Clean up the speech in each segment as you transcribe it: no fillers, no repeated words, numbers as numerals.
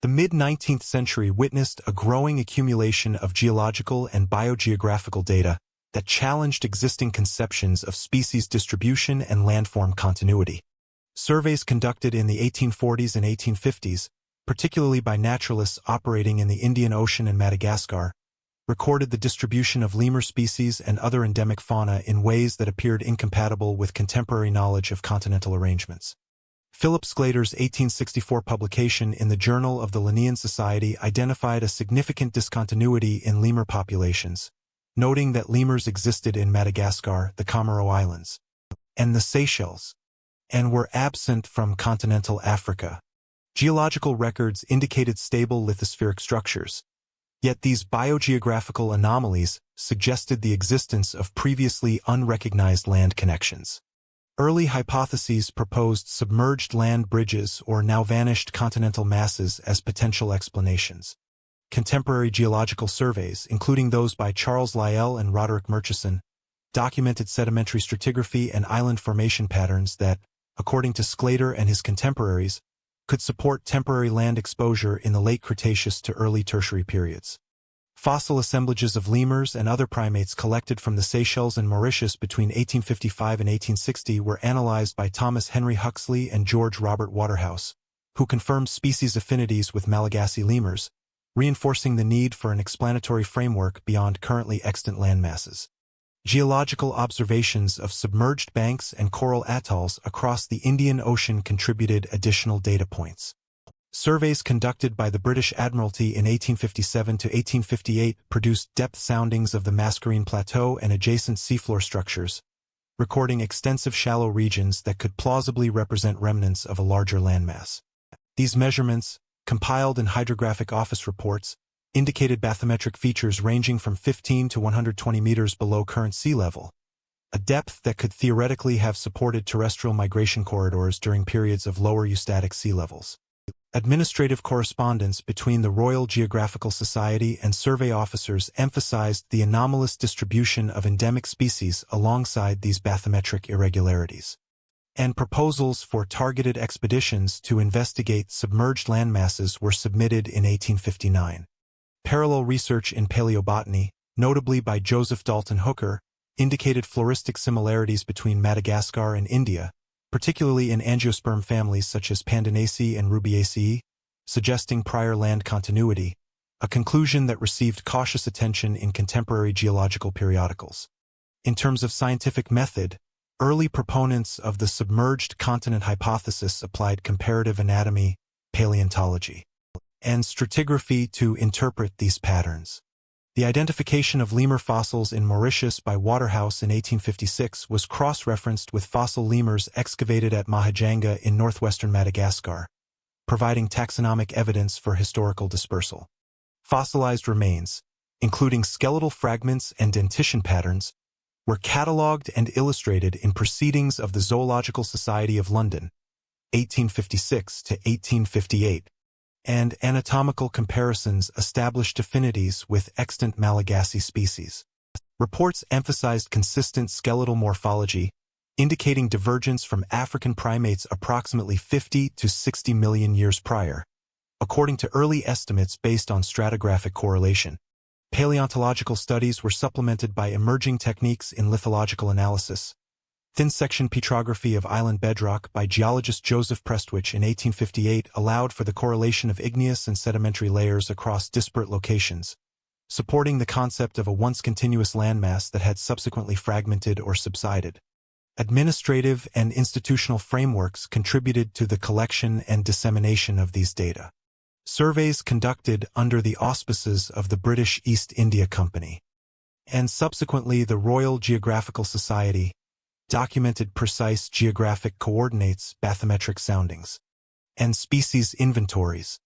The mid-19th century witnessed a growing accumulation of geological and biogeographical data that challenged existing conceptions of species distribution and landform continuity. Surveys conducted in the 1840s and 1850s, particularly by naturalists operating in the Indian Ocean and Madagascar, recorded the distribution of lemur species and other endemic fauna in ways that appeared incompatible with contemporary knowledge of continental arrangements. Philip Sclater's 1864 publication in the Journal of the Linnean Society identified a significant discontinuity in lemur populations, noting that lemurs existed in Madagascar, the Comoro Islands, and the Seychelles, and were absent from continental Africa. Geological records indicated stable lithospheric structures, yet these biogeographical anomalies suggested the existence of previously unrecognized land connections. Early hypotheses proposed submerged land bridges or now-vanished continental masses as potential explanations. Contemporary geological surveys, including those by Charles Lyell and Roderick Murchison, documented sedimentary stratigraphy and island formation patterns that, according to Sclater and his contemporaries, could support temporary land exposure in the late Cretaceous to early Tertiary periods. Fossil assemblages of lemurs and other primates collected from the Seychelles and Mauritius between 1855 and 1860 were analyzed by Thomas Henry Huxley and George Robert Waterhouse, who confirmed species affinities with Malagasy lemurs, reinforcing the need for an explanatory framework beyond currently extant landmasses. Geological observations of submerged banks and coral atolls across the Indian Ocean contributed additional data points. Surveys conducted by the British Admiralty in 1857 to 1858 produced depth soundings of the Mascarene Plateau and adjacent seafloor structures, recording extensive shallow regions that could plausibly represent remnants of a larger landmass. These measurements, compiled in hydrographic office reports, indicated bathymetric features ranging from 15 to 120 meters below current sea level, a depth that could theoretically have supported terrestrial migration corridors during periods of lower eustatic sea levels. Administrative correspondence between the Royal Geographical Society and survey officers emphasized the anomalous distribution of endemic species alongside these bathymetric irregularities, and proposals for targeted expeditions to investigate submerged landmasses were submitted in 1859. Parallel research in paleobotany, notably by Joseph Dalton Hooker, indicated floristic similarities between Madagascar and India, particularly in angiosperm families such as Pandanaceae and Rubiaceae, suggesting prior land continuity, a conclusion that received cautious attention in contemporary geological periodicals. In terms of scientific method, early proponents of the submerged continent hypothesis applied comparative anatomy, paleontology, and stratigraphy to interpret these patterns. The identification of lemur fossils in Mauritius by Waterhouse in 1856 was cross-referenced with fossil lemurs excavated at Mahajanga in northwestern Madagascar, providing taxonomic evidence for historical dispersal. Fossilized remains, including skeletal fragments and dentition patterns, were catalogued and illustrated in Proceedings of the Zoological Society of London, 1856 to 1858. And anatomical comparisons established affinities with extant Malagasy species. Reports emphasized consistent skeletal morphology, indicating divergence from African primates approximately 50 to 60 million years prior, according to early estimates based on stratigraphic correlation. Paleontological studies were supplemented by emerging techniques in lithological analysis. Thin-section petrography of island bedrock by geologist Joseph Prestwich in 1858 allowed for the correlation of igneous and sedimentary layers across disparate locations, supporting the concept of a once continuous landmass that had subsequently fragmented or subsided. Administrative and institutional frameworks contributed to the collection and dissemination of these data. Surveys conducted under the auspices of the British East India Company, and subsequently the Royal Geographical Society, documented precise geographic coordinates, bathymetric soundings, and species inventories.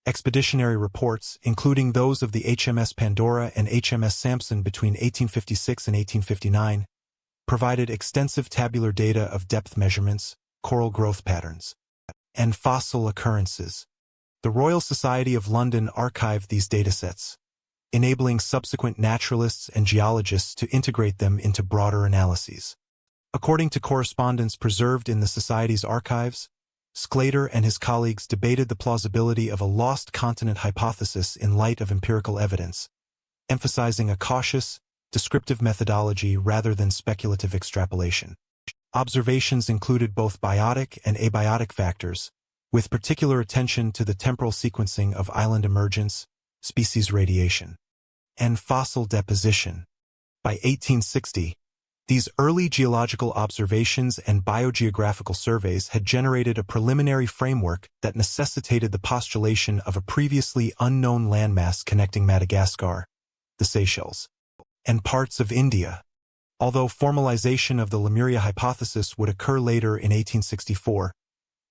Expeditionary reports, including those of the HMS Pandora and HMS Samson between 1856 and 1859, provided extensive tabular data of depth measurements, coral growth patterns, and fossil occurrences. The Royal Society of London archived these datasets, enabling subsequent naturalists and geologists to integrate them into broader analyses. According to correspondence preserved in the Society's archives, Sclater and his colleagues debated the plausibility of a lost continent hypothesis in light of empirical evidence, emphasizing a cautious, descriptive methodology rather than speculative extrapolation. Observations included both biotic and abiotic factors, with particular attention to the temporal sequencing of island emergence, species radiation, and fossil deposition. By 1860, these early geological observations and biogeographical surveys had generated a preliminary framework that necessitated the postulation of a previously unknown landmass connecting Madagascar, the Seychelles, and parts of India. Although formalization of the Lemuria hypothesis would occur later in 1864,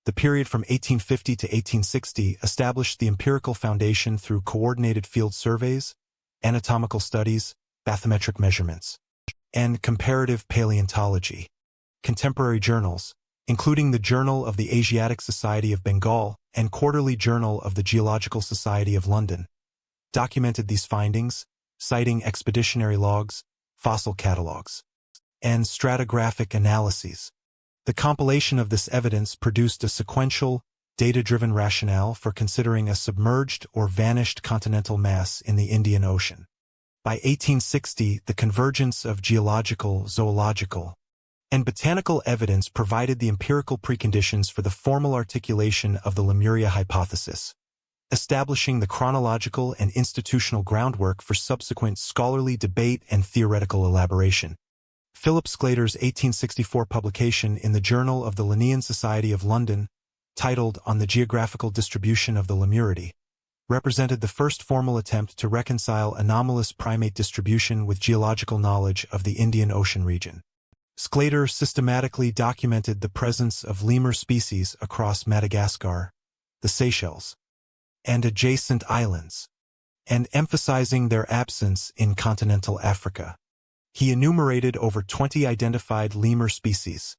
the period from 1850 to 1860 established the empirical foundation through coordinated field surveys, anatomical studies, bathymetric measurements, and comparative paleontology. Contemporary journals, including the Journal of the Asiatic Society of Bengal and Quarterly Journal of the Geological Society of London, documented these findings, citing expeditionary logs, fossil catalogs, and stratigraphic analyses. The compilation of this evidence produced a sequential, data-driven rationale for considering a submerged or vanished continental mass in the Indian Ocean. By 1860, the convergence of geological, zoological, and botanical evidence provided the empirical preconditions for the formal articulation of the Lemuria hypothesis, establishing the chronological and institutional groundwork for subsequent scholarly debate and theoretical elaboration. Philip Sclater's 1864 publication in the Journal of the Linnean Society of London, titled On the Geographical Distribution of the Lemuridae, represented the first formal attempt to reconcile anomalous primate distribution with geological knowledge of the Indian Ocean region. Sclater systematically documented the presence of lemur species across Madagascar, the Seychelles, and adjacent islands, and emphasizing their absence in continental Africa. He enumerated over 20 identified lemur species,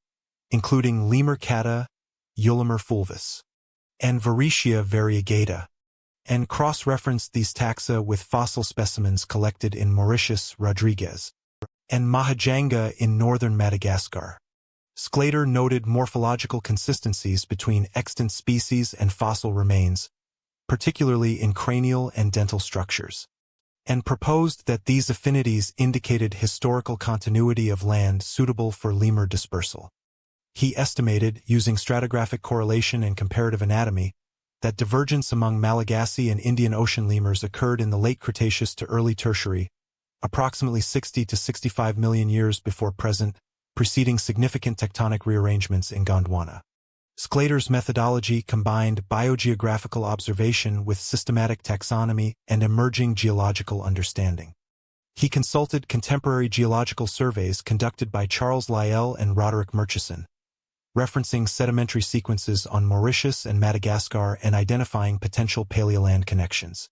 including Lemur cata, Eulemur fulvus, and Varetia variegata, and cross-referenced these taxa with fossil specimens collected in Mauritius, Rodriguez, and Mahajanga in northern Madagascar. Sclater noted morphological consistencies between extant species and fossil remains, particularly in cranial and dental structures, and proposed that these affinities indicated historical continuity of land suitable for lemur dispersal. He estimated, using stratigraphic correlation and comparative anatomy, that divergence among Malagasy and Indian Ocean lemurs occurred in the late Cretaceous to early Tertiary, approximately 60 to 65 million years before present, preceding significant tectonic rearrangements in Gondwana. Sclater's methodology combined biogeographical observation with systematic taxonomy and emerging geological understanding. He consulted contemporary geological surveys conducted by Charles Lyell and Roderick Murchison, referencing sedimentary sequences on Mauritius and Madagascar and identifying potential paleoland connections.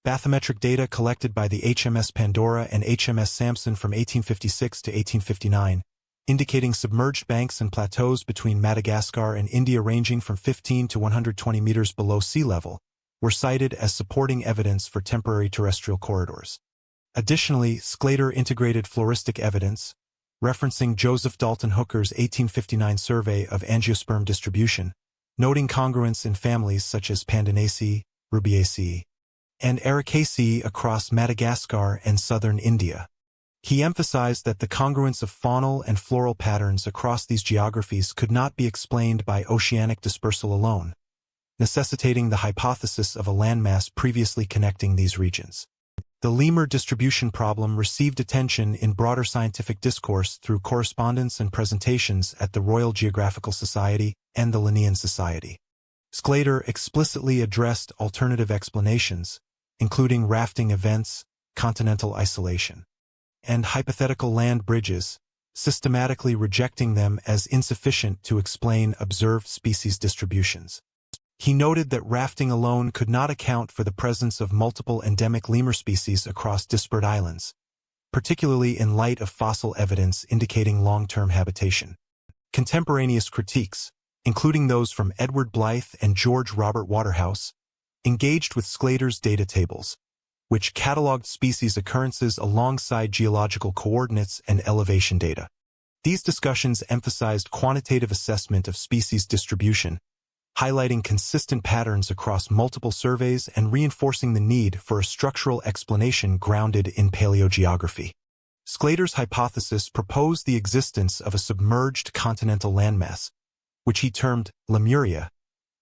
Bathymetric data collected by the HMS Pandora and HMS Samson from 1856 to 1859, indicating submerged banks and plateaus between Madagascar and India ranging from 15 to 120 meters below sea level, were cited as supporting evidence for temporary terrestrial corridors. Additionally, Sclater integrated floristic evidence, referencing Joseph Dalton Hooker's 1859 survey of angiosperm distribution, noting congruence in families such as Pandanaceae, Rubiaceae, and Ericaceae across Madagascar and southern India. He emphasized that the congruence of faunal and floral patterns across these geographies could not be explained by oceanic dispersal alone, necessitating the hypothesis of a landmass previously connecting these regions. The lemur distribution problem received attention in broader scientific discourse through correspondence and presentations at the Royal Geographical Society and the Linnean Society. Sclater explicitly addressed alternative explanations, including rafting events, continental isolation, and hypothetical land bridges, systematically rejecting them as insufficient to explain observed species distributions. He noted that rafting alone could not account for the presence of multiple endemic lemur species across disparate islands, particularly in light of fossil evidence indicating long-term habitation. Contemporaneous critiques, including those from Edward Blythe and George Robert Waterhouse, engaged with Sclater's data tables, which cataloged species occurrences alongside geological coordinates and elevation data. These discussions emphasized quantitative assessment of species distribution, highlighting consistent patterns across multiple surveys and reinforcing the need for a structural explanation grounded in paleogeography. Sclater's hypothesis proposed the existence of a submerged continental landmass, which he termed Lemuria,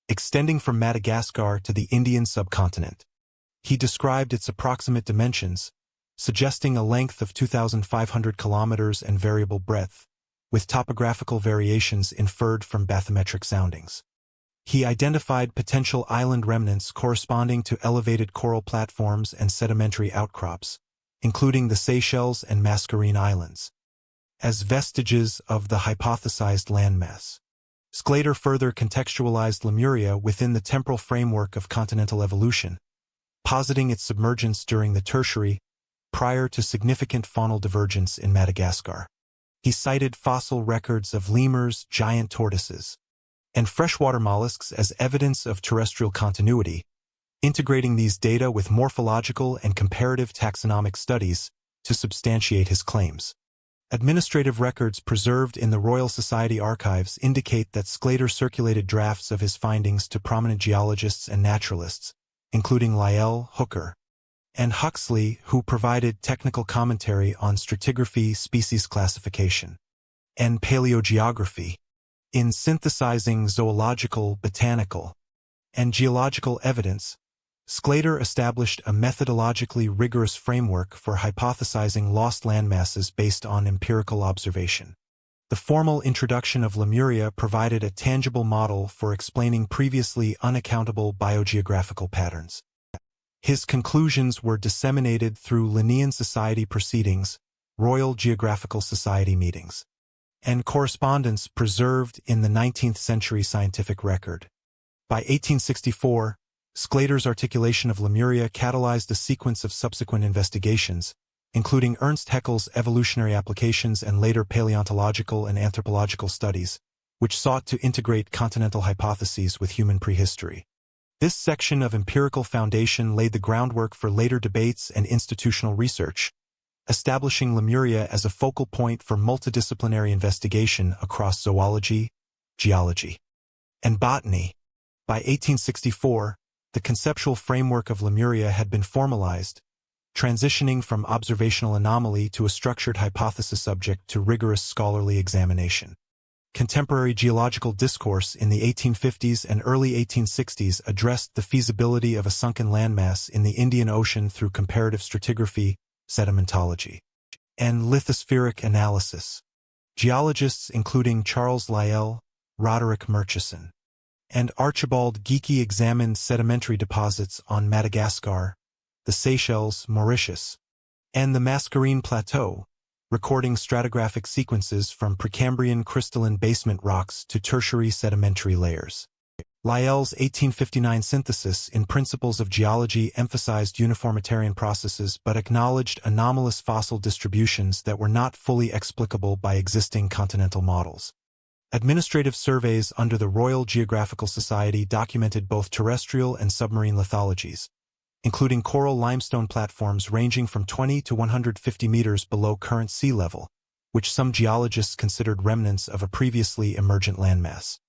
extending from Madagascar to the Indian subcontinent. He described its approximate dimensions, suggesting a length of 2,500 kilometers and variable breadth, with topographical variations inferred from bathymetric soundings. He identified potential island remnants corresponding to elevated coral platforms and sedimentary outcrops, including the Seychelles and Mascarene Islands, as vestiges of the hypothesized landmass. Sclater further contextualized Lemuria within the temporal framework of continental evolution, positing its submergence during the Tertiary, prior to significant faunal divergence in Madagascar. He cited fossil records of lemurs, giant tortoises, and freshwater mollusks as evidence of terrestrial continuity, integrating these data with morphological and comparative taxonomic studies to substantiate his claims. Administrative records preserved in the Royal Society archives indicate that Sclater circulated drafts of his findings to prominent geologists and naturalists, including Lyell, Hooker, and Huxley, who provided technical commentary on stratigraphy, species classification, and paleogeography. In synthesizing zoological, botanical, and geological evidence, Sclater established a methodologically rigorous framework for hypothesizing lost landmasses based on empirical observation. The formal introduction of Lemuria provided a tangible model for explaining previously unaccountable biogeographical patterns. His conclusions were disseminated through Linnean Society proceedings, Royal Geographical Society meetings, and correspondence preserved in the 19th century scientific record. By 1864, Sclater's articulation of Lemuria catalyzed a sequence of subsequent investigations, including Ernst Haeckel's evolutionary applications and later paleontological and anthropological studies, which sought to integrate continental hypotheses with human prehistory. This section of empirical foundation laid the groundwork for later debates and institutional research, establishing Lemuria as a focal point for multidisciplinary investigation across zoology, geology, and botany. By 1864, the conceptual framework of Lemuria had been formalized, transitioning from observational anomaly to a structured hypothesis subject to rigorous scholarly examination. Contemporary geological discourse in the 1850s and early 1860s addressed the feasibility of a sunken landmass in the Indian Ocean through comparative stratigraphy, sedimentology, and lithospheric analysis. Geologists including Charles Lyell, Roderick Murchison, and Archibald Geikie examined sedimentary deposits on Madagascar, the Seychelles, Mauritius, and the Mascarene Plateau, recording stratigraphic sequences from Precambrian crystalline basement rocks to tertiary sedimentary layers. Lyell's 1859 synthesis in Principles of Geology emphasized uniformitarian processes but acknowledged anomalous fossil distributions that were not fully explicable by existing continental models. Administrative surveys under the Royal Geographical Society documented both terrestrial and submarine lithologies, including coral limestone platforms ranging from 20 to 150 meters below current sea level, which some geologists considered remnants of a previously emergent landmass.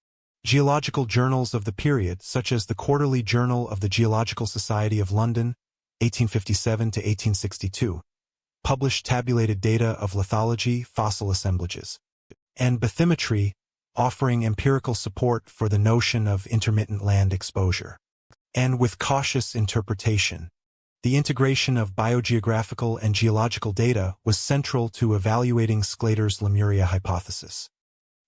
Geological journals of the period, such as the Quarterly Journal of the Geological Society of London, 1857 to 1862, published tabulated data of lithology, fossil assemblages, and bathymetry, offering empirical support for the notion of intermittent land exposure. And with cautious interpretation, the integration of biogeographical and geological data was central to evaluating Sclater's Lemuria hypothesis.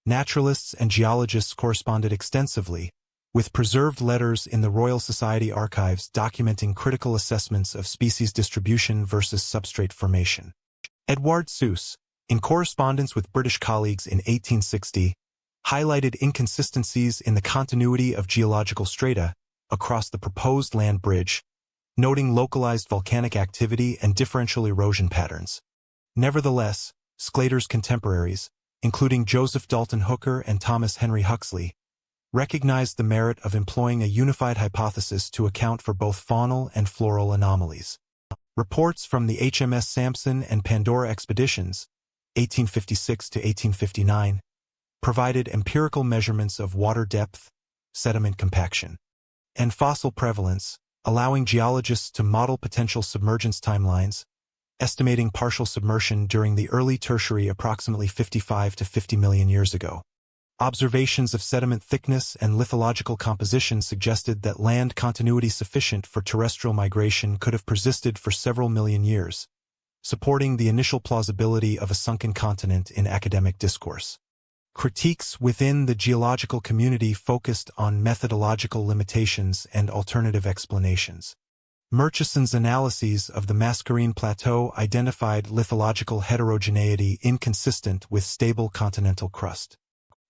Naturalists and geologists corresponded extensively, with preserved letters in the Royal Society archives documenting critical assessments of species distribution versus substrate formation. Edouard Suess, in correspondence with British colleagues in 1860, highlighted inconsistencies in the continuity of geological strata across the proposed land bridge, noting localized volcanic activity and differential erosion patterns. Nevertheless, Sclater's contemporaries, including Joseph Dalton Hooker and Thomas Henry Huxley, recognized the merit of employing a unified hypothesis to account for both faunal and floral anomalies. Reports from the HMS Samson and Pandora expeditions, 1856 to 1859, provided empirical measurements of water depth, sediment compaction, and fossil prevalence, allowing geologists to model potential submergence timelines, estimating partial submersion during the early Tertiary approximately 55 to 50 million years ago. Observations of sediment thickness and lithological composition suggested that land continuity sufficient for terrestrial migration could have persisted for several million years, supporting the initial plausibility of a sunken continent in academic discourse. Critiques within the geological community focused on methodological limitations and alternative explanations. Murchison's analyses of the Mascarene Plateau identified lithological heterogeneity inconsistent with stable continental crust.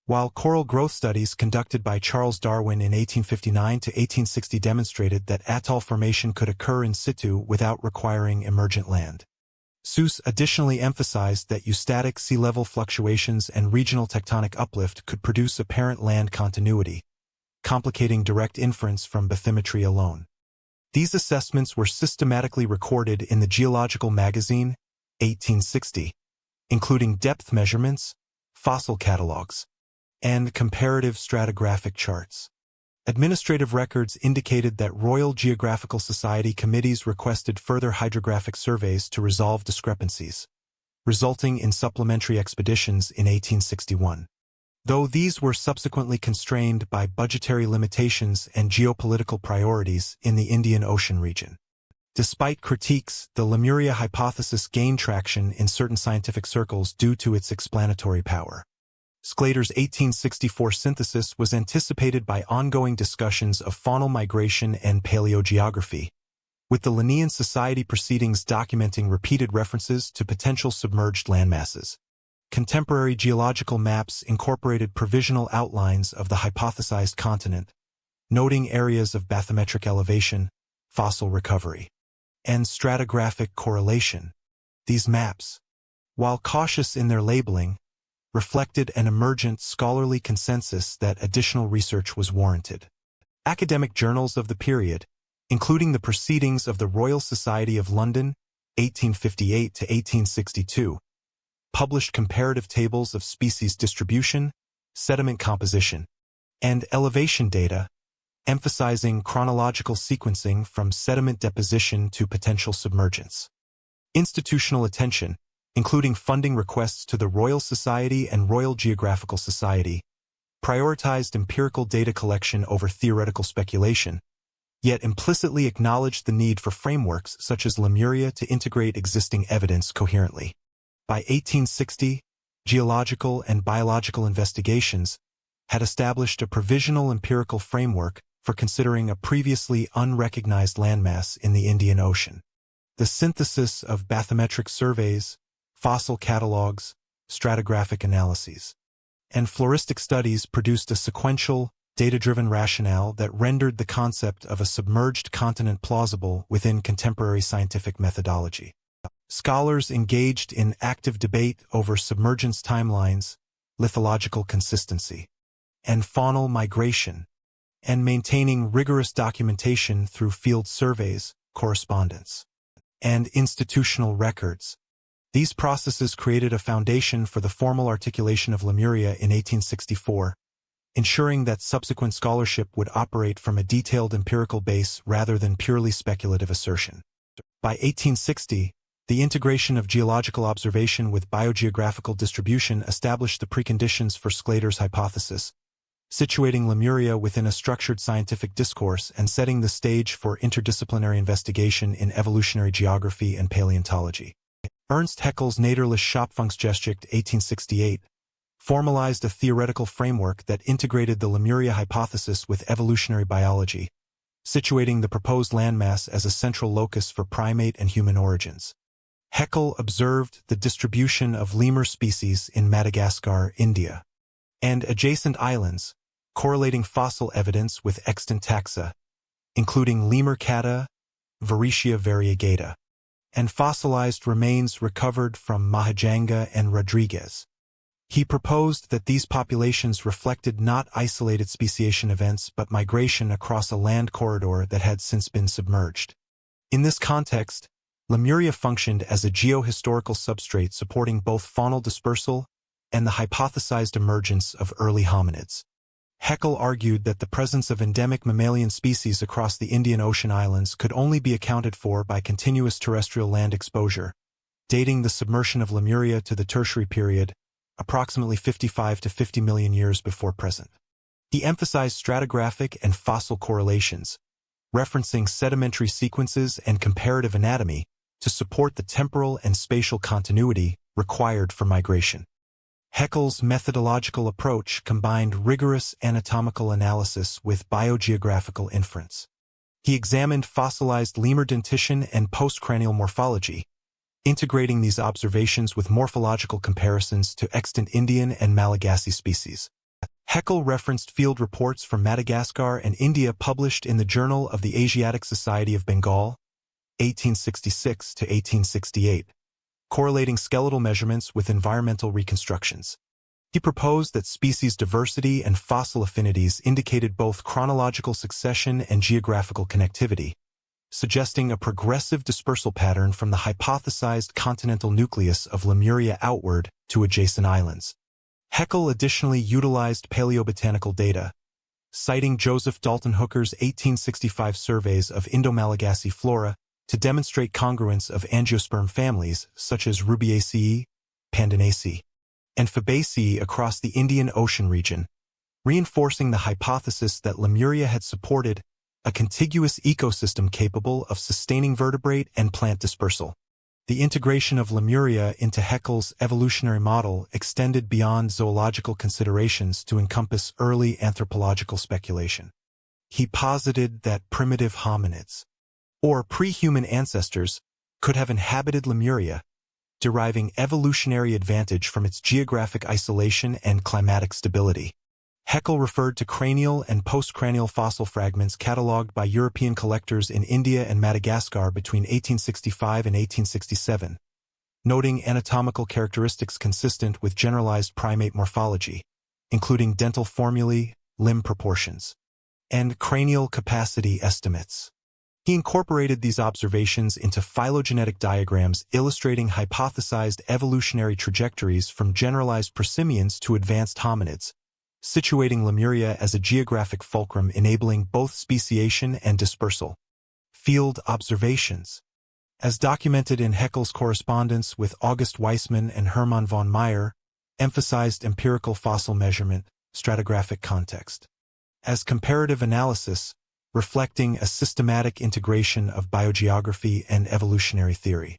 While coral growth studies conducted by Charles Darwin in 1859 to 1860 demonstrated that atoll formation could occur in situ without requiring emergent land. Seuss additionally emphasized that eustatic sea level fluctuations and regional tectonic uplift could produce apparent land continuity, complicating direct inference from bathymetry alone. These assessments were systematically recorded in the Geological Magazine, 1860, including depth measurements, fossil catalogs, and comparative stratigraphic charts. Administrative records indicated that Royal Geographical Society committees requested further hydrographic surveys to resolve discrepancies, resulting in supplementary expeditions in 1861. Though these were subsequently constrained by budgetary limitations and geopolitical priorities in the Indian Ocean region. Despite critiques, the Lemuria hypothesis gained traction in certain scientific circles due to its explanatory power. Sclater's 1864 synthesis was anticipated by ongoing discussions of faunal migration and paleogeography, with the Linnean Society proceedings documenting repeated references to potential submerged landmasses. Contemporary geological maps incorporated provisional outlines of the hypothesized continent, noting areas of bathymetric elevation, fossil recovery, and stratigraphic correlation. These maps, while cautious in their labeling, reflected an emergent scholarly consensus that additional research was warranted. Academic journals of the period, including the Proceedings of the Royal Society of London, 1858 to 1862, published comparative tables of species distribution, sediment composition, and elevation data, emphasizing chronological sequencing from sediment deposition to potential submergence. Institutional attention, including funding requests to the Royal Society and Royal Geographical Society, prioritized empirical data collection over theoretical speculation, yet implicitly acknowledged the need for frameworks such as Lemuria to integrate existing evidence coherently. By 1860, geological and biological investigations had established a provisional empirical framework for considering a previously unrecognized landmass in the Indian Ocean. The synthesis of bathymetric surveys, fossil catalogs, stratigraphic analyses, and floristic studies produced a sequential, data-driven rationale that rendered the concept of a submerged continent plausible within contemporary scientific methodology. Scholars engaged in active debate over submergence timelines, lithological consistency, and faunal migration, and maintaining rigorous documentation through field surveys, correspondence, and institutional records. These processes created a foundation for the formal articulation of Lemuria in 1864, ensuring that subsequent scholarship would operate from a detailed empirical base rather than purely speculative assertion. By 1860, the integration of geological observation with biogeographical distribution established the preconditions for Sclater's hypothesis, situating Lemuria within a structured scientific discourse and setting the stage for interdisciplinary investigation in evolutionary geography and paleontology. Ernst Haeckel's Naderliche Schöpfungsgeschichte 1868 formalized a theoretical framework that integrated the Lemuria hypothesis with evolutionary biology, situating the proposed landmass as a central locus for primate and human origins. Haeckel observed the distribution of lemur species in Madagascar, India, and adjacent islands, correlating fossil evidence with extant taxa, including lemur cata, Varetia variegata, and fossilized remains recovered from Mahajanga and Rodriguez. He proposed that these populations reflected not isolated speciation events but migration across a land corridor that had since been submerged. In this context, Lemuria functioned as a geohistorical substrate supporting both faunal dispersal and the hypothesized emergence of early hominids. Haeckel argued that the presence of endemic mammalian species across the Indian Ocean islands could only be accounted for by continuous terrestrial land exposure, dating the submersion of Lemuria to the Tertiary period, approximately 55 to 50 million years before present. He emphasized stratigraphic and fossil correlations, referencing sedimentary sequences and comparative anatomy to support the temporal and spatial continuity required for migration. Haeckel's methodological approach combined rigorous anatomical analysis with biogeographical inference. He examined fossilized lemur dentition and postcranial morphology, integrating these observations with morphological comparisons to extant Indian and Malagasy species. Haeckel referenced field reports from Madagascar and India published in the Journal of the Asiatic Society of Bengal, 1866 to 1868, correlating skeletal measurements with environmental reconstructions. He proposed that species diversity and fossil affinities indicated both chronological succession and geographical connectivity, suggesting a progressive dispersal pattern from the hypothesized continental nucleus of Lemuria outward to adjacent islands. Haeckel additionally utilized paleobotanical data, citing Joseph Dalton Hooker's 1865 surveys of Indo-Malagasy flora to demonstrate congruence of angiosperm families such as Rubiaceae, Pandanaceae, and Fabaceae across the Indian Ocean region, reinforcing the hypothesis that Lemuria had supported a contiguous ecosystem capable of sustaining vertebrate and plant dispersal. The integration of Lemuria into Haeckel's evolutionary model extended beyond zoological considerations to encompass early anthropological speculation. He posited that primitive hominids, or pre-human ancestors, could have inhabited Lemuria, deriving evolutionary advantage from its geographic isolation and climatic stability. Haeckel referred to cranial and postcranial fossil fragments catalogued by European collectors in India and Madagascar between 1865 and 1867, noting anatomical characteristics consistent with generalized primate morphology, including dental formulae, limb proportions, and cranial capacity estimates. He incorporated these observations into phylogenetic diagrams illustrating hypothesized evolutionary trajectories from generalized prosimians to advanced hominids, situating Lemuria as a geographic fulcrum enabling both speciation and dispersal. Field observations. As documented in Haeckel's correspondence with August Weismann and Hermann von Meyer, emphasized empirical fossil measurement, stratigraphic context, as comparative analysis, reflecting a systematic integration of biogeography and evolutionary theory.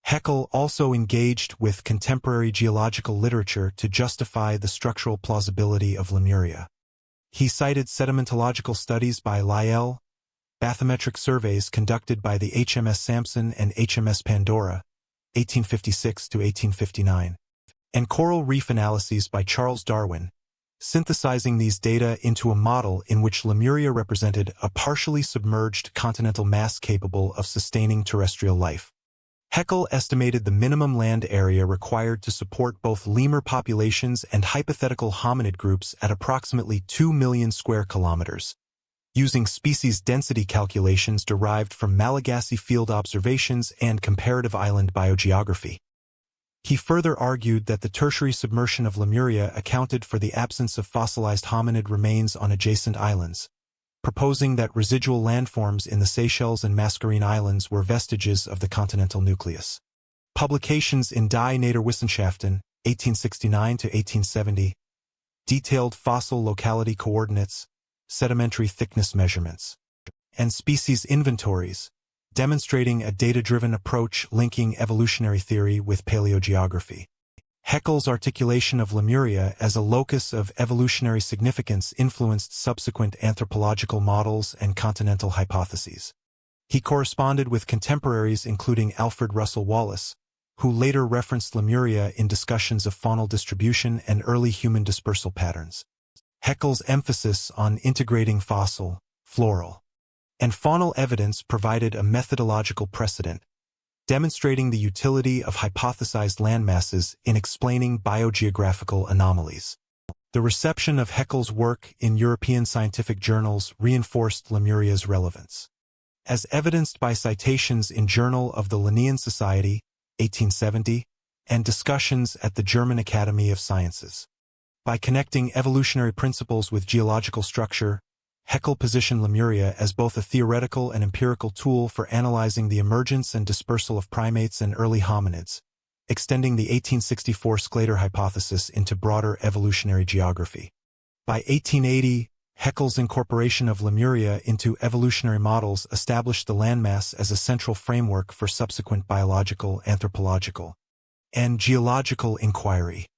Haeckel also engaged with contemporary geological literature to justify the structural plausibility of Lemuria. He cited sedimentological studies by Lyell, bathymetric surveys conducted by the HMS Samson and HMS Pandora, 1856 to 1859, and coral reef analyses by Charles Darwin, synthesizing these data into a model in which Lemuria represented a partially submerged continental mass capable of sustaining terrestrial life. Haeckel estimated the minimum land area required to support both lemur populations and hypothetical hominid groups at approximately 2 million square kilometers, using species density calculations derived from Malagasy field observations and comparative island biogeography. He further argued that the tertiary submersion of Lemuria accounted for the absence of fossilized hominid remains on adjacent islands, proposing that residual landforms in the Seychelles and Mascarene Islands were vestiges of the continental nucleus. Publications in Die Naturwissenschaften, 1869 to 1870, detailed fossil locality coordinates, sedimentary thickness measurements, and species inventories, demonstrating a data-driven approach linking evolutionary theory with paleogeography. Haeckel's articulation of Lemuria as a locus of evolutionary significance influenced subsequent anthropological models and continental hypotheses. He corresponded with contemporaries including Alfred Russel Wallace, who later referenced Lemuria in discussions of faunal distribution and early human dispersal patterns. Haeckel's emphasis on integrating fossil, floral, and faunal evidence provided a methodological precedent, demonstrating the utility of hypothesized landmasses in explaining biogeographical anomalies. The reception of Haeckel's work in European scientific journals reinforced Lemuria's relevance. As evidenced by citations in Journal of the Linnean Society, 1870, and discussions at the German Academy of Sciences, By connecting evolutionary principles with geological structure, Haeckel positioned Lemuria as both a theoretical and empirical tool for analyzing the emergence and dispersal of primates and early hominids, extending the 1864 Sclater hypothesis into broader evolutionary geography. By 1880, Haeckel's incorporation of Lemuria into evolutionary models established the landmass as a central framework for subsequent biological, anthropological, and geological inquiry.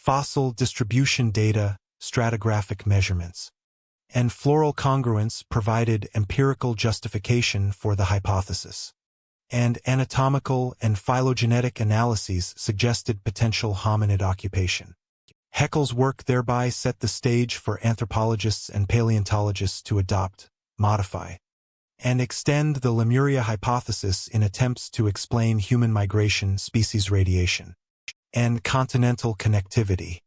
Fossil distribution data, stratigraphic measurements, and floral congruence provided empirical justification for the hypothesis, and anatomical and phylogenetic analyses suggested potential hominid occupation. Haeckel's work thereby set the stage for anthropologists and paleontologists to adopt, modify, and extend the Lemuria hypothesis in attempts to explain human migration, species radiation, and continental connectivity.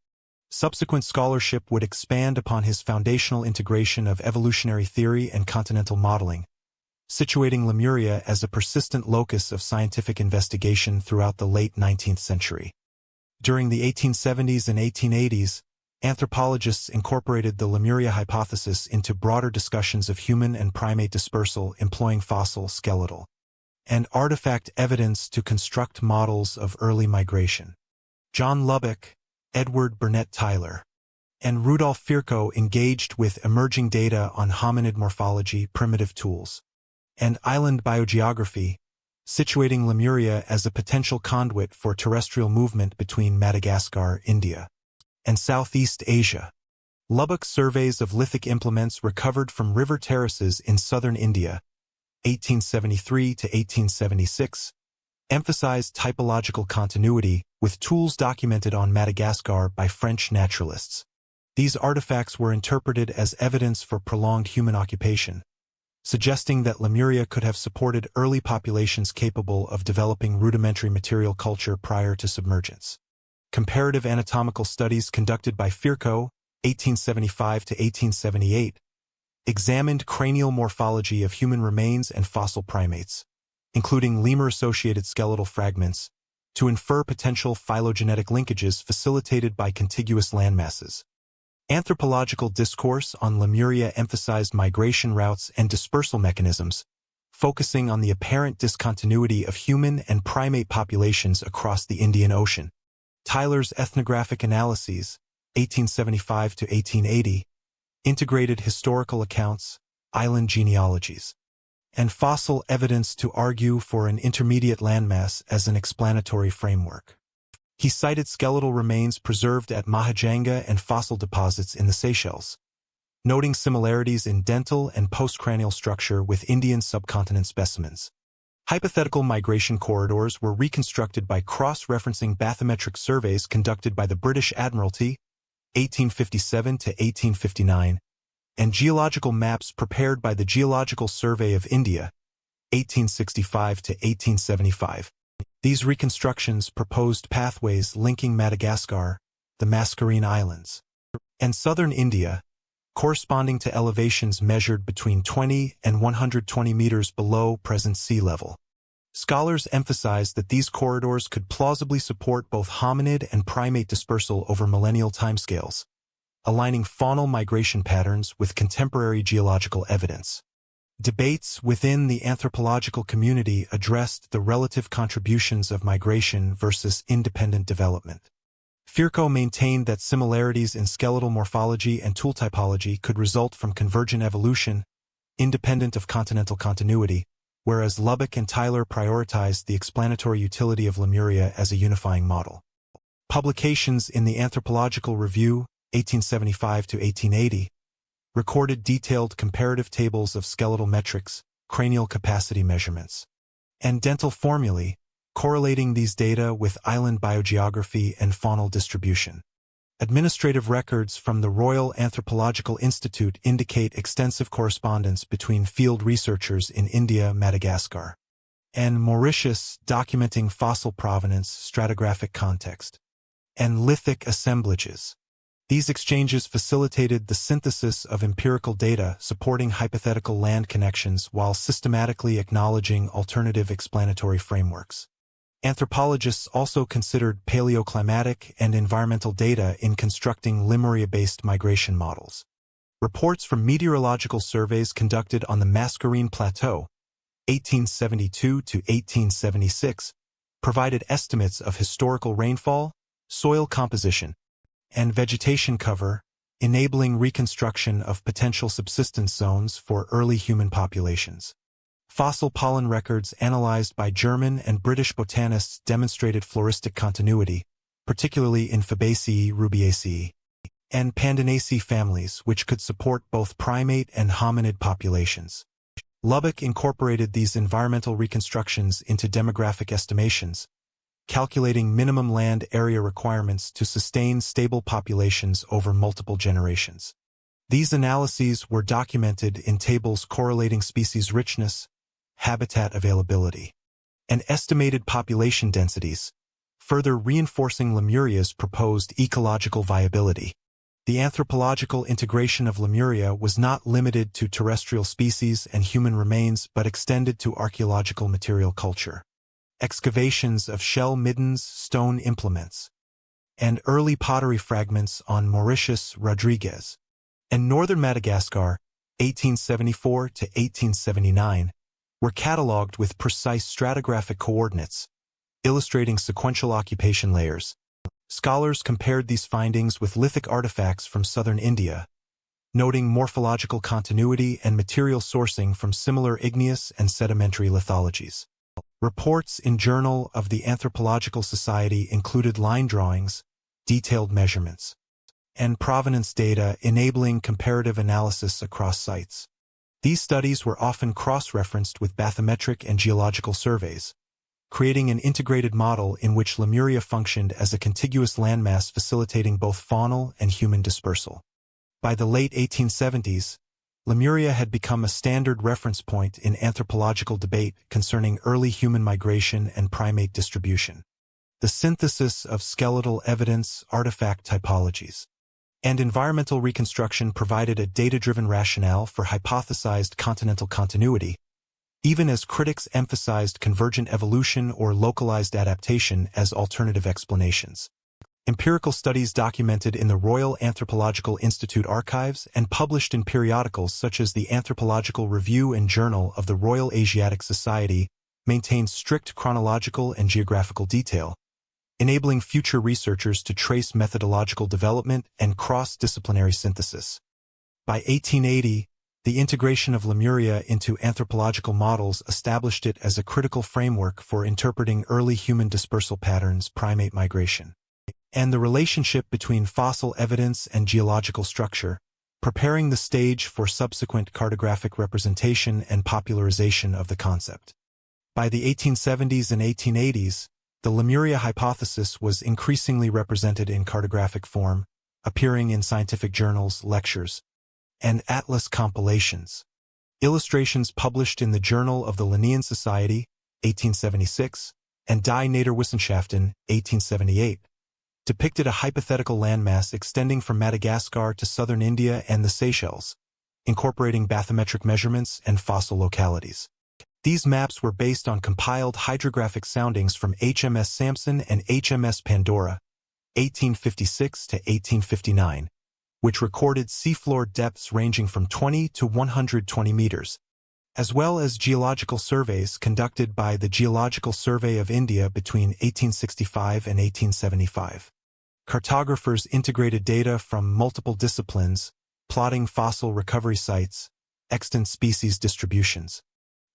Subsequent scholarship would expand upon his foundational integration of evolutionary theory and continental modeling, situating Lemuria as a persistent locus of scientific investigation throughout the late 19th century. During the 1870s and 1880s, anthropologists incorporated the Lemuria hypothesis into broader discussions of human and primate dispersal, employing fossil, skeletal, and artifact evidence to construct models of early migration. John Lubbock, Edward Burnett Tyler, and Rudolf Virchow engaged with emerging data on hominid morphology, primitive tools, and island biogeography, situating Lemuria as a potential conduit for terrestrial movement between Madagascar, India, and Southeast Asia. Lubbock's surveys of lithic implements recovered from river terraces in southern India, 1873 to 1876, emphasized typological continuity with tools documented on Madagascar by French naturalists. These artifacts were interpreted as evidence for prolonged human occupation, suggesting that Lemuria could have supported early populations capable of developing rudimentary material culture prior to submergence. Comparative anatomical studies conducted by Virchow, 1875 to 1878, examined cranial morphology of human remains and fossil primates, including lemur-associated skeletal fragments, to infer potential phylogenetic linkages facilitated by contiguous landmasses. Anthropological discourse on Lemuria emphasized migration routes and dispersal mechanisms, focusing on the apparent discontinuity of human and primate populations across the Indian Ocean. Tyler's ethnographic analyses, 1875 to 1880, integrated historical accounts, island genealogies, and fossil evidence to argue for an intermediate landmass as an explanatory framework. He cited skeletal remains preserved at Mahajanga and fossil deposits in the Seychelles, noting similarities in dental and postcranial structure with Indian subcontinent specimens. Hypothetical migration corridors were reconstructed by cross-referencing bathymetric surveys conducted by the British Admiralty, 1857 to 1859, and geological maps prepared by the Geological Survey of India, 1865 to 1875. These reconstructions proposed pathways linking Madagascar, the Mascarene Islands, and southern India, corresponding to elevations measured between 20 and 120 meters below present sea level. Scholars emphasized that these corridors could plausibly support both hominid and primate dispersal over millennial timescales, aligning faunal migration patterns with contemporary geological evidence. Debates within the anthropological community addressed the relative contributions of migration versus independent development. Virchow maintained that similarities in skeletal morphology and tool typology could result from convergent evolution, independent of continental continuity, whereas Lubbock and Tyler prioritized the explanatory utility of Lemuria as a unifying model. Publications in the Anthropological Review, 1875 to 1880, recorded detailed comparative tables of skeletal metrics, cranial capacity measurements, and dental formulae, correlating these data with island biogeography and faunal distribution. Administrative records from the Royal Anthropological Institute indicate extensive correspondence between field researchers in India, Madagascar, and Mauritius, documenting fossil provenance, stratigraphic context, and lithic assemblages. These exchanges facilitated the synthesis of empirical data supporting hypothetical land connections while systematically acknowledging alternative explanatory frameworks. Anthropologists also considered paleoclimatic and environmental data in constructing Lemuria-based migration models. Reports from meteorological surveys conducted on the Mascarene Plateau, 1872 to 1876, provided estimates of historical rainfall, soil composition, and vegetation cover, enabling reconstruction of potential subsistence zones for early human populations. Fossil pollen records analyzed by German and British botanists demonstrated floristic continuity, particularly in Fabaceae, Rubiaceae, and Pandanaceae families, which could support both primate and hominid populations. Lubbock incorporated these environmental reconstructions into demographic estimations, calculating minimum land area requirements to sustain stable populations over multiple generations. These analyses were documented in tables correlating species richness, habitat availability, and estimated population densities, further reinforcing Lemuria's proposed ecological viability. The anthropological integration of Lemuria was not limited to terrestrial species and human remains but extended to archaeological material culture. Excavations of shell middens, stone implements, and early pottery fragments on Mauritius, Rodriguez, and northern Madagascar, 1874 to 1879, were catalogued with precise stratigraphic coordinates, illustrating sequential occupation layers. Scholars compared these findings with lithic artifacts from southern India, noting morphological continuity and material sourcing from similar igneous and sedimentary lithologies. Reports in Journal of the Anthropological Society included line drawings, detailed measurements, and provenance data enabling comparative analysis across sites. These studies were often cross-referenced with bathymetric and geological surveys, creating an integrated model in which Lemuria functioned as a contiguous landmass facilitating both faunal and human dispersal. By the late 1870s, Lemuria had become a standard reference point in anthropological debate concerning early human migration and primate distribution. The synthesis of skeletal evidence, artifact typologies, and environmental reconstruction provided a data-driven rationale for hypothesized continental continuity, even as critics emphasized convergent evolution or localized adaptation as alternative explanations. Empirical studies documented in the Royal Anthropological Institute archives and published in periodicals such as the Anthropological Review and Journal of the Royal Asiatic Society maintain strict chronological and geographical detail, enabling future researchers to trace methodological development and cross-disciplinary synthesis. By 1880, the integration of Lemuria into anthropological models established it as a critical framework for interpreting early human dispersal patterns, primate migration, and the relationship between fossil evidence and geological structure, preparing the stage for subsequent cartographic representation and popularization of the concept. By the 1870s and 1880s, the Lemuria hypothesis was increasingly represented in cartographic form, appearing in scientific journals, lectures, and atlas compilations. Illustrations published in the Journal of the Linnean Society, 1876, and Die Naturwissenschaften, 1878, depicted a hypothetical landmass extending from Madagascar to southern India and the Seychelles, incorporating bathymetric measurements and fossil localities. These maps were based on compiled hydrographic soundings from HMS Samson and HMS Pandora, 1856 to 1859, which recorded seafloor depths ranging from 20 to 120 meters, as well as geological surveys conducted by the Geological Survey of India between 1865 and 1875. Cartographers integrated data from multiple disciplines, plotting fossil recovery sites, extant species distributions,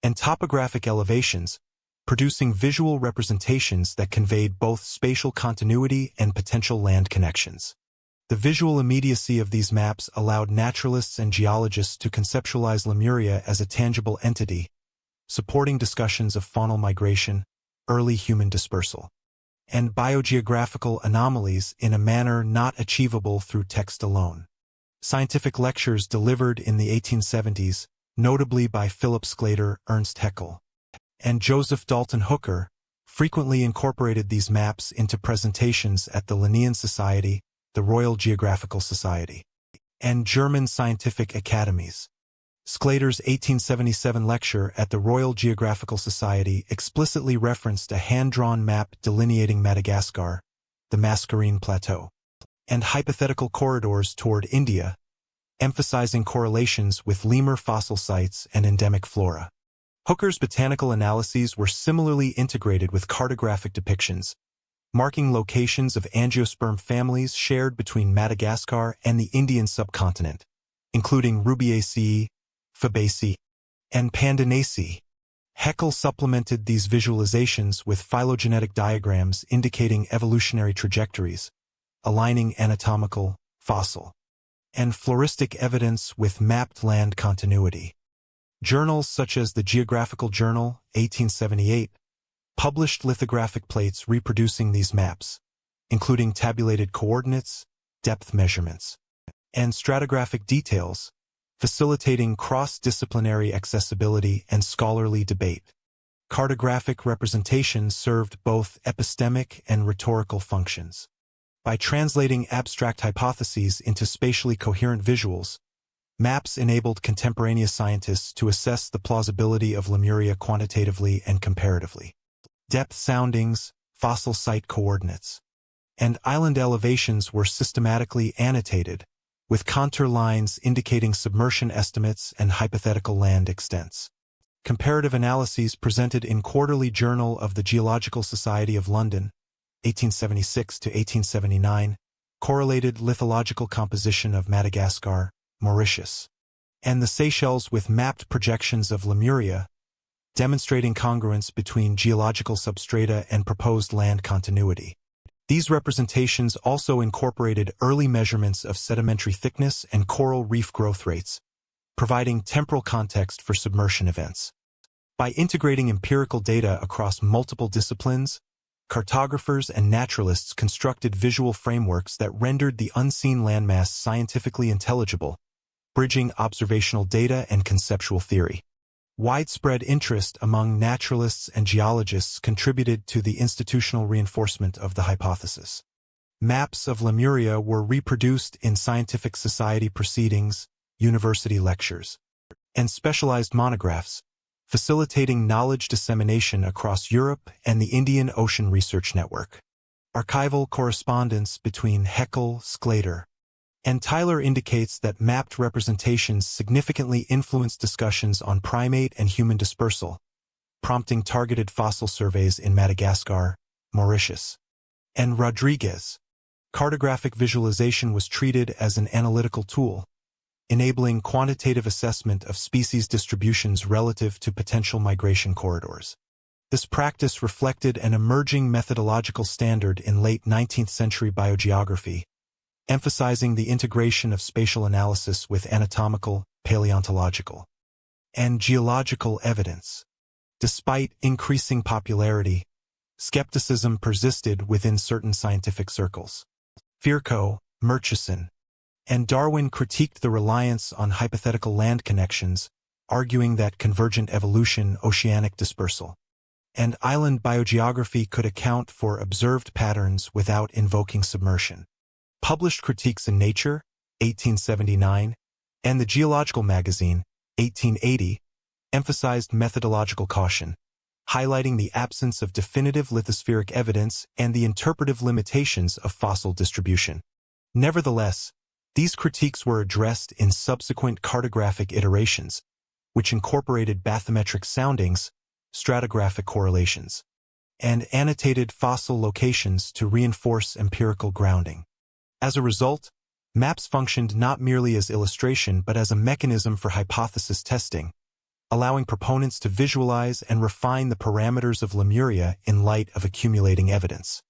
and topographic elevations, producing visual representations that conveyed both spatial continuity and potential land connections. The visual immediacy of these maps allowed naturalists and geologists to conceptualize Lemuria as a tangible entity, supporting discussions of faunal migration, early human dispersal, and biogeographical anomalies in a manner not achievable through text alone. Scientific lectures delivered in the 1870s, notably by Philip Sclater, Ernst Haeckel, and Joseph Dalton Hooker, frequently incorporated these maps into presentations at the Linnean Society, the Royal Geographical Society, and German scientific academies. Sclater's 1877 lecture at the Royal Geographical Society explicitly referenced a hand-drawn map delineating Madagascar, the Mascarene Plateau, and hypothetical corridors toward India, emphasizing correlations with lemur fossil sites and endemic flora. Hooker's botanical analyses were similarly integrated with cartographic depictions, marking locations of angiosperm families shared between Madagascar and the Indian subcontinent, including Rubiaceae, Fabaceae, and Pandanaceae. Haeckel supplemented these visualizations with phylogenetic diagrams indicating evolutionary trajectories, aligning anatomical, fossil, and floristic evidence with mapped land continuity. Journals such as the Geographical Journal, 1878, published lithographic plates reproducing these maps, including tabulated coordinates, depth measurements, and stratigraphic details, facilitating cross-disciplinary accessibility and scholarly debate. Cartographic representation served both epistemic and rhetorical functions. By translating abstract hypotheses into spatially coherent visuals, maps enabled contemporaneous scientists to assess the plausibility of Lemuria quantitatively and comparatively. Depth soundings, fossil site coordinates, and island elevations were systematically annotated, with contour lines indicating submersion estimates and hypothetical land extents. Comparative analyses presented in Quarterly Journal of the Geological Society of London, 1876 to 1879, correlated lithological composition of Madagascar, Mauritius, and the Seychelles with mapped projections of Lemuria, demonstrating congruence between geological substrata and proposed land continuity. These representations also incorporated early measurements of sedimentary thickness and coral reef growth rates, providing temporal context for submersion events. By integrating empirical data across multiple disciplines, cartographers and naturalists constructed visual frameworks that rendered the unseen landmass scientifically intelligible, bridging observational data and conceptual theory. Widespread interest among naturalists and geologists contributed to the institutional reinforcement of the hypothesis. Maps of Lemuria were reproduced in scientific society proceedings, university lectures, and specialized monographs, facilitating knowledge dissemination across Europe and the Indian Ocean Research Network. Archival correspondence between Haeckel, Sclater, and Tyler indicates that mapped representations significantly influenced discussions on primate and human dispersal, prompting targeted fossil surveys in Madagascar, Mauritius, and Rodriguez. Cartographic visualization was treated as an analytical tool, enabling quantitative assessment of species distributions relative to potential migration corridors. This practice reflected an emerging methodological standard in late 19th century biogeography, emphasizing the integration of spatial analysis with anatomical, paleontological, and geological evidence. Despite increasing popularity, skepticism persisted within certain scientific circles. Virchow, Murchison, and Darwin critiqued the reliance on hypothetical land connections, arguing that convergent evolution, oceanic dispersal, and island biogeography could account for observed patterns without invoking submersion. Published critiques in Nature, 1879, and the Geological Magazine, 1880, emphasized methodological caution, highlighting the absence of definitive lithospheric evidence and the interpretive limitations of fossil distribution. Nevertheless, these critiques were addressed in subsequent cartographic iterations, which incorporated bathymetric soundings, stratigraphic correlations, and annotated fossil locations to reinforce empirical grounding. As a result, maps functioned not merely as illustration but as a mechanism for hypothesis testing, allowing proponents to visualize and refine the parameters of Lemuria in light of accumulating evidence.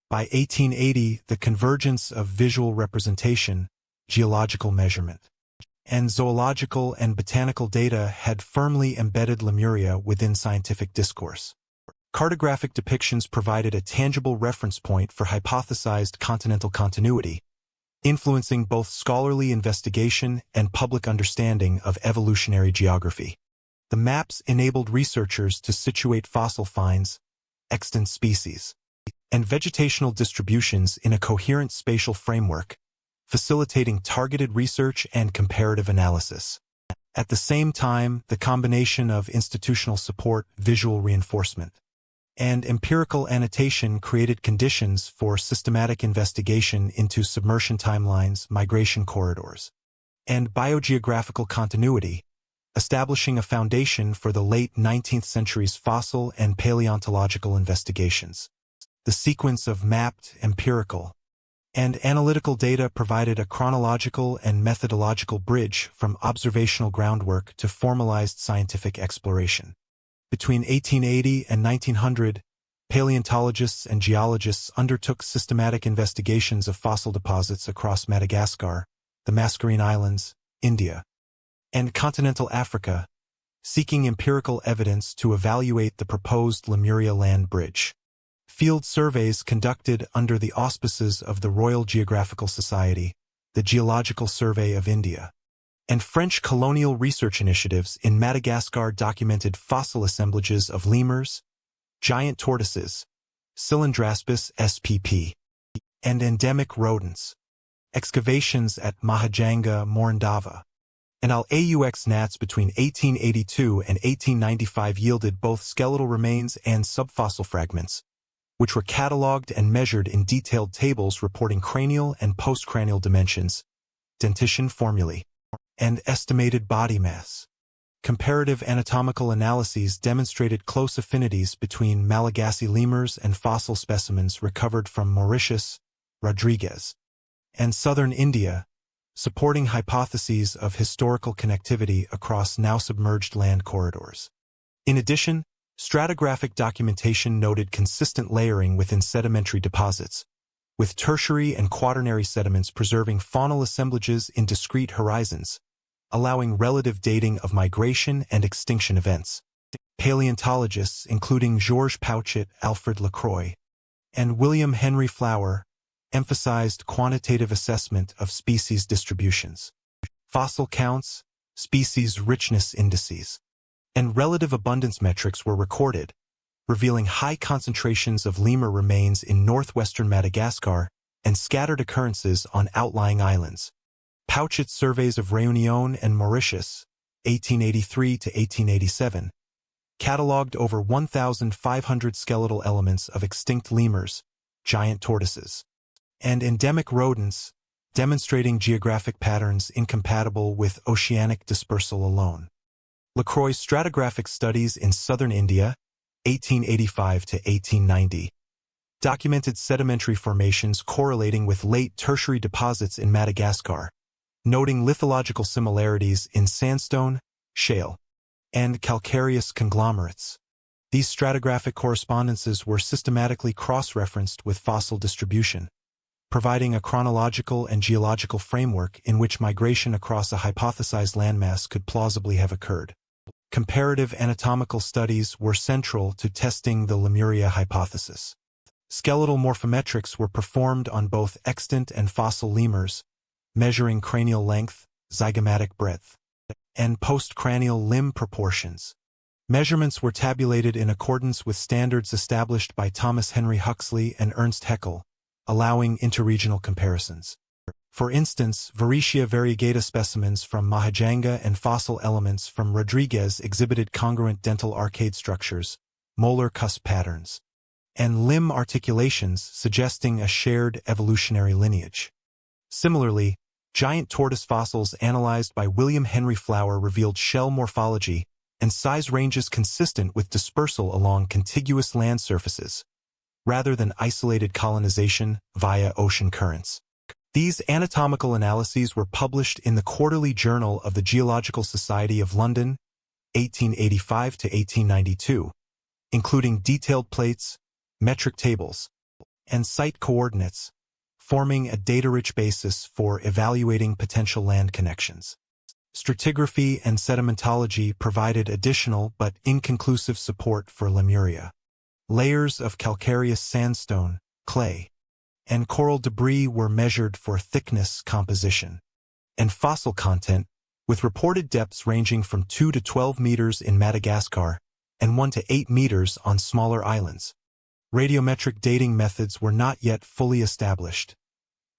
By 1880, the convergence of visual representation, geological measurement, and zoological and botanical data had firmly embedded Lemuria within scientific discourse. Cartographic depictions provided a tangible reference point for hypothesized continental continuity, influencing both scholarly investigation and public understanding of evolutionary geography. The maps enabled researchers to situate fossil finds, extant species, and vegetational distributions in a coherent spatial framework, facilitating targeted research and comparative analysis. At the same time, the combination of institutional support, visual reinforcement, and empirical annotation created conditions for systematic investigation into submersion timelines, migration corridors, and biogeographical continuity, establishing a foundation for the late 19th century's fossil and paleontological investigations. The sequence of mapped, empirical, and analytical data provided a chronological and methodological bridge from observational groundwork to formalized scientific exploration. Between 1880 and 1900, paleontologists and geologists undertook systematic investigations of fossil deposits across Madagascar, the Mascarene Islands, India, and continental Africa, seeking empirical evidence to evaluate the proposed Lemuria land bridge. Field surveys conducted under the auspices of the Royal Geographical Society, the Geological Survey of India, and French colonial research initiatives in Madagascar documented fossil assemblages of lemurs, giant tortoises, Cylindраspis spp, and endemic rodents. Excavations at Mahajanga, Morondava, and Al-Aux Nats between 1882 and 1895 yielded both skeletal remains and subfossil fragments, which were catalogued and measured in detailed tables reporting cranial and postcranial dimensions, dentition formulae, and estimated body mass. Comparative anatomical analyses demonstrated close affinities between Malagasy lemurs and fossil specimens recovered from Mauritius, Rodriguez, and southern India, supporting hypotheses of historical connectivity across now-submerged land corridors. In addition, stratigraphic documentation noted consistent layering within sedimentary deposits, with tertiary and quaternary sediments preserving faunal assemblages in discrete horizons, allowing relative dating of migration and extinction events. Paleontologists, including Georges Pouchet, Alfred Lacroix, and William Henry Flower, emphasized quantitative assessment of species distributions. Fossil counts, species richness indices, and relative abundance metrics were recorded, revealing high concentrations of lemur remains in northwestern Madagascar and scattered occurrences on outlying islands. Pouchet's surveys of Réunion and Mauritius, 1883 to 1887, catalogued over 1,500 skeletal elements of extinct lemurs, giant tortoises, and endemic rodents, demonstrating geographic patterns incompatible with oceanic dispersal alone. Lacroix's stratigraphic studies in southern India, 1885 to 1890, documented sedimentary formations correlating with late tertiary deposits in Madagascar, noting lithological similarities in sandstone, shale, and calcareous conglomerates. These stratigraphic correspondences were systematically cross-referenced with fossil distribution, providing a chronological and geological framework in which migration across a hypothesized landmass could plausibly have occurred. Comparative anatomical studies were central to testing the Lemuria hypothesis. Skeletal morphometrics were performed on both extant and fossil lemurs, measuring cranial length, zygomatic breadth, and postcranial limb proportions. Measurements were tabulated in accordance with standards established by Thomas Henry Huxley and Ernst Haeckel, allowing interregional comparisons. For instance, Varetia variegata specimens from Mahajanga and fossil elements from Rodriguez exhibited congruent dental arcade structures, molar cusp patterns, and limb articulations suggesting a shared evolutionary lineage. Similarly, giant tortoise fossils analyzed by William Henry Flower revealed shell morphology and size ranges consistent with dispersal along contiguous land surfaces, rather than isolated colonization via ocean currents. These anatomical analyses were published in the Quarterly Journal of the Geological Society of London, 1885 to 1892, including detailed plates, metric tables, and site coordinates, forming a data-rich basis for evaluating potential land connections. Stratigraphy and sedimentology provided additional but inconclusive support for Lemuria. Layers of calcareous sandstone, clay, and coral debris were measured for thickness composition and fossil content, with reported depths ranging from 2 to 12 meters in Madagascar and 1 to 8 meters on smaller islands. Radiometric dating methods were not yet fully established.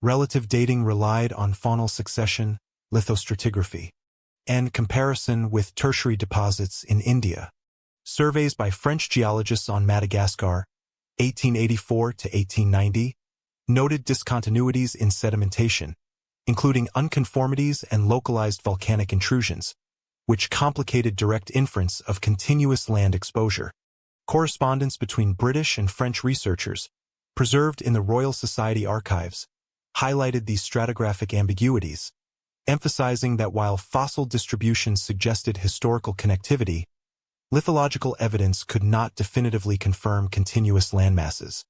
Relative dating relied on faunal succession, lithostratigraphy, and comparison with tertiary deposits in India. Surveys by French geologists on Madagascar, 1884 to 1890, noted discontinuities in sedimentation, including unconformities and localized volcanic intrusions, which complicated direct inference of continuous land exposure. Correspondence between British and French researchers, preserved in the Royal Society archives, highlighted these stratigraphic ambiguities, emphasizing that while fossil distributions suggested historical connectivity, lithological evidence could not definitively confirm continuous landmasses.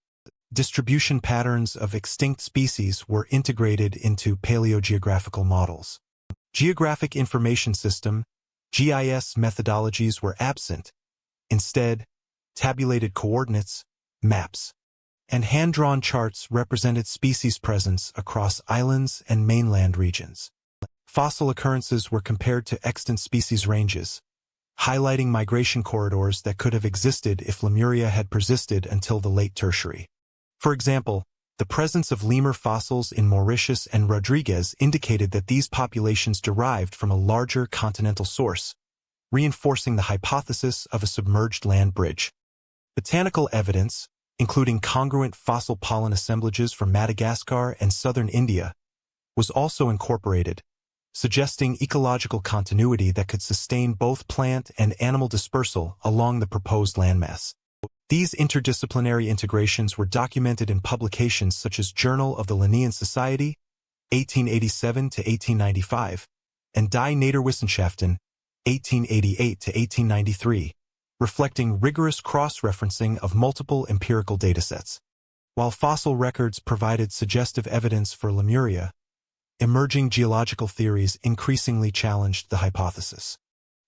Distribution patterns of extinct species were integrated into paleogeographical models. Geographic Information System (GIS) methodologies were absent. Instead, tabulated coordinates, maps, and hand-drawn charts represented species presence across islands and mainland regions. Fossil occurrences were compared to extant species ranges, highlighting migration corridors that could have existed if Lemuria had persisted until the late Tertiary. For example, the presence of lemur fossils in Mauritius and Rodriguez indicated that these populations derived from a larger continental source, reinforcing the hypothesis of a submerged land bridge. Botanical evidence, including congruent fossil pollen assemblages from Madagascar and southern India, was also incorporated, suggesting ecological continuity that could sustain both plant and animal dispersal along the proposed landmass. These interdisciplinary integrations were documented in publications such as Journal of the Linnean Society, 1887 to 1895, and Die Naturwissenschaften, 1888 to 1893, reflecting rigorous cross-referencing of multiple empirical datasets. While fossil records provided suggestive evidence for Lemuria, emerging geological theories increasingly challenged the hypothesis.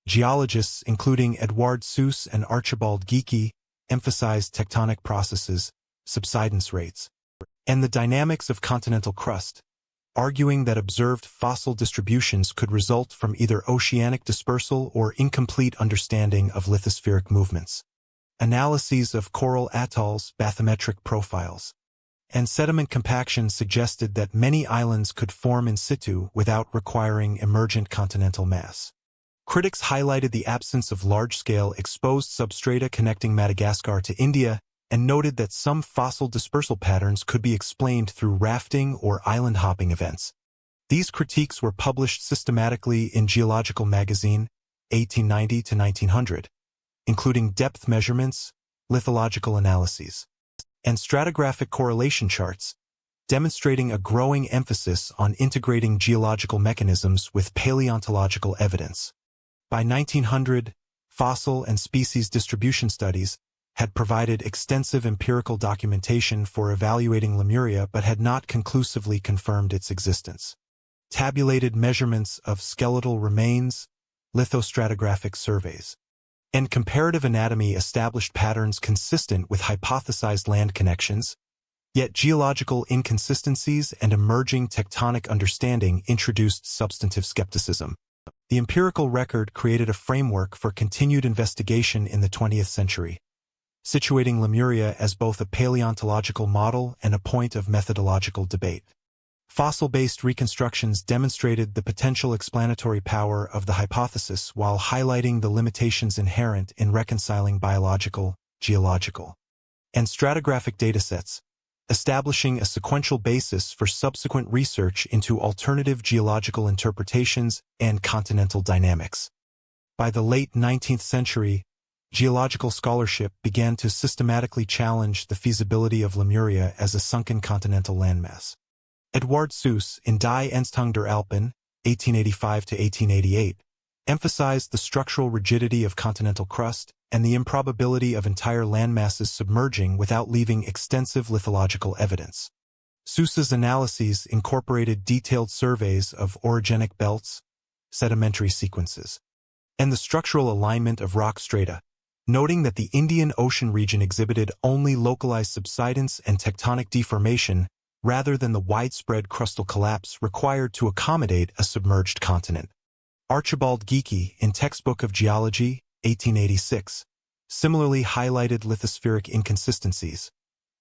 Geologists, including Edouard Suess and Archibald Geikie, emphasized tectonic processes, subsidence rates, and the dynamics of continental crust, arguing that observed fossil distributions could result from either oceanic dispersal or incomplete understanding of lithospheric movements. Analyses of coral atolls, bathymetric profiles, and sediment compaction suggested that many islands could form in situ without requiring emergent continental mass. Critics highlighted the absence of large-scale exposed substrata connecting Madagascar to India and noted that some fossil dispersal patterns could be explained through rafting or island-hopping events. These critiques were published systematically in Geological Magazine, 1890 to 1900, including depth measurements, lithological analyses, and stratigraphic correlation charts, demonstrating a growing emphasis on integrating geological mechanisms with paleontological evidence. By 1900, fossil and species distribution studies had provided extensive empirical documentation for evaluating Lemuria but had not conclusively confirmed its existence. Tabulated measurements of skeletal remains, lithostratigraphic surveys, and comparative anatomy established patterns consistent with hypothesized land connections, yet geological inconsistencies and emerging tectonic understanding introduced substantive skepticism. The empirical record created a framework for continued investigation in the 20th century, situating Lemuria as both a paleontological model and a point of methodological debate. Fossil-based reconstructions demonstrated the potential explanatory power of the hypothesis while highlighting the limitations inherent in reconciling biological, geological, and stratigraphic datasets, establishing a sequential basis for subsequent research into alternative geological interpretations and continental dynamics. By the late 19th century, geological scholarship began to systematically challenge the feasibility of Lemuria as a sunken continental landmass. Edouard Suess, in Die Entstehung der Alpen, 1885 to 1888, emphasized the structural rigidity of continental crust and the improbability of entire landmasses submerging without leaving extensive lithological evidence. Suess's analyses incorporated detailed surveys of orogenic belts, sedimentary sequences, and the structural alignment of rock strata, noting that the Indian Ocean region exhibited only localized subsidence and tectonic deformation rather than the widespread crustal collapse required to accommodate a submerged continent. Archibald Geikie, in Textbook of Geology, 1886, similarly highlighted lithospheric inconsistencies,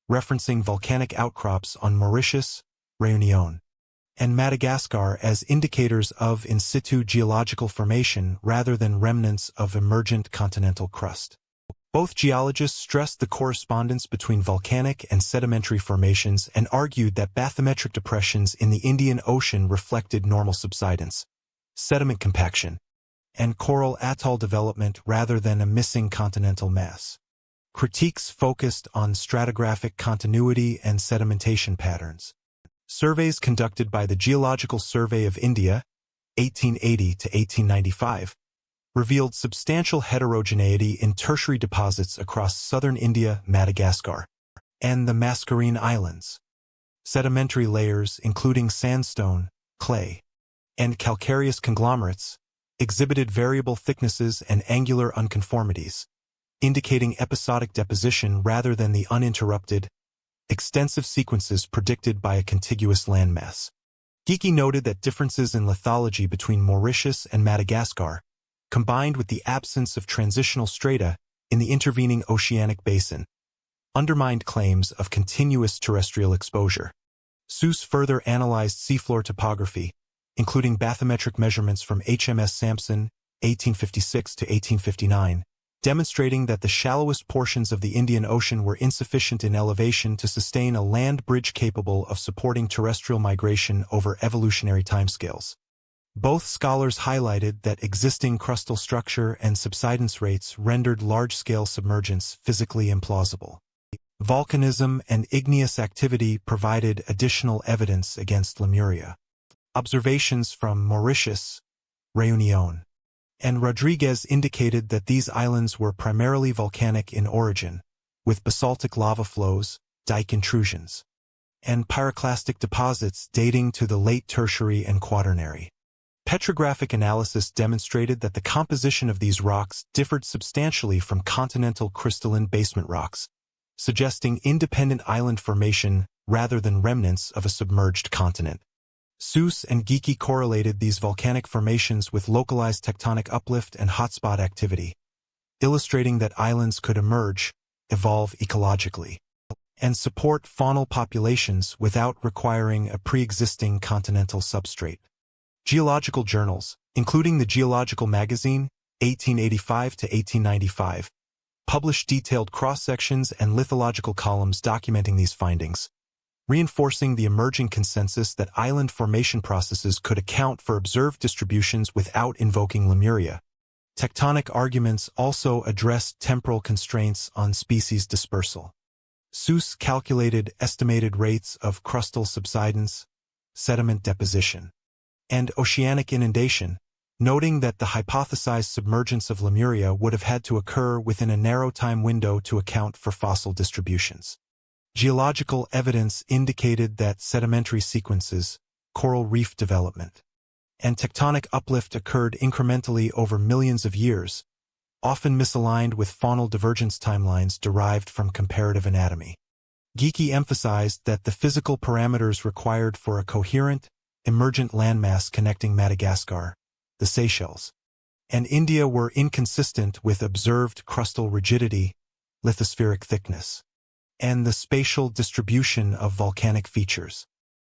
referencing volcanic outcrops on Mauritius, Réunion, and Madagascar as indicators of in situ geological formation rather than remnants of emergent continental crust. Both geologists stressed the correspondence between volcanic and sedimentary formations and argued that bathymetric depressions in the Indian Ocean reflected normal subsidence, sediment compaction, and coral atoll development rather than a missing continental mass. Critiques focused on stratigraphic continuity and sedimentation patterns. Surveys conducted by the Geological Survey of India, 1880 to 1895, revealed substantial heterogeneity in tertiary deposits across southern India, Madagascar, and the Mascarene Islands. Sedimentary layers, including sandstone, clay, and calcareous conglomerates, exhibited variable thicknesses and angular unconformities, indicating episodic deposition rather than the uninterrupted, extensive sequences predicted by a contiguous landmass. Geeky noted that differences in lithology between Mauritius and Madagascar, combined with the absence of transitional strata in the intervening oceanic basin, undermined claims of continuous terrestrial exposure. Seuss further analyzed seafloor topography, including bathymetric measurements from HMS Sampson, 1856 to 1859, demonstrating that the shallowest portions of the Indian Ocean were insufficient in elevation to sustain a land bridge capable of supporting terrestrial migration over evolutionary timescales. Both scholars highlighted that existing crustal structure and subsidence rates rendered large-scale submergence physically implausible. Volcanism and igneous activity provided additional evidence against Lemuria. Observations from Mauritius, Réunion, and Rodriguez indicated that these islands were primarily volcanic in origin, with basaltic lava flows, dike intrusions, and pyroclastic deposits dating to the late Tertiary and Quaternary. Petrographic analysis demonstrated that the composition of these rocks differed substantially from continental crystalline basement rocks, suggesting independent island formation rather than remnants of a submerged continent. Seuss and Geeky correlated these volcanic formations with localized tectonic uplift and hotspot activity, illustrating that islands could evolve ecologically, and support faunal populations without requiring a pre-existing continental substrate. Geological journals, including the Geological Magazine, 1885 to 1895, published detailed cross-sections and lithological columns documenting these findings, reinforcing the emerging consensus that island formation processes could account for observed distributions without invoking Lemuria. Tectonic arguments also addressed temporal constraints on species dispersal. Seuss calculated estimated rates of crustal subsidence, sediment deposition, and oceanic inundation, noting that the hypothesized submergence of Lemuria would have had to occur within a narrow time window to account for fossil distributions. Geological evidence indicated that sedimentary sequences, coral reef development, and tectonic uplift occurred incrementally over millions of years, often misaligned with faunal divergence timelines derived from comparative anatomy. Geeky emphasized that the physical parameters required for a coherent, emergent landmass connecting Madagascar, the Seychelles, and India were inconsistent with observed crustal rigidity, lithospheric thickness, and the spatial distribution of volcanic features.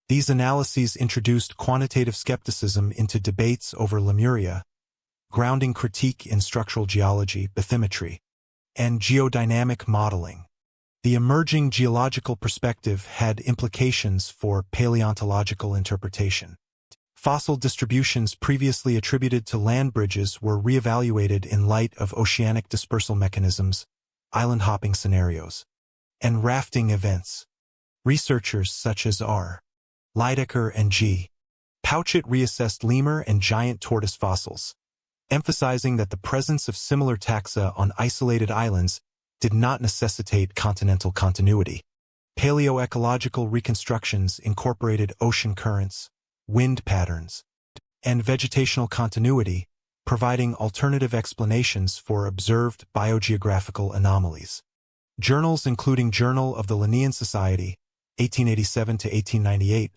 These analyses introduced quantitative skepticism into debates over Lemuria, grounding critique in structural geology, bathymetry, and geodynamic modeling. The emerging geological perspective had implications for paleontological interpretation. Fossil distributions previously attributed to land bridges were reevaluated in light of oceanic dispersal mechanisms, island hopping scenarios, and rafting events. Researchers such as R. Lydecker and G. Pouchett reassessed lemur and giant tortoise fossils, emphasizing that the presence of similar taxa on isolated islands did not necessitate continental continuity. Paleoecological reconstructions incorporated ocean currents, wind patterns, and vegetational continuity, providing alternative explanations for observed biogeographical anomalies. Journals including Journal of the Linnean Society, 1887 to 1898,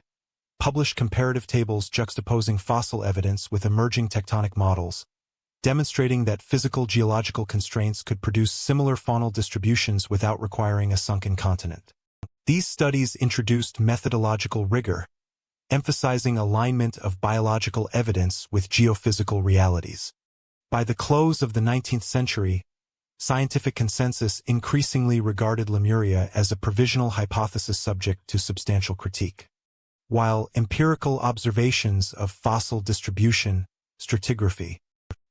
published comparative tables juxtaposing fossil evidence with emerging tectonic models, demonstrating that physical geological constraints could produce similar faunal distributions without requiring a sunken continent. These studies introduced methodological rigor, emphasizing alignment of biological evidence with geophysical realities. By the close of the 19th century, scientific consensus increasingly regarded Lemuria as a provisional hypothesis subject to substantial critique. While empirical observations of fossil distribution, stratigraphy,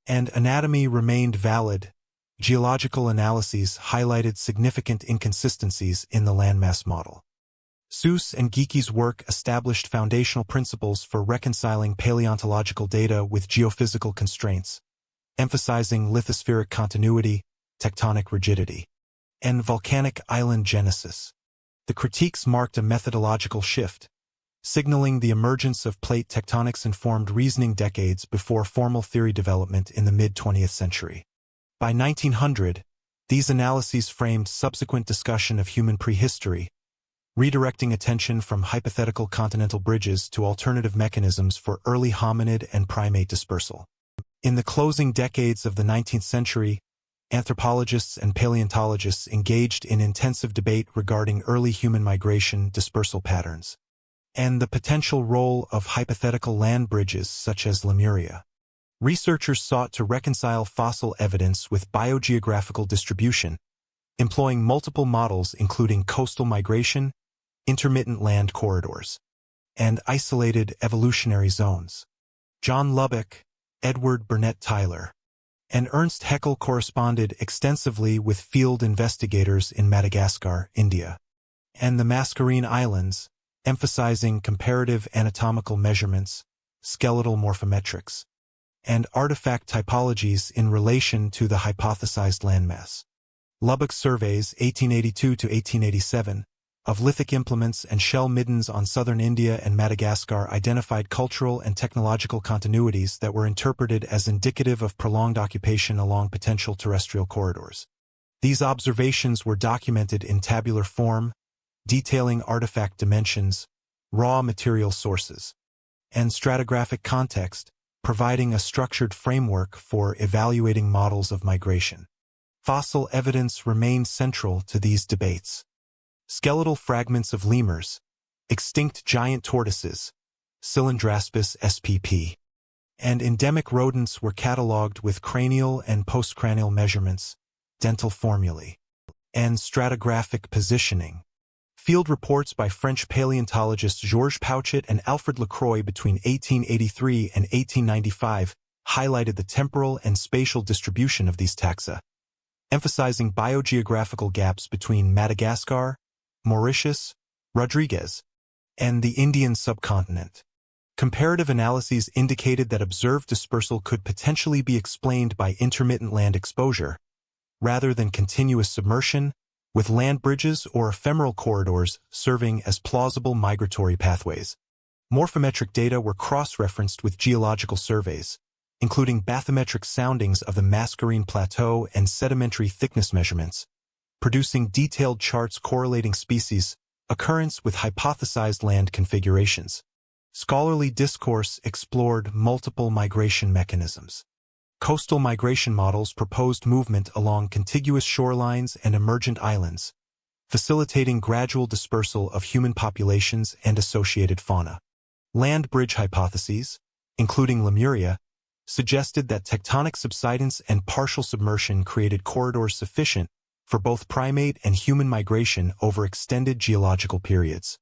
and anatomy remained valid, geological analyses highlighted significant inconsistencies in the landmass model. Seuss and Geeky's work established foundational principles for reconciling paleontological data with geophysical constraints, emphasizing lithospheric continuity, tectonic rigidity, and volcanic island genesis. The critiques marked a methodological shift, signaling the emergence of plate tectonics-informed reasoning decades before formal theory development in the mid-20th century. By 1900, these analyses framed subsequent discussion of human prehistory, redirecting attention from hypothetical continental bridges to alternative mechanisms for early hominid and primate dispersal. In the closing decades of the 19th century, anthropologists and paleontologists engaged in intensive debate regarding early human migration dispersal patterns, and the potential role of hypothetical land bridges such as Lemuria. Researchers sought to reconcile fossil evidence with biogeographical distribution, employing multiple models including coastal migration, intermittent land corridors, and isolated evolutionary zones. John Lubbock, Edward Burnett Tyler, and Ernst Haeckel corresponded extensively with field investigators in Madagascar, India, and the Mascarene Islands, emphasizing comparative anatomical measurements, skeletal morphometrics, and artifact typologies in relation to the hypothesized landmass. Lubbock's surveys 1882 to 1887 of lithic implements and shell middens on southern India and Madagascar identified cultural and technological continuities that were interpreted as indicative of prolonged occupation along potential terrestrial corridors. These observations were documented in tabular form, detailing artifact dimensions, raw material sources, and stratigraphic context, providing a structured framework for evaluating models of migration. Fossil evidence remained central to these debates. Skeletal fragments of lemurs, extinct giant tortoises, Cylindraspis spp., and endemic rodents were catalogued with cranial and postcranial measurements, dental formulae, and stratigraphic positioning. Field reports by French paleontologists Georges Pouchet and Alfred Lacroix between 1883 and 1895 highlighted the temporal and spatial distribution of these taxa, emphasizing biogeographical gaps between Madagascar, Mauritius, Rodriguez, and the Indian subcontinent. Comparative analyses indicated that observed dispersal could potentially be explained by intermittent land exposure, rather than continuous submersion, with land bridges or ephemeral corridors serving as plausible migratory pathways. Morphometric data were cross-referenced with geological surveys, including bathymetric soundings of the Mascarene Plateau and sedimentary thickness measurements, producing detailed charts correlating species occurrence with hypothesized land configurations. Scholarly discourse explored multiple migration mechanisms. Coastal migration models proposed movement along contiguous shorelines and emergent islands, facilitating gradual dispersal of human populations and associated fauna. Land bridge hypotheses, including Lemuria, suggested that tectonic subsidence and partial submersion created corridors sufficient for both primate and human migration over extended geological periods.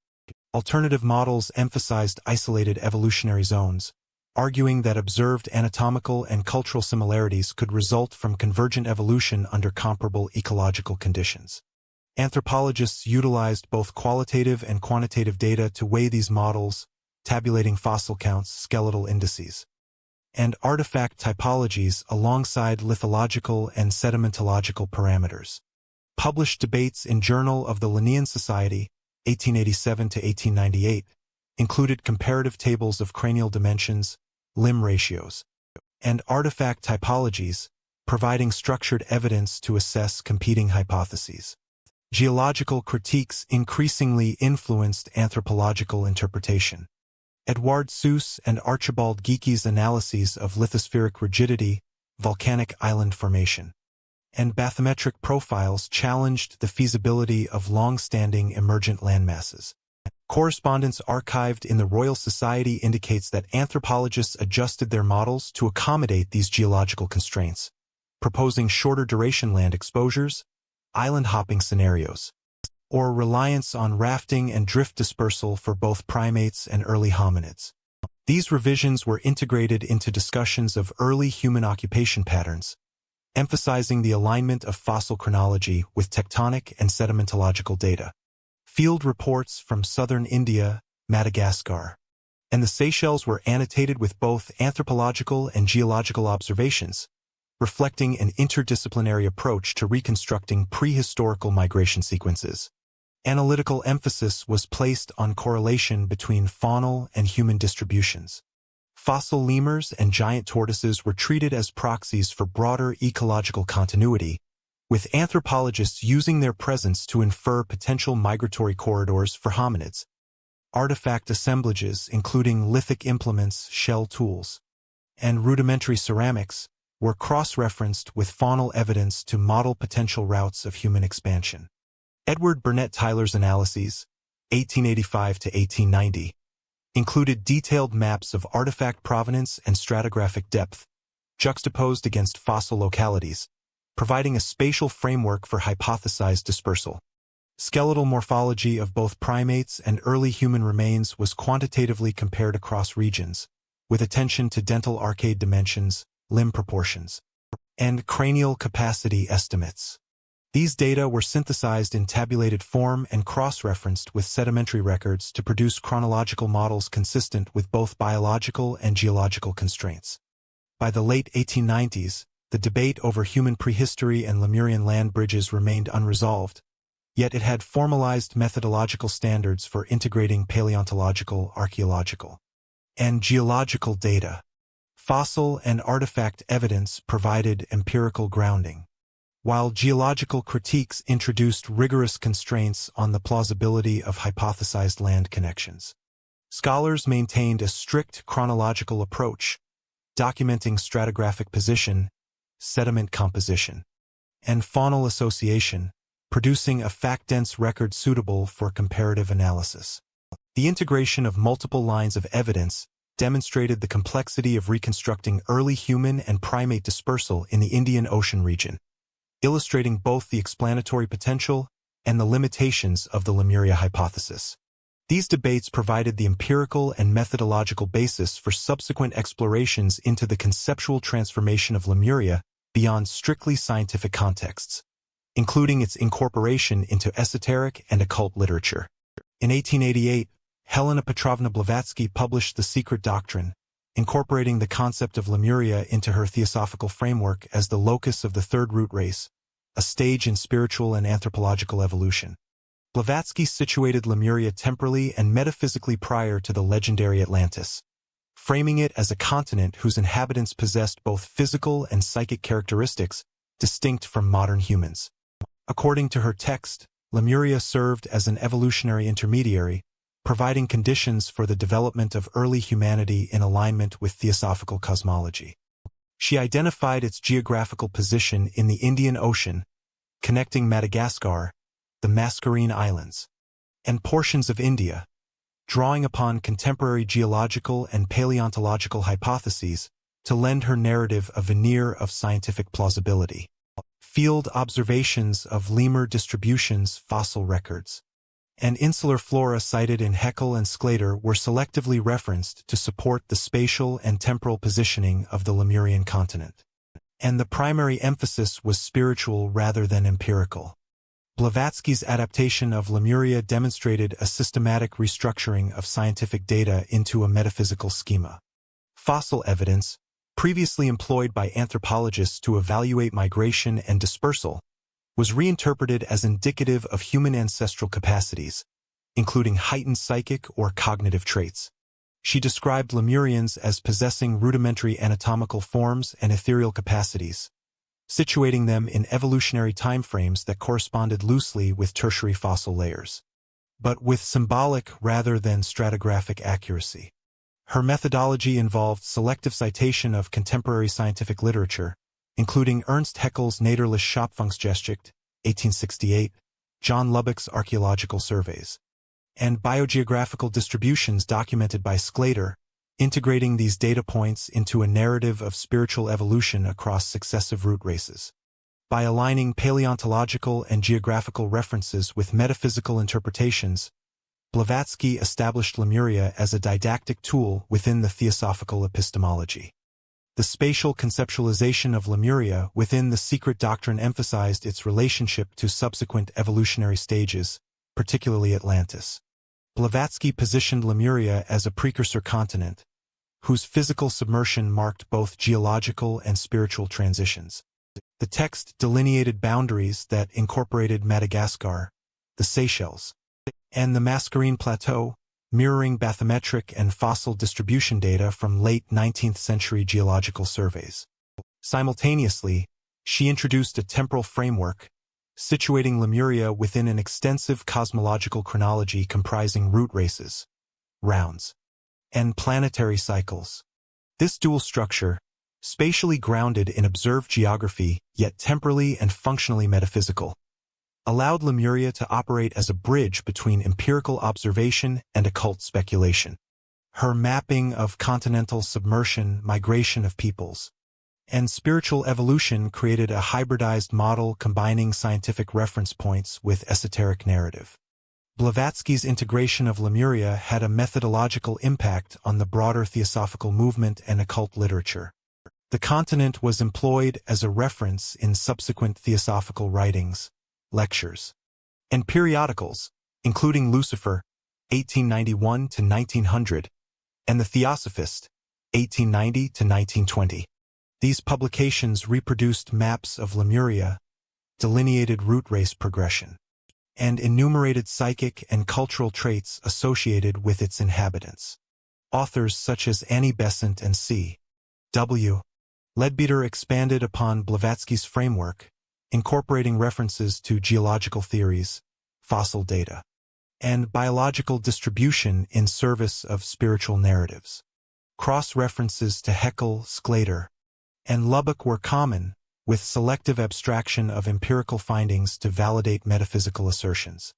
Alternative models emphasized isolated evolutionary zones, arguing that observed anatomical and cultural similarities could result from convergent evolution under comparable ecological conditions. Anthropologists utilized both qualitative and quantitative data to weigh these models, tabulating fossil counts, skeletal indices, and artifact typologies alongside lithological and sedimentological parameters. Published debates in Journal of the Linnean Society, 1887 to 1898, included comparative tables of cranial dimensions, limb ratios, and artifact typologies, providing structured evidence to assess competing hypotheses. Geological critiques increasingly influenced anthropological interpretation. Edouard Seuss and Archibald Geeky's analyses of lithospheric rigidity, volcanic island formation, and bathymetric profiles challenged the feasibility of long-standing emergent landmasses. Correspondence archived in the Royal Society indicates that anthropologists adjusted their models to accommodate these geological constraints, proposing shorter duration land exposures, island hopping scenarios, or reliance on rafting and drift dispersal for both primates and early hominids. These revisions were integrated into discussions of early human occupation patterns, emphasizing the alignment of fossil chronology with tectonic and sedimentological data. Field reports from southern India, Madagascar, and the Seychelles were annotated with both anthropological and geological observations, reflecting an interdisciplinary approach to reconstructing prehistorical migration sequences. Analytical emphasis was placed on correlation between faunal and human distributions. Fossil lemurs and giant tortoises were treated as proxies for broader ecological continuity, with anthropologists using their presence to infer potential migratory corridors for hominids. Artifact assemblages, including lithic implements, shell tools, and rudimentary ceramics, were cross-referenced with faunal evidence to model potential routes of human expansion. Edward Burnett Tyler's analyses, 1885 to 1890, included detailed maps of artifact provenance and stratigraphic depth, juxtaposed against fossil localities, providing a spatial framework for hypothesized dispersal. Skeletal morphology of both primates and early human remains was quantitatively compared across regions, with attention to dental arcade dimensions, limb proportions, and cranial capacity estimates. These data were synthesized in tabulated form and cross-referenced with sedimentary records to produce chronological models consistent with both biological and geological constraints. By the late 1890s, the debate over human prehistory and Lemurian land bridges remained unresolved, yet it had formalized methodological standards for integrating paleontological, archaeological, and geological data. Fossil and artifact evidence provided empirical grounding, while geological critiques introduced rigorous constraints on the plausibility of hypothesized land connections. Scholars maintained a strict chronological approach, documenting stratigraphic position, sediment composition, and faunal association, producing a fact-dense record suitable for comparative analysis. The integration of multiple lines of evidence demonstrated the complexity of reconstructing early human and primate dispersal in the Indian Ocean region, illustrating both the explanatory potential and the limitations of the Lemuria hypothesis. These debates provided the empirical and methodological basis for subsequent explorations into the conceptual transformation of Lemuria beyond strictly scientific contexts, including its incorporation into esoteric and occult literature. In 1888, Helena Petrovna Blavatsky published The Secret Doctrine, incorporating the concept of Lemuria into her theosophical framework as the locus of the third root race, a stage in spiritual and anthropological evolution. Blavatsky situated Lemuria temporally and metaphysically prior to the legendary Atlantis, framing it as a continent whose inhabitants possessed both physical and psychic characteristics distinct from modern humans. According to her text, Lemuria served as an evolutionary intermediary, providing conditions for the development of early humanity in alignment with theosophical cosmology. She identified its geographical position in the Indian Ocean, connecting Madagascar, the Mascarene Islands, and portions of India, drawing upon contemporary geological and paleontological hypotheses to lend her narrative a veneer of scientific plausibility. Field observations of lemur distributions, fossil records, and insular flora cited in Haeckel and Sclater were selectively referenced to support the spatial and temporal positioning of the Lemurian continent. And the primary emphasis was spiritual rather than empirical. Blavatsky's adaptation of Lemuria demonstrated a systematic restructuring of scientific data into a metaphysical schema. Fossil evidence, previously employed by anthropologists to evaluate migration and dispersal, was reinterpreted as indicative of human ancestral capacities, including heightened psychic or cognitive traits. She described Lemurians as possessing rudimentary anatomical forms and ethereal capacities, situating them in evolutionary timeframes that corresponded loosely with tertiary fossil layers, but with symbolic rather than stratigraphic accuracy. Her methodology involved selective citation of contemporary scientific literature, including Ernst Haeckel's Naderliche Schöpfungsgeschichte, 1868, John Lubbock's Archaeological Surveys, and biogeographical distributions documented by Sclater, integrating these data points into a narrative of spiritual evolution across successive root races. By aligning paleontological and geographical references with metaphysical interpretations, Blavatsky established Lemuria as a didactic tool within the Theosophical epistemology. The spatial conceptualization of Lemuria within the secret doctrine emphasized its relationship to subsequent evolutionary stages, particularly Atlantis. Blavatsky positioned Lemuria as a precursor continent, whose physical submersion marked both geological and spiritual transitions. The text delineated boundaries that incorporated Madagascar, the Seychelles, and the Mascarene Plateau, mirroring bathymetric and fossil distribution data from late 19th century geological surveys. Simultaneously, she introduced a temporal framework, situating Lemuria within an extensive cosmological chronology comprising root races, rounds, and planetary cycles. This dual structure, spatially grounded in observed geography, yet temporally and functionally metaphysical, allowed Lemuria to operate as a bridge between empirical observation and occult speculation. Her mapping of continental submersion, migration of peoples, and spiritual evolution created a hybridized model combining scientific reference points with esoteric narrative. Blavatsky's integration of Lemuria had a methodological impact on the broader theosophical movement and occult literature. The continent was employed as a reference in subsequent theosophical writings, lectures, and periodicals, including Lucifer, 1891 to 1900, and the Theosophists, 1890 to 1920. These publications reproduced maps of Lemuria, delineated root race progression, and enumerated psychic and cultural traits associated with its inhabitants. Authors such as Annie Besant and C.W. Leadbeater expanded upon Blavatsky's framework, incorporating references to geological theories, fossil data, and biological distribution in service of spiritual narratives. Cross-references to Haeckel, Sclater, and Lubbock were common, with selective abstraction of empirical findings to validate metaphysical assertions.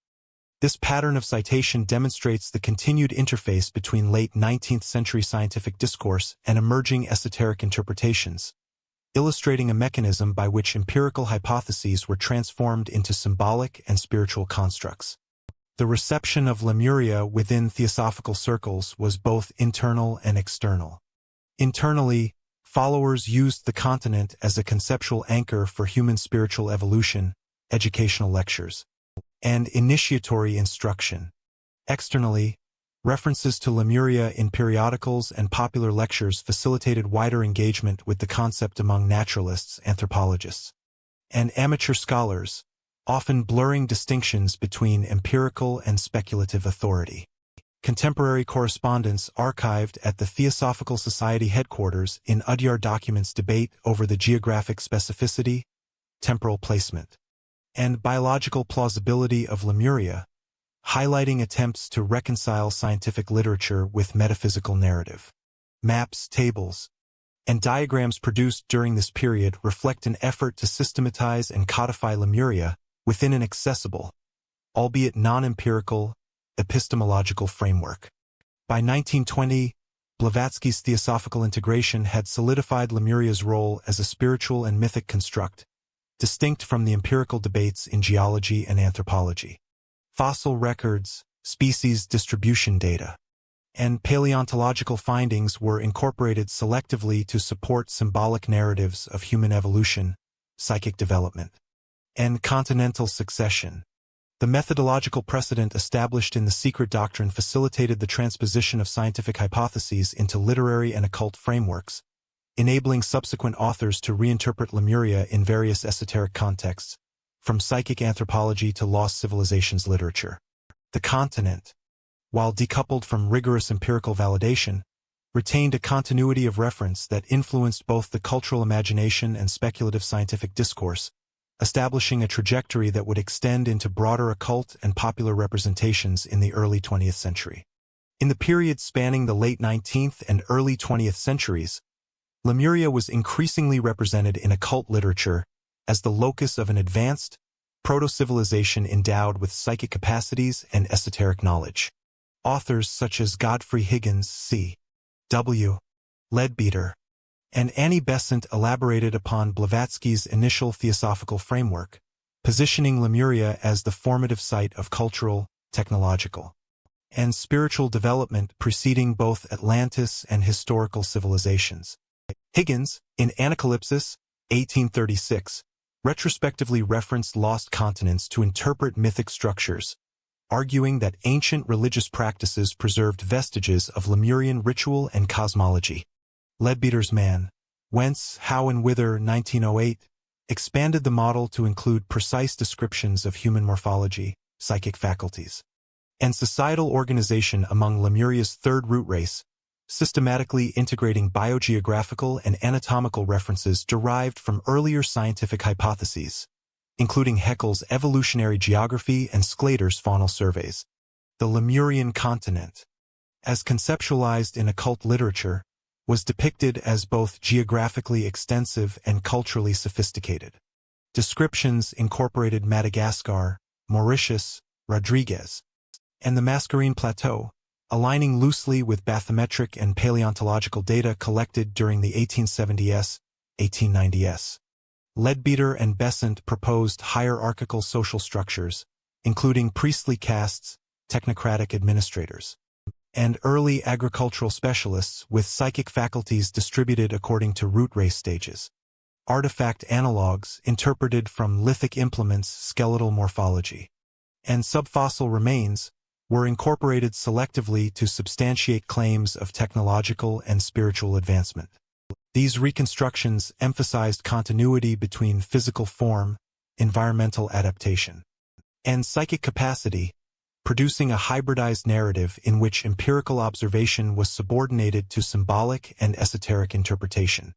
This pattern of citation demonstrates the continued interface between late 19th century scientific discourse and emerging esoteric interpretations, illustrating a mechanism by which empirical hypotheses were transformed into symbolic and spiritual constructs. The reception of Lemuria within theosophical circles was both internal and external. Internally, followers used the continent as a conceptual anchor for human spiritual evolution, educational lectures, and initiatory instruction. Externally, references to Lemuria in periodicals and popular lectures facilitated wider engagement with the concept among naturalists, anthropologists, and amateur scholars, often blurring distinctions between empirical and speculative authority. Contemporary correspondence archived at the Theosophical Society headquarters in Udyar documents debate over the geographic specificity, temporal placement, and biological plausibility of Lemuria, highlighting attempts to reconcile scientific literature with metaphysical narrative. Maps, tables, and diagrams produced during this period reflect an effort to systematize and codify Lemuria within an accessible, albeit non-empirical, epistemological framework. By 1920, Blavatsky's theosophical integration had solidified Lemuria's role as a spiritual and mythic construct, distinct from the empirical debates in geology and anthropology. Fossil records, species distribution data, and paleontological findings were incorporated selectively to support symbolic narratives of human evolution, psychic development, and continental succession. The methodological precedent established in the secret doctrine facilitated the transposition of scientific hypotheses into literary and occult frameworks, enabling subsequent authors to reinterpret Lemuria in various esoteric contexts, from psychic anthropology to lost civilizations literature. The continent, while decoupled from rigorous empirical validation, retained a continuity of reference that influenced both the cultural imagination and speculative scientific discourse, establishing a trajectory that would extend into broader occult and popular representations in the early 20th century. In the period spanning the late 19th and early 20th centuries, Lemuria was increasingly represented in occult literature as the locus of an advanced, proto-civilization endowed with psychic capacities and esoteric knowledge. Authors such as Godfrey Higgins, C.W. Leadbeater, and Annie Besant elaborated upon Blavatsky's initial theosophical framework, positioning Lemuria as the formative site of cultural, technological, and spiritual development preceding both Atlantis and historical civilizations. Higgins, in Anacalypsis, 1836, retrospectively referenced lost continents to interpret mythic structures, arguing that ancient religious practices preserved vestiges of Lemurian ritual and cosmology. Leadbeater's Man, Whence, How and Whither, 1908, expanded the model to include precise descriptions of human morphology, psychic faculties, and societal organization among Lemuria's third root race, systematically integrating biogeographical and anatomical references derived from earlier scientific hypotheses, including Haeckel's evolutionary geography and Sclater's faunal surveys. The Lemurian continent, as conceptualized in occult literature, was depicted as both geographically extensive and culturally sophisticated. Descriptions incorporated Madagascar, Mauritius, Rodriguez, and the Mascarene Plateau, aligning loosely with bathymetric and paleontological data collected during the 1870s, 1890s. Leadbeater and Besant proposed hierarchical social structures, including priestly castes, technocratic administrators, and early agricultural specialists with psychic faculties distributed according to root race stages. Artifact analogues interpreted from lithic implements, skeletal morphology, and subfossil remains were incorporated selectively to substantiate claims of technological and spiritual advancement. These reconstructions emphasized continuity between physical form, environmental adaptation, and psychic capacity, producing a hybridized narrative in which empirical observation was subordinated to symbolic and esoteric interpretation.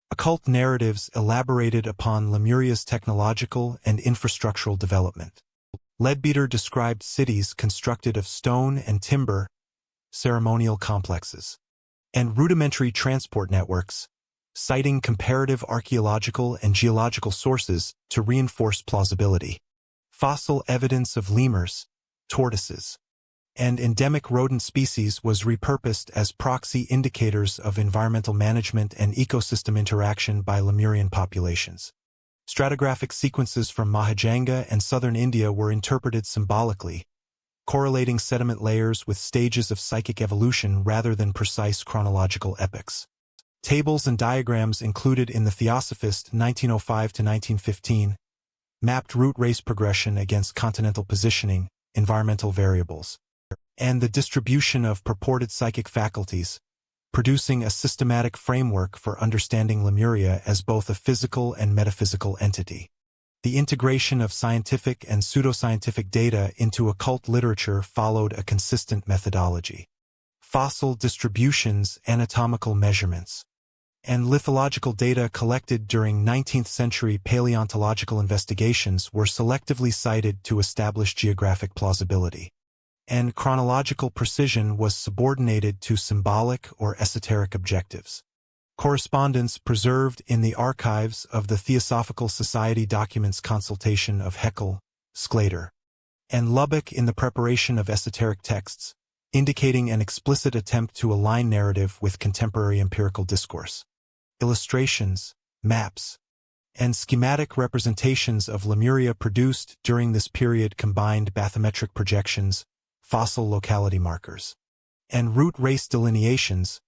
Occult narratives elaborated upon Lemuria's technological and infrastructural development. Leadbeater described cities constructed of stone and timber, ceremonial complexes, and rudimentary transport networks, citing comparative archaeological and geological sources to reinforce plausibility. Fossil evidence of lemurs, tortoises, and endemic rodent species was repurposed as proxy indicators of environmental management and ecosystem interaction by Lemurian populations. Stratigraphic sequences from Mahajanga and southern India were interpreted symbolically, correlating sediment layers with stages of psychic evolution rather than precise chronological epochs. Tables and diagrams included in the Theosophists 1905–1915 mapped root race progression against continental positioning, environmental variables, and the distribution of purported psychic faculties, producing a systematic framework for understanding Lemuria as both a physical and metaphysical entity. The integration of scientific and pseudoscientific data into occult literature followed a consistent methodology. Fossil distributions, anatomical measurements, and lithological data collected during 19th-century paleontological investigations were selectively cited to establish geographic plausibility, and chronological precision was subordinated to symbolic or esoteric objectives. Correspondence preserved in the archives of the Theosophical Society documents consultation of Haeckel, Sclater, and Lubbock in the preparation of esoteric texts, indicating an explicit attempt to align narrative with contemporary empirical discourse. Illustrations, maps, and schematic representations of Lemuria produced during this period combined bathymetric projections, fossil locality markers, and root race delineations,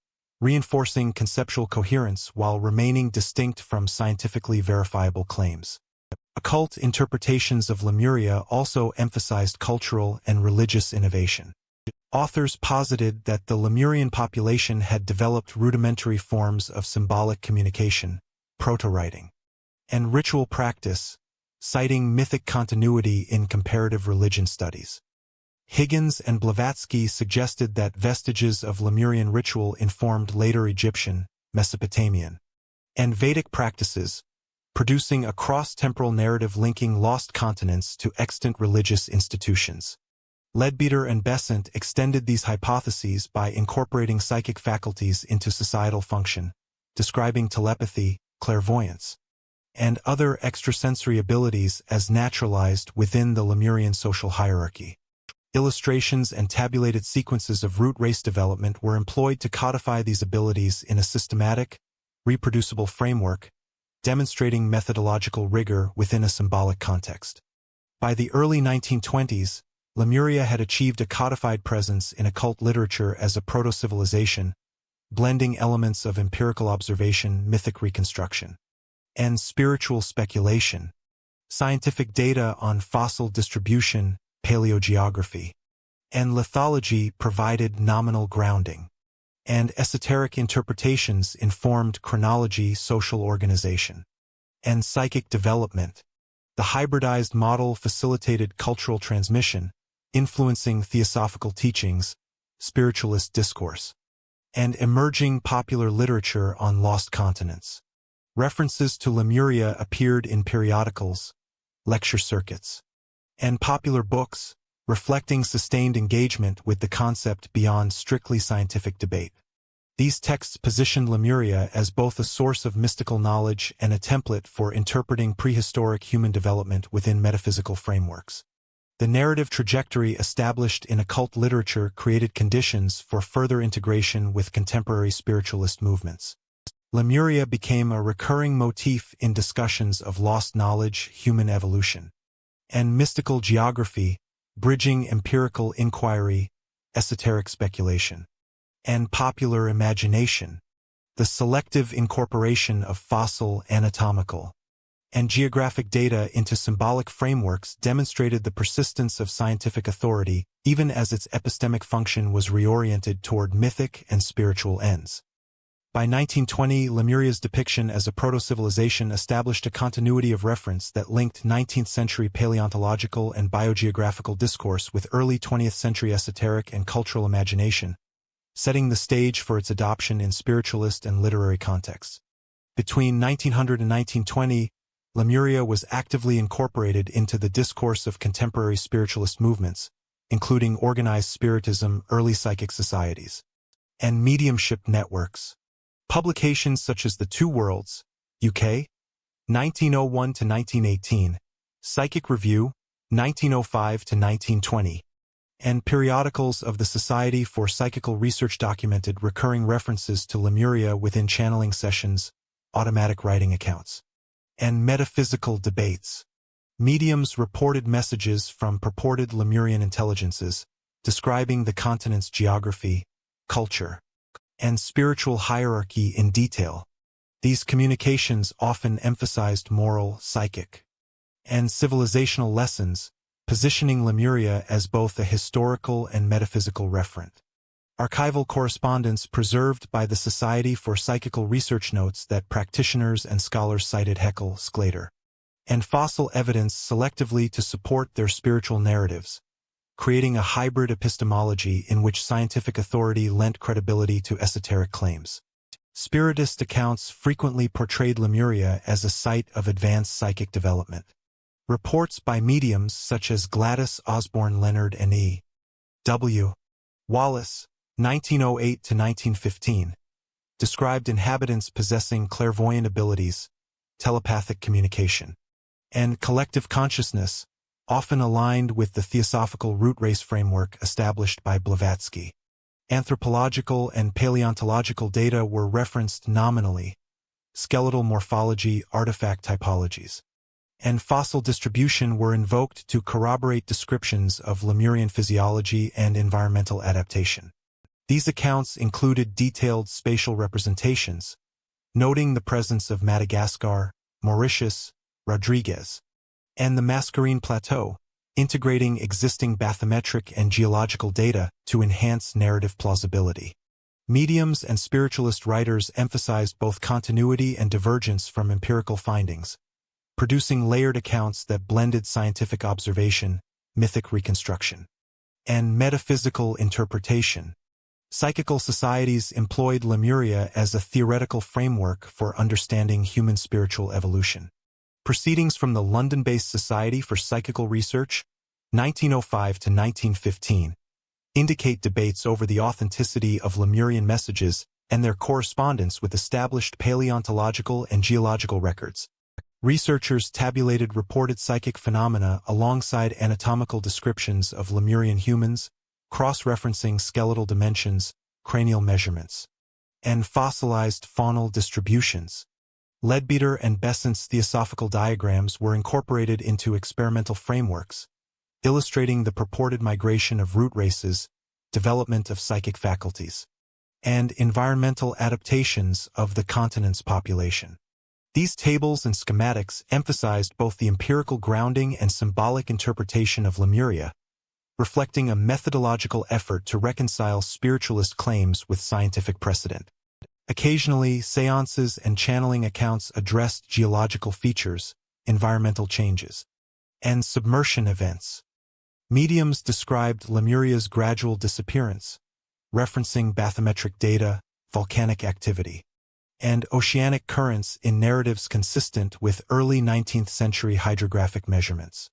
reinforcing conceptual coherence while remaining distinct from scientifically verifiable claims. Occult interpretations of Lemuria also emphasized cultural and religious innovation. Authors posited that the Lemurian population had developed rudimentary forms of symbolic communication, proto-writing, and ritual practice, citing mythic continuity in comparative religion studies. Higgins and Blavatsky suggested that vestiges of Lemurian ritual informed later Egyptian, Mesopotamian, and Vedic practices, producing a cross-temporal narrative linking lost continents to extant religious institutions. Leadbeater and Besant extended these hypotheses by incorporating psychic faculties into societal function, describing telepathy, clairvoyance, and other extrasensory abilities as naturalized within the Lemurian social hierarchy. Illustrations and tabulated sequences of root race development were employed to codify these abilities in a systematic, reproducible framework, demonstrating methodological rigor within a symbolic context. By the early 1920s, Lemuria had achieved a codified presence in occult literature as a proto-civilization, blending elements of empirical observation, mythic reconstruction, and spiritual speculation. Scientific data on fossil distribution, paleogeography, and lithology provided nominal grounding, and esoteric interpretations informed chronology, social organization, and psychic development. The hybridized model facilitated cultural transmission, influencing theosophical teachings, spiritualist discourse, and emerging popular literature on lost continents. References to Lemuria appeared in periodicals, lecture circuits, and popular books, reflecting sustained engagement with the concept beyond strictly scientific debate. These texts positioned Lemuria as both a source of mystical knowledge and a template for interpreting prehistoric human development within metaphysical frameworks. The narrative trajectory established in occult literature created conditions for further integration with contemporary spiritualist movements. Lemuria became a recurring motif in discussions of lost knowledge, human evolution, and mystical geography, bridging empirical inquiry, esoteric speculation, and popular imagination. The selective incorporation of fossil, anatomical, and geographic data into symbolic frameworks demonstrated the persistence of scientific authority, even as its epistemic function was reoriented toward mythic and spiritual ends. By 1920, Lemuria's depiction as a proto-civilization established a continuity of reference that linked 19th-century paleontological and biogeographical discourse with early 20th-century esoteric and cultural imagination, setting the stage for its adoption in spiritualist and literary contexts. Between 1900 and 1920, Lemuria was actively incorporated into the discourse of contemporary spiritualist movements, including organized spiritism, early psychic societies, and mediumship networks. Publications such as The Two Worlds, UK, 1901 to 1918, Psychic Review, 1905 to 1920, and periodicals of the Society for Psychical Research documented recurring references to Lemuria within channeling sessions, automatic writing accounts, and metaphysical debates. Mediums reported messages from purported Lemurian intelligences, describing the continent's geography, culture, and spiritual hierarchy in detail. These communications often emphasized moral, psychic, and civilizational lessons, positioning Lemuria as both a historical and metaphysical referent. Archival correspondence preserved by the Society for Psychical Research notes that practitioners and scholars cited Sclater, and fossil evidence selectively to support their spiritual narratives, creating a hybrid epistemology in which scientific authority lent credibility to esoteric claims. Spiritist accounts frequently portrayed Lemuria as a site of advanced psychic development. Reports by mediums such as Gladys Osborne Leonard and E. W. Wallace, 1908 to 1915, described inhabitants possessing clairvoyant abilities, telepathic communication, and collective consciousness, often aligned with the theosophical root race framework established by Blavatsky. Anthropological and paleontological data were referenced nominally, skeletal morphology, artifact typologies, and fossil distribution were invoked to corroborate descriptions of Lemurian physiology and environmental adaptation. These accounts included detailed spatial representations, noting the presence of Madagascar, Mauritius, Rodriguez, and the Mascarene Plateau, integrating existing bathymetric and geological data to enhance narrative plausibility. Mediums and spiritualist writers emphasized both continuity and divergence from empirical findings, producing layered accounts that blended scientific observation, mythic reconstruction, and metaphysical interpretation. Psychical societies employed Lemuria as a theoretical framework for understanding human spiritual evolution. Proceedings from the London-based Society for Psychical Research, 1905 to 1915, indicate debates over the authenticity of Lemurian messages and their correspondence with established paleontological and geological records. Researchers tabulated reported psychic phenomena alongside anatomical descriptions of Lemurian humans, cross-referencing skeletal dimensions, cranial measurements, and fossilized faunal distributions. Leadbeater and Besant's theosophical diagrams were incorporated into experimental frameworks, illustrating the purported migration of root races, development of psychic faculties, and environmental adaptations of the continent's population. These tables and schematics emphasized both the empirical grounding and symbolic interpretation of Lemuria, reflecting a methodological effort to reconcile spiritualist claims with scientific precedent. Occasionally, seances and channeling accounts addressed geological features, environmental changes, and submersion events. Mediums described Lemuria's gradual disappearance, referencing bathymetric data, volcanic activity, and oceanic currents in narratives consistent with early 19th century hydrographic measurements.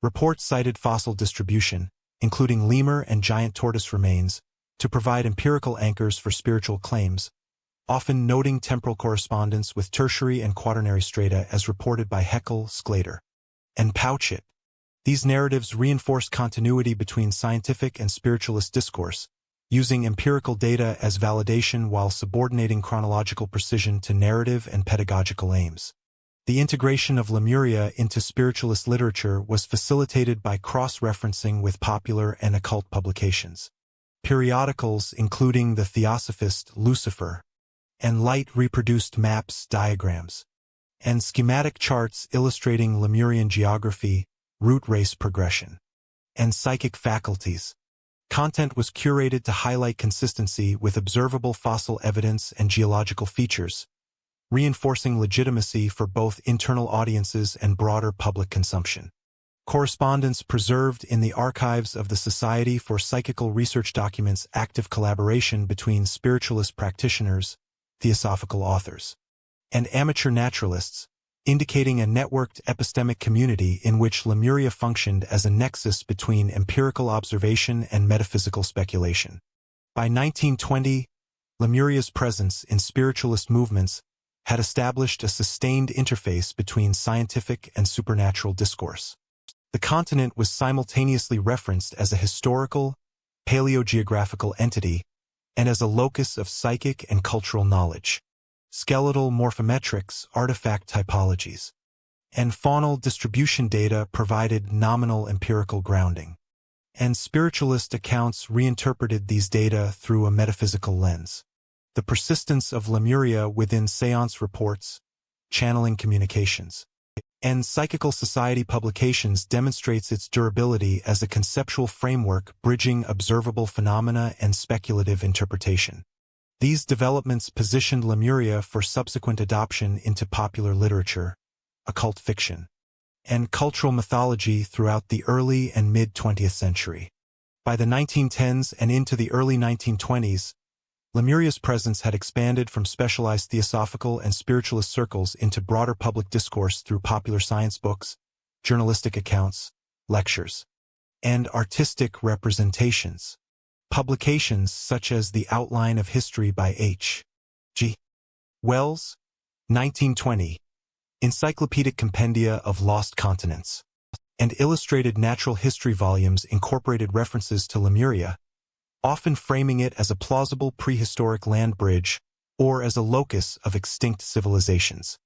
Reports cited fossil distribution, including lemur and giant tortoise remains, to provide empirical anchors for spiritual claims, often noting temporal correspondence with tertiary and quaternary strata as reported by Philip Sclater and Pouchett. These narratives reinforce continuity between scientific and spiritualist discourse, using empirical data as validation while subordinating chronological precision to narrative and pedagogical aims. The integration of Lemuria into spiritualist literature was facilitated by cross-referencing with popular and occult publications. Periodicals including the Theosophist, Lucifer, and Light reproduced maps, diagrams, and schematic charts illustrating Lemurian geography, root race progression, and psychic faculties. Content was curated to highlight consistency with observable fossil evidence and geological features, reinforcing legitimacy for both internal audiences and broader public consumption. Correspondence preserved in the archives of the Society for Psychical Research documents active collaboration between spiritualist practitioners, theosophical authors, and amateur naturalists, indicating a networked epistemic community in which Lemuria functioned as a nexus between empirical observation and metaphysical speculation. By 1920, Lemuria's presence in spiritualist movements had established a sustained interface between scientific and supernatural discourse. The continent was simultaneously referenced as a historical, paleogeographical entity and as a locus of psychic and cultural knowledge. Skeletal morphometrics, artifact typologies, and faunal distribution data provided nominal empirical grounding, and spiritualist accounts reinterpreted these data through a metaphysical lens. The persistence of Lemuria within seance reports, channeling communications, and psychical society publications demonstrates its durability as a conceptual framework bridging observable phenomena and speculative interpretation. These developments positioned Lemuria for subsequent adoption into popular literature, occult fiction, and cultural mythology throughout the early and mid-20th century. By the 1910s and into the early 1920s, Lemuria's presence had expanded from specialized theosophical and spiritualist circles into broader public discourse through popular science books, journalistic accounts, lectures, and artistic representations. Publications such as The Outline of History by H.G. Wells, 1920, Encyclopedic Compendia of Lost Continents, and illustrated natural history volumes incorporated references to Lemuria, often framing it as a plausible prehistoric land bridge or as a locus of extinct civilizations.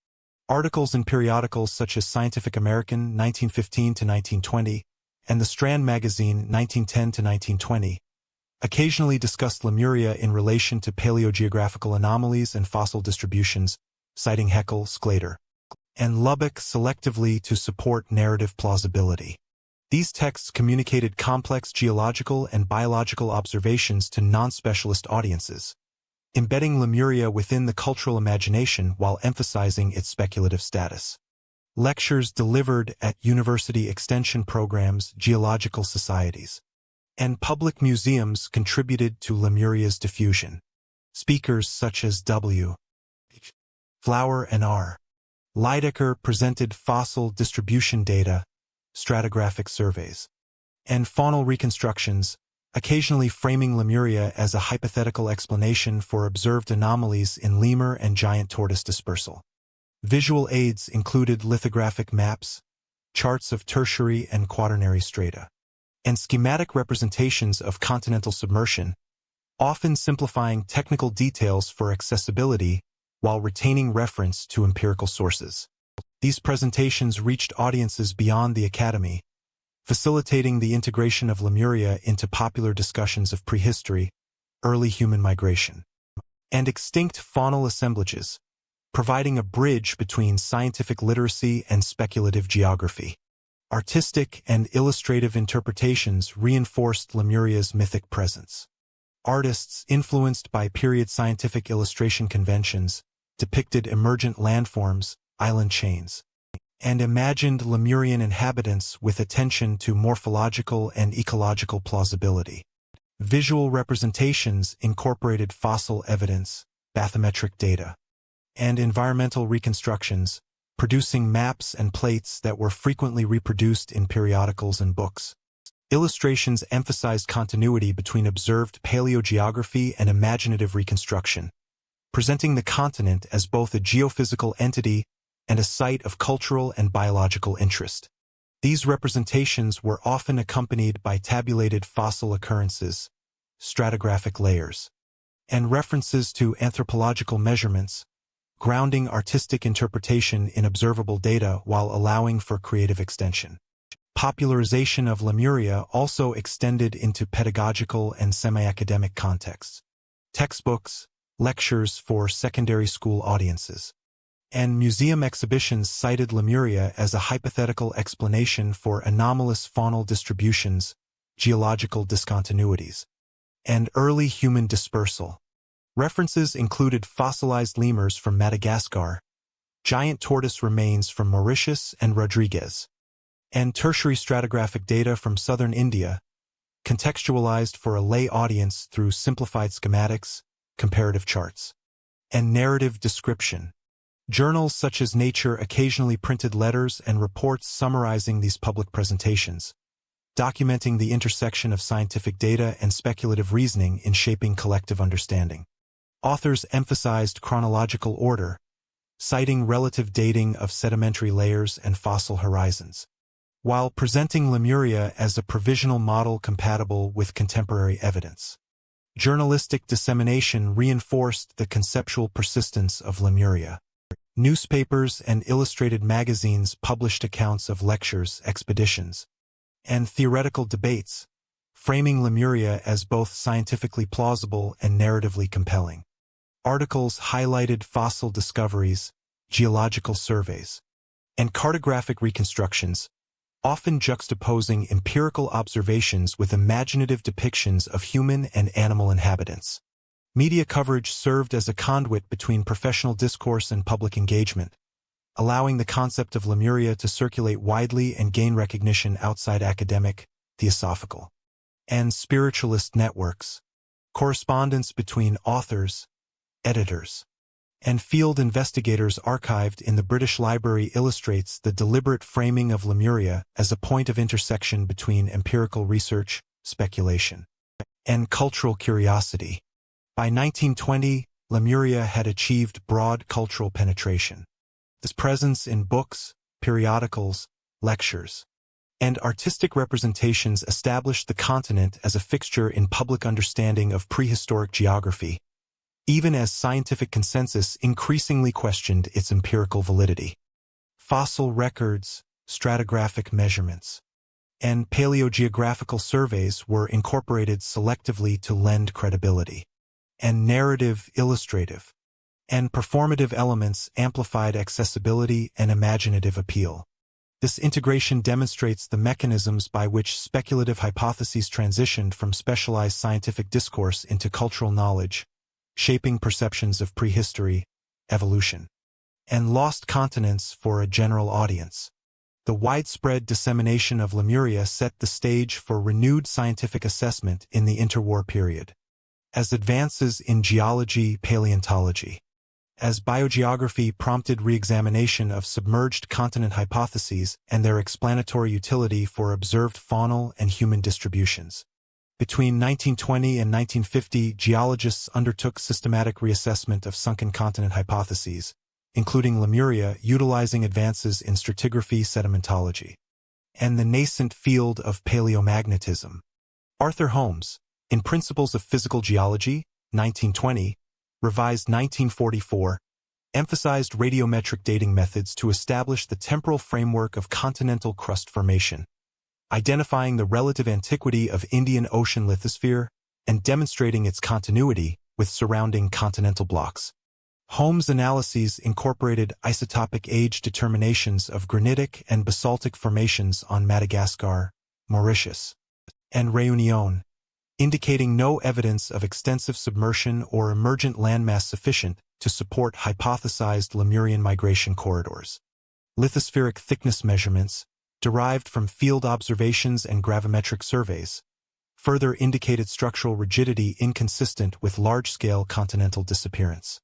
Articles in periodicals such as Scientific American, 1915 to 1920, and The Strand Magazine, 1910 to 1920, occasionally discussed Lemuria in relation to paleogeographical anomalies and fossil distributions, citing Philip Sclater and Lubbock selectively to support narrative plausibility. These texts communicated complex geological and biological observations to non-specialist audiences, embedding Lemuria within the cultural imagination while emphasizing its speculative status. Lectures delivered at university extension programs, geological societies, and public museums contributed to Lemuria's diffusion. Speakers such as W. Flower and R. Lydecker presented fossil distribution data, stratigraphic surveys, and faunal reconstructions, occasionally framing Lemuria as a hypothetical explanation for observed anomalies in lemur and giant tortoise dispersal. Visual aids included lithographic maps, charts of tertiary and quaternary strata, and schematic representations of continental submersion, often simplifying technical details for accessibility while retaining reference to empirical sources. These presentations reached audiences beyond the academy, facilitating the integration of Lemuria into popular discussions of prehistory, early human migration, and extinct faunal assemblages, providing a bridge between scientific literacy and speculative geography. Artistic and illustrative interpretations reinforced Lemuria's mythic presence. Artists influenced by period scientific illustration conventions depicted emergent landforms, island chains, and imagined Lemurian inhabitants with attention to morphological and ecological plausibility. Visual representations incorporated fossil evidence, bathymetric data, and environmental reconstructions, producing maps and plates that were frequently reproduced in periodicals and books. Illustrations emphasized continuity between observed paleogeography and imaginative reconstruction, presenting the continent as both a geophysical entity and a site of cultural and biological interest. These representations were often accompanied by tabulated fossil occurrences, stratigraphic layers, and references to anthropological measurements, grounding artistic interpretation in observable data while allowing for creative extension. Popularization of Lemuria also extended into pedagogical and semi-academic contexts. Textbooks, lectures for secondary school audiences, and museum exhibitions cited Lemuria as a hypothetical explanation for anomalous faunal distributions, geological discontinuities, and early human dispersal. References included fossilized lemurs from Madagascar, giant tortoise remains from Mauritius and Rodriguez, and tertiary stratigraphic data from southern India, contextualized for a lay audience through simplified schematics, comparative charts, and narrative description. Journals such as Nature occasionally printed letters and reports summarizing these public presentations, documenting the intersection of scientific data and speculative reasoning in shaping collective understanding. Authors emphasized chronological order, citing relative dating of sedimentary layers and fossil horizons, while presenting Lemuria as a provisional model compatible with contemporary evidence. Journalistic dissemination reinforced the conceptual persistence of Lemuria. Newspapers and illustrated magazines published accounts of lectures, expeditions, and theoretical debates, framing Lemuria as both scientifically plausible and narratively compelling. Articles highlighted fossil discoveries, geological surveys, and cartographic reconstructions, often juxtaposing empirical observations with imaginative depictions of human and animal inhabitants. Media coverage served as a conduit between professional discourse and public engagement, allowing the concept of Lemuria to circulate widely and gain recognition outside academic, theosophical, and spiritualist networks. Correspondence between authors, editors, and field investigators archived in the British Library illustrates the deliberate framing of Lemuria as a point of intersection between empirical research, speculation, and cultural curiosity. By 1920, Lemuria had achieved broad cultural penetration. Its presence in books, periodicals, lectures, and artistic representations established the continent as a fixture in public understanding of prehistoric geography, even as scientific consensus increasingly questioned its empirical validity. Fossil records, stratigraphic measurements, and paleogeographical surveys were incorporated selectively to lend credibility, and narrative, illustrative, and performative elements amplified accessibility and imaginative appeal. This integration demonstrates the mechanisms by which speculative hypotheses transitioned from specialized scientific discourse into cultural knowledge, shaping perceptions of prehistory, evolution, and lost continents for a general audience. The widespread dissemination of Lemuria set the stage for renewed scientific assessment in the interwar period. As advances in geology, paleontology, as biogeography prompted re-examination of submerged continent hypotheses and their explanatory utility for observed faunal and human distributions. Between 1920 and 1950, geologists undertook systematic reassessment of sunken continent hypotheses, including Lemuria utilizing advances in stratigraphy sedimentology, and the nascent field of paleomagnetism. Arthur Holmes, in Principles of Physical Geology, 1920, revised 1944, emphasized radiometric dating methods to establish the temporal framework of continental crust formation, identifying the relative antiquity of Indian Ocean lithosphere and demonstrating its continuity with surrounding continental blocks. Holmes' analyses incorporated isotopic age determinations of granitic and basaltic formations on Madagascar, Mauritius, and Réunion, indicating no evidence of extensive submersion or emergent landmass sufficient to support hypothesized Lemurian migration corridors. Lithospheric thickness measurements, derived from field observations and gravimetric surveys, further indicated structural rigidity inconsistent with large-scale continental disappearance.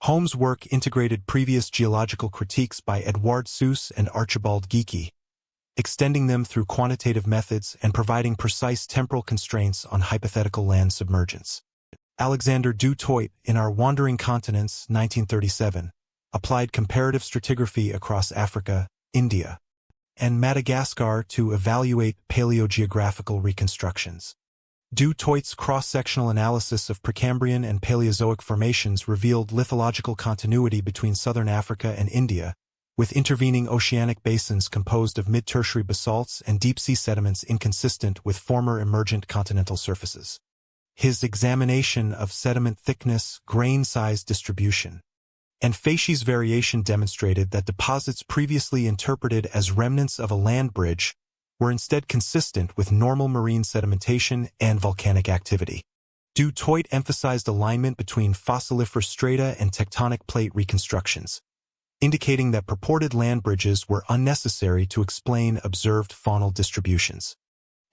Holmes' work integrated previous geological critiques by Edouard Suess and Archibald Geikie, extending them through quantitative methods and providing precise temporal constraints on hypothetical land submergence. Alexander du Toit, in Our Wandering Continents, 1937, applied comparative stratigraphy across Africa, India, and Madagascar to evaluate paleogeographical reconstructions. Du Toit's cross-sectional analysis of Precambrian and Paleozoic formations revealed lithological continuity between southern Africa and India, with intervening oceanic basins composed of mid-tertiary basalts and deep-sea sediments inconsistent with former emergent continental surfaces. His examination of sediment thickness, grain size distribution, and facies variation demonstrated that deposits previously interpreted as remnants of a land bridge were instead consistent with normal marine sedimentation and volcanic activity. Du Toit emphasized alignment between fossiliferous strata and tectonic plate reconstructions, indicating that purported land bridges were unnecessary to explain observed faunal distributions.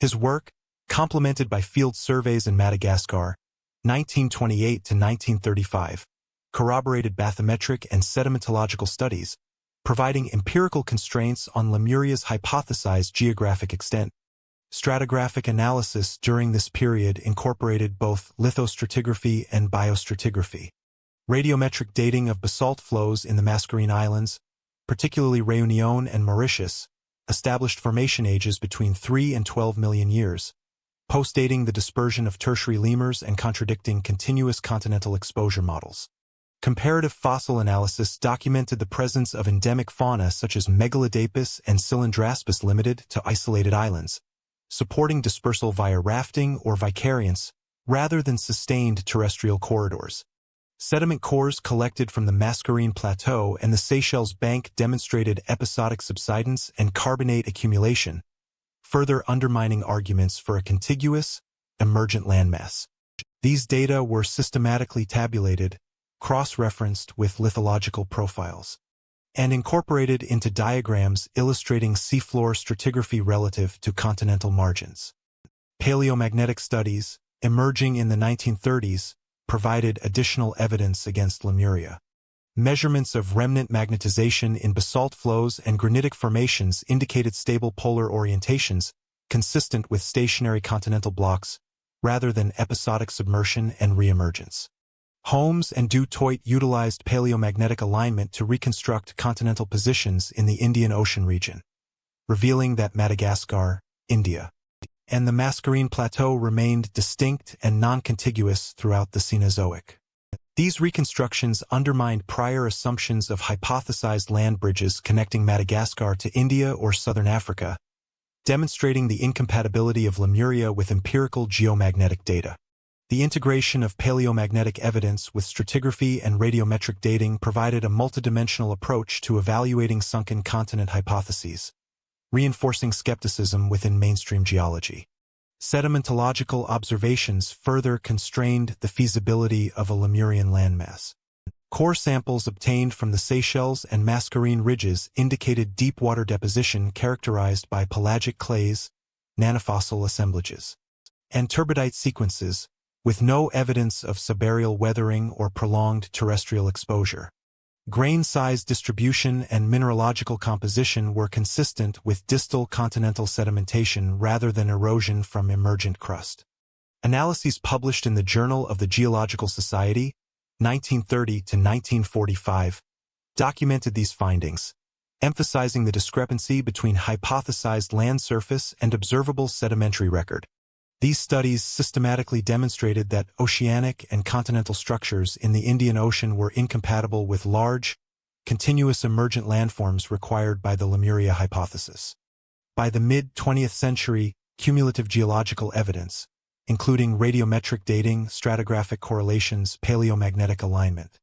His work, complemented by field surveys in Madagascar, 1928 to 1935, corroborated bathymetric and sedimentological studies, providing empirical constraints on Lemuria's hypothesized geographic extent. Stratigraphic analysis during this period incorporated both lithostratigraphy and biostratigraphy. Radiometric dating of basalt flows in the Mascarene Islands, particularly Réunion and Mauritius, established formation ages between 3 and 12 million years, post-dating the dispersion of tertiary lemurs and contradicting continuous continental exposure models. Comparative fossil analysis documented the presence of endemic fauna such as Megalodapus and Cylindraspis limited to isolated islands, supporting dispersal via rafting or vicariance rather than sustained terrestrial corridors. Sediment cores collected from the Mascarene Plateau and the Seychelles Bank demonstrated episodic subsidence and carbonate accumulation, further undermining arguments for a contiguous, emergent landmass. These data were systematically tabulated, cross-referenced with lithological profiles, and incorporated into diagrams illustrating seafloor stratigraphy relative to continental margins. Paleomagnetic studies, emerging in the 1930s, provided additional evidence against Lemuria. Measurements of remnant magnetization in basalt flows and granitic formations indicated stable polar orientations consistent with stationary continental blocks rather than episodic submersion and reemergence. Holmes and Du Toit utilized paleomagnetic alignment to reconstruct continental positions in the Indian Ocean region, revealing that Madagascar, India, and the Mascarene Plateau remained distinct and non-contiguous throughout the Cenozoic. These reconstructions undermined prior assumptions of hypothesized land bridges connecting Madagascar to India or southern Africa, demonstrating the incompatibility of Lemuria with empirical geomagnetic data. The integration of paleomagnetic evidence with stratigraphy and radiometric dating provided a multidimensional approach to evaluating sunken continent hypotheses, reinforcing skepticism within mainstream geology. Sedimentological observations further constrained the feasibility of a Lemurian landmass. Core samples obtained from the Seychelles and Mascarene ridges indicated deep water deposition characterized by pelagic clays, nanofossil assemblages, and turbidite sequences, with no evidence of subaerial weathering or prolonged terrestrial exposure. Grain size distribution and mineralogical composition were consistent with distal continental sedimentation rather than erosion from emergent crust. Analyses published in the Journal of the Geological Society, 1930 to 1945, documented these findings, emphasizing the discrepancy between hypothesized land surface and observable sedimentary record. These studies systematically demonstrated that oceanic and continental structures in the Indian Ocean were incompatible with large, continuous emergent landforms required by the Lemuria hypothesis. By the mid-20th century, cumulative geological evidence, including radiometric dating, stratigraphic correlations, paleomagnetic alignment,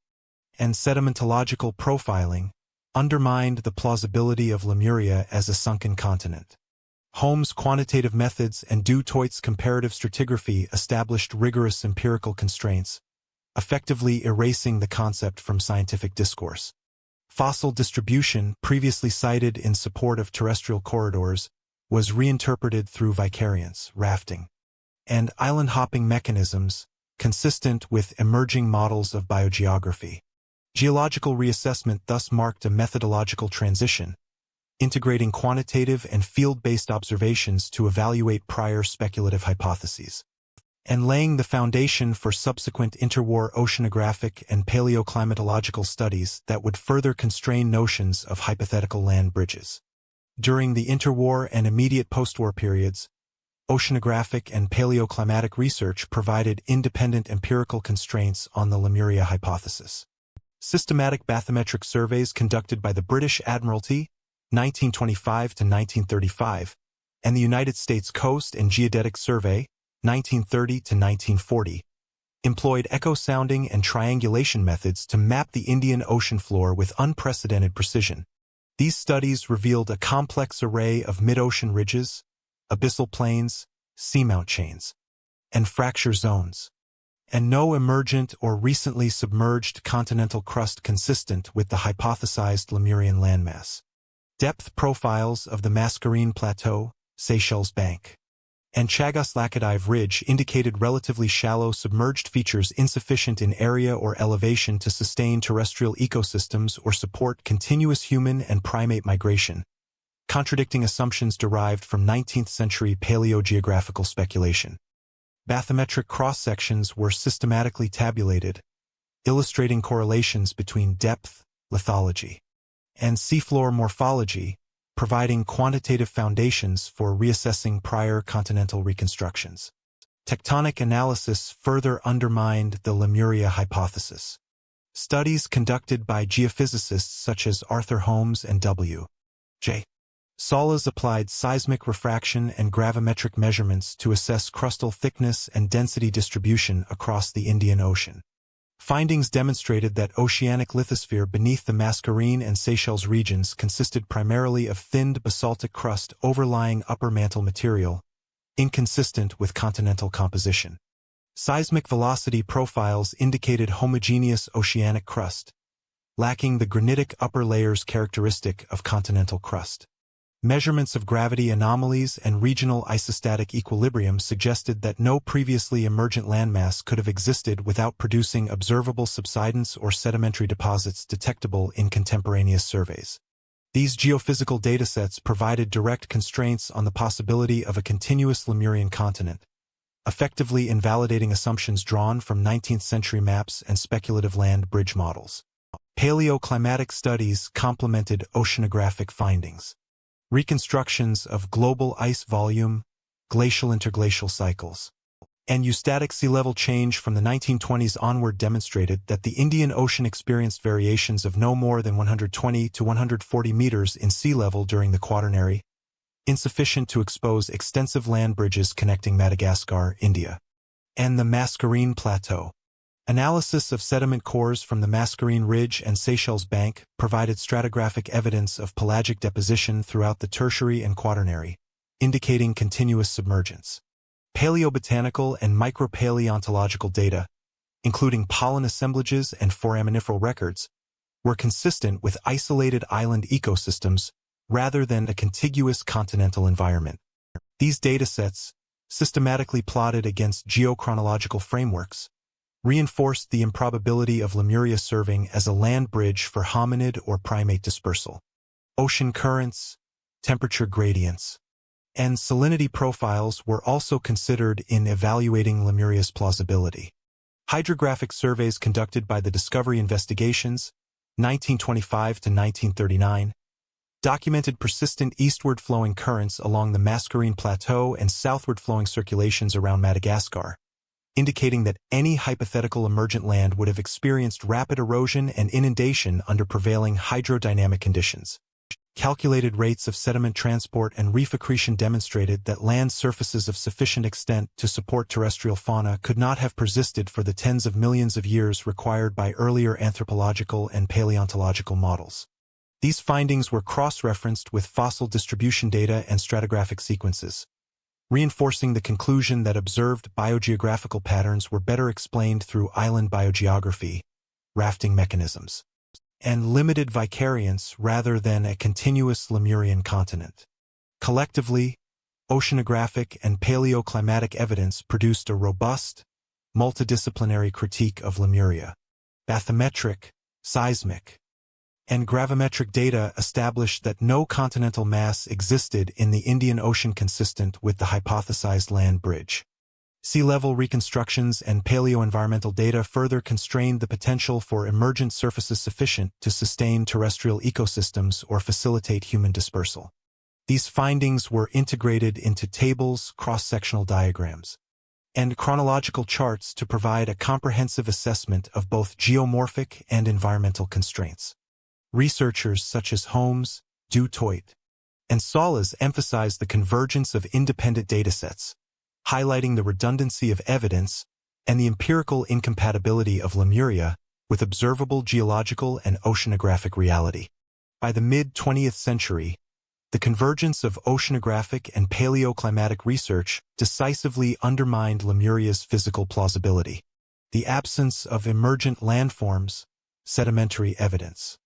and sedimentological profiling, undermined the plausibility of Lemuria as a sunken continent. Holmes' quantitative methods and Du Toit's comparative stratigraphy established rigorous empirical constraints, effectively erasing the concept from scientific discourse. Fossil distribution, previously cited in support of terrestrial corridors, was reinterpreted through vicariance, rafting, and island-hopping mechanisms, consistent with emerging models of biogeography. Geological reassessment thus marked a methodological transition, integrating quantitative and field-based observations to evaluate prior speculative hypotheses, and laying the foundation for subsequent interwar oceanographic and paleoclimatological studies that would further constrain notions of hypothetical land bridges. During the interwar and immediate postwar periods, oceanographic and paleoclimatic research provided independent empirical constraints on the Lemuria hypothesis. Systematic bathymetric surveys conducted by the British Admiralty, 1925 to 1935, and the United States Coast and Geodetic Survey, 1930 to 1940, employed echo-sounding and triangulation methods to map the Indian Ocean floor with unprecedented precision. These studies revealed a complex array of mid-ocean ridges, abyssal plains, seamount chains, and fracture zones, and no emergent or recently submerged continental crust consistent with the hypothesized Lemurian landmass. Depth profiles of the Mascarene Plateau, Seychelles Bank, and Chagos-Laccadive Ridge indicated relatively shallow submerged features insufficient in area or elevation to sustain terrestrial ecosystems or support continuous human and primate migration, contradicting assumptions derived from 19th-century paleogeographical speculation. Bathymetric cross-sections were systematically tabulated, illustrating correlations between depth, lithology, and seafloor morphology, providing quantitative foundations for reassessing prior continental reconstructions. Tectonic analysis further undermined the Lemuria hypothesis. Studies conducted by geophysicists such as Arthur Holmes and W.J. Solas applied seismic refraction and gravimetric measurements to assess crustal thickness and density distribution across the Indian Ocean. Findings demonstrated that oceanic lithosphere beneath the Mascarene and Seychelles regions consisted primarily of thinned basaltic crust overlying upper mantle material, inconsistent with continental composition. Seismic velocity profiles indicated homogeneous oceanic crust, lacking the granitic upper layers characteristic of continental crust. Measurements of gravity anomalies and regional isostatic equilibrium suggested that no previously emergent landmass could have existed without producing observable subsidence or sedimentary deposits detectable in contemporaneous surveys. These geophysical datasets provided direct constraints on the possibility of a continuous Lemurian continent, effectively invalidating assumptions drawn from 19th-century maps and speculative land bridge models. Paleoclimatic studies complemented oceanographic findings. Reconstructions of global ice volume, glacial interglacial cycles, and eustatic sea level change from the 1920s onward demonstrated that the Indian Ocean experienced variations of no more than 120 to 140 meters in sea level during the Quaternary, insufficient to expose extensive land bridges connecting Madagascar, India, and the Mascarene Plateau. Analysis of sediment cores from the Mascarene Ridge and Seychelles Bank provided stratigraphic evidence of pelagic deposition throughout the Tertiary and Quaternary, indicating continuous submergence. Paleobotanical and micropaleontological data, including pollen assemblages and foraminiferal records, were consistent with isolated island ecosystems rather than a contiguous continental environment. These datasets, systematically plotted against geochronological frameworks, reinforced the improbability of Lemuria serving as a land bridge for hominid or primate dispersal. Ocean currents, temperature gradients, and salinity profiles were also considered in evaluating Lemuria's plausibility. Hydrographic surveys conducted by the Discovery Investigations, 1925 to 1939, documented persistent eastward-flowing currents along the Mascarene Plateau and southward-flowing circulations around Madagascar, indicating that any hypothetical emergent land would have experienced rapid erosion and inundation under prevailing hydrodynamic conditions. Calculated rates of sediment transport and reef accretion demonstrated that land surfaces of sufficient extent to support terrestrial fauna could not have persisted for the tens of millions of years required by earlier anthropological and paleontological models. These findings were cross-referenced with fossil distribution data and stratigraphic sequences, reinforcing the conclusion that observed biogeographical patterns were better explained through island biogeography, rafting mechanisms, and limited vicariance rather than a continuous Lemurian continent. Collectively, oceanographic and paleoclimatic evidence produced a robust, multidisciplinary critique of Lemuria. Bathymetric, seismic, and gravimetric data established that no continental mass existed in the Indian Ocean consistent with the hypothesized land bridge. Sea level reconstructions and paleoenvironmental data further constrained the potential for emergent surfaces sufficient to sustain terrestrial ecosystems or facilitate human dispersal. These findings were integrated into tables, cross-sectional diagrams, and chronological charts to provide a comprehensive assessment of both geomorphic and environmental constraints. Researchers such as Holmes, Du Toit, and Solis emphasized the convergence of independent datasets, highlighting the redundancy of evidence and the empirical incompatibility of Lemuria with observable geological and oceanographic reality. By the mid-20th century, the convergence of oceanographic and paleoclimatic research decisively undermined Lemuria's physical plausibility. The absence of emergent landforms, sedimentary evidence,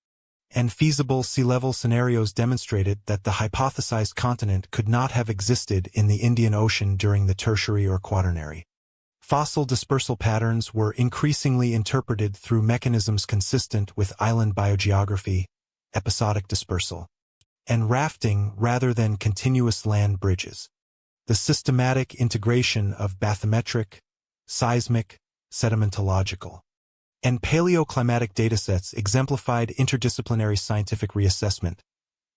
and feasible sea level scenarios demonstrated that the hypothesized continent could not have existed in the Indian Ocean during the Tertiary or Quaternary. Fossil dispersal patterns were increasingly interpreted through mechanisms consistent with island biogeography, episodic dispersal, and rafting rather than continuous land bridges. The systematic integration of bathymetric, seismic, sedimentological, and paleoclimatic datasets exemplified interdisciplinary scientific reassessment,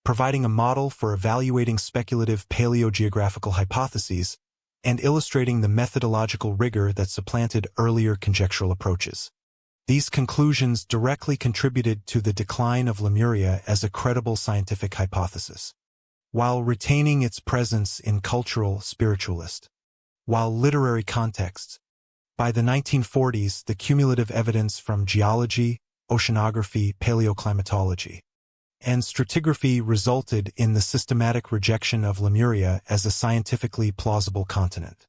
providing a model for evaluating speculative paleogeographical hypotheses and illustrating the methodological rigor that supplanted earlier conjectural approaches. These conclusions directly contributed to the decline of Lemuria as a credible scientific hypothesis, while retaining its presence in cultural, spiritualist, while literary contexts. By the 1940s, the cumulative evidence from geology, oceanography, paleoclimatology, and stratigraphy resulted in the systematic rejection of Lemuria as a scientifically plausible continent.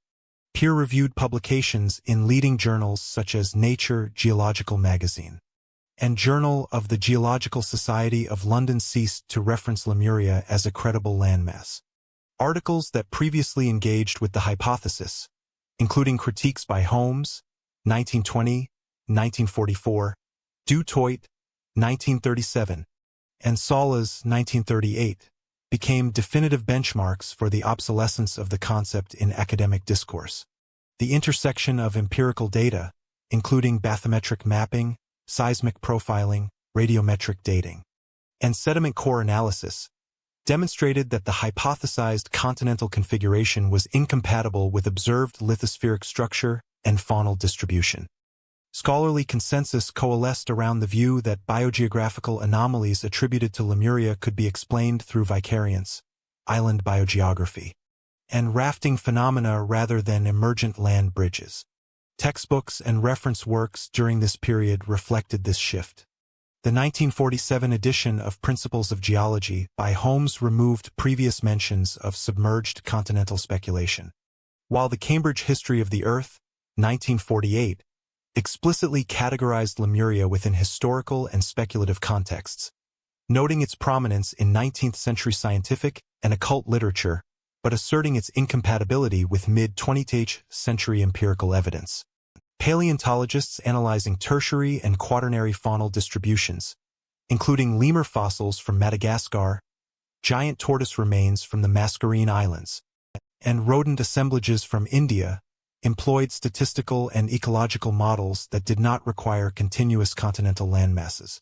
Peer-reviewed publications in leading journals such as Nature Geological Magazine and Journal of the Geological Society of London ceased to reference Lemuria as a credible landmass. Articles that previously engaged with the hypothesis, including critiques by Holmes, 1920, 1944, Du Toit, 1937, and Solis, 1938, became definitive benchmarks for the obsolescence of the concept in academic discourse. The intersection of empirical data, including bathymetric mapping, seismic profiling, radiometric dating, and sediment core analysis, demonstrated that the hypothesized continental configuration was incompatible with observed lithospheric structure and faunal distribution. Scholarly consensus coalesced around the view that biogeographical anomalies attributed to Lemuria could be explained through vicariance, island biogeography, and rafting phenomena rather than emergent land bridges. Textbooks and reference works during this period reflected this shift. The 1947 edition of Principles of Geology by Holmes removed previous mentions of submerged continental speculation, while the Cambridge History of the Earth, 1948, explicitly categorized Lemuria within historical and speculative contexts, noting its prominence in 19th-century scientific and occult literature, but asserting its incompatibility with mid-20th century empirical evidence. Paleontologists analyzing tertiary and quaternary faunal distributions, including lemur fossils from Madagascar, giant tortoise remains from the Mascarene Islands, and rodent assemblages from India, employed statistical and ecological models that did not require continuous continental landmasses.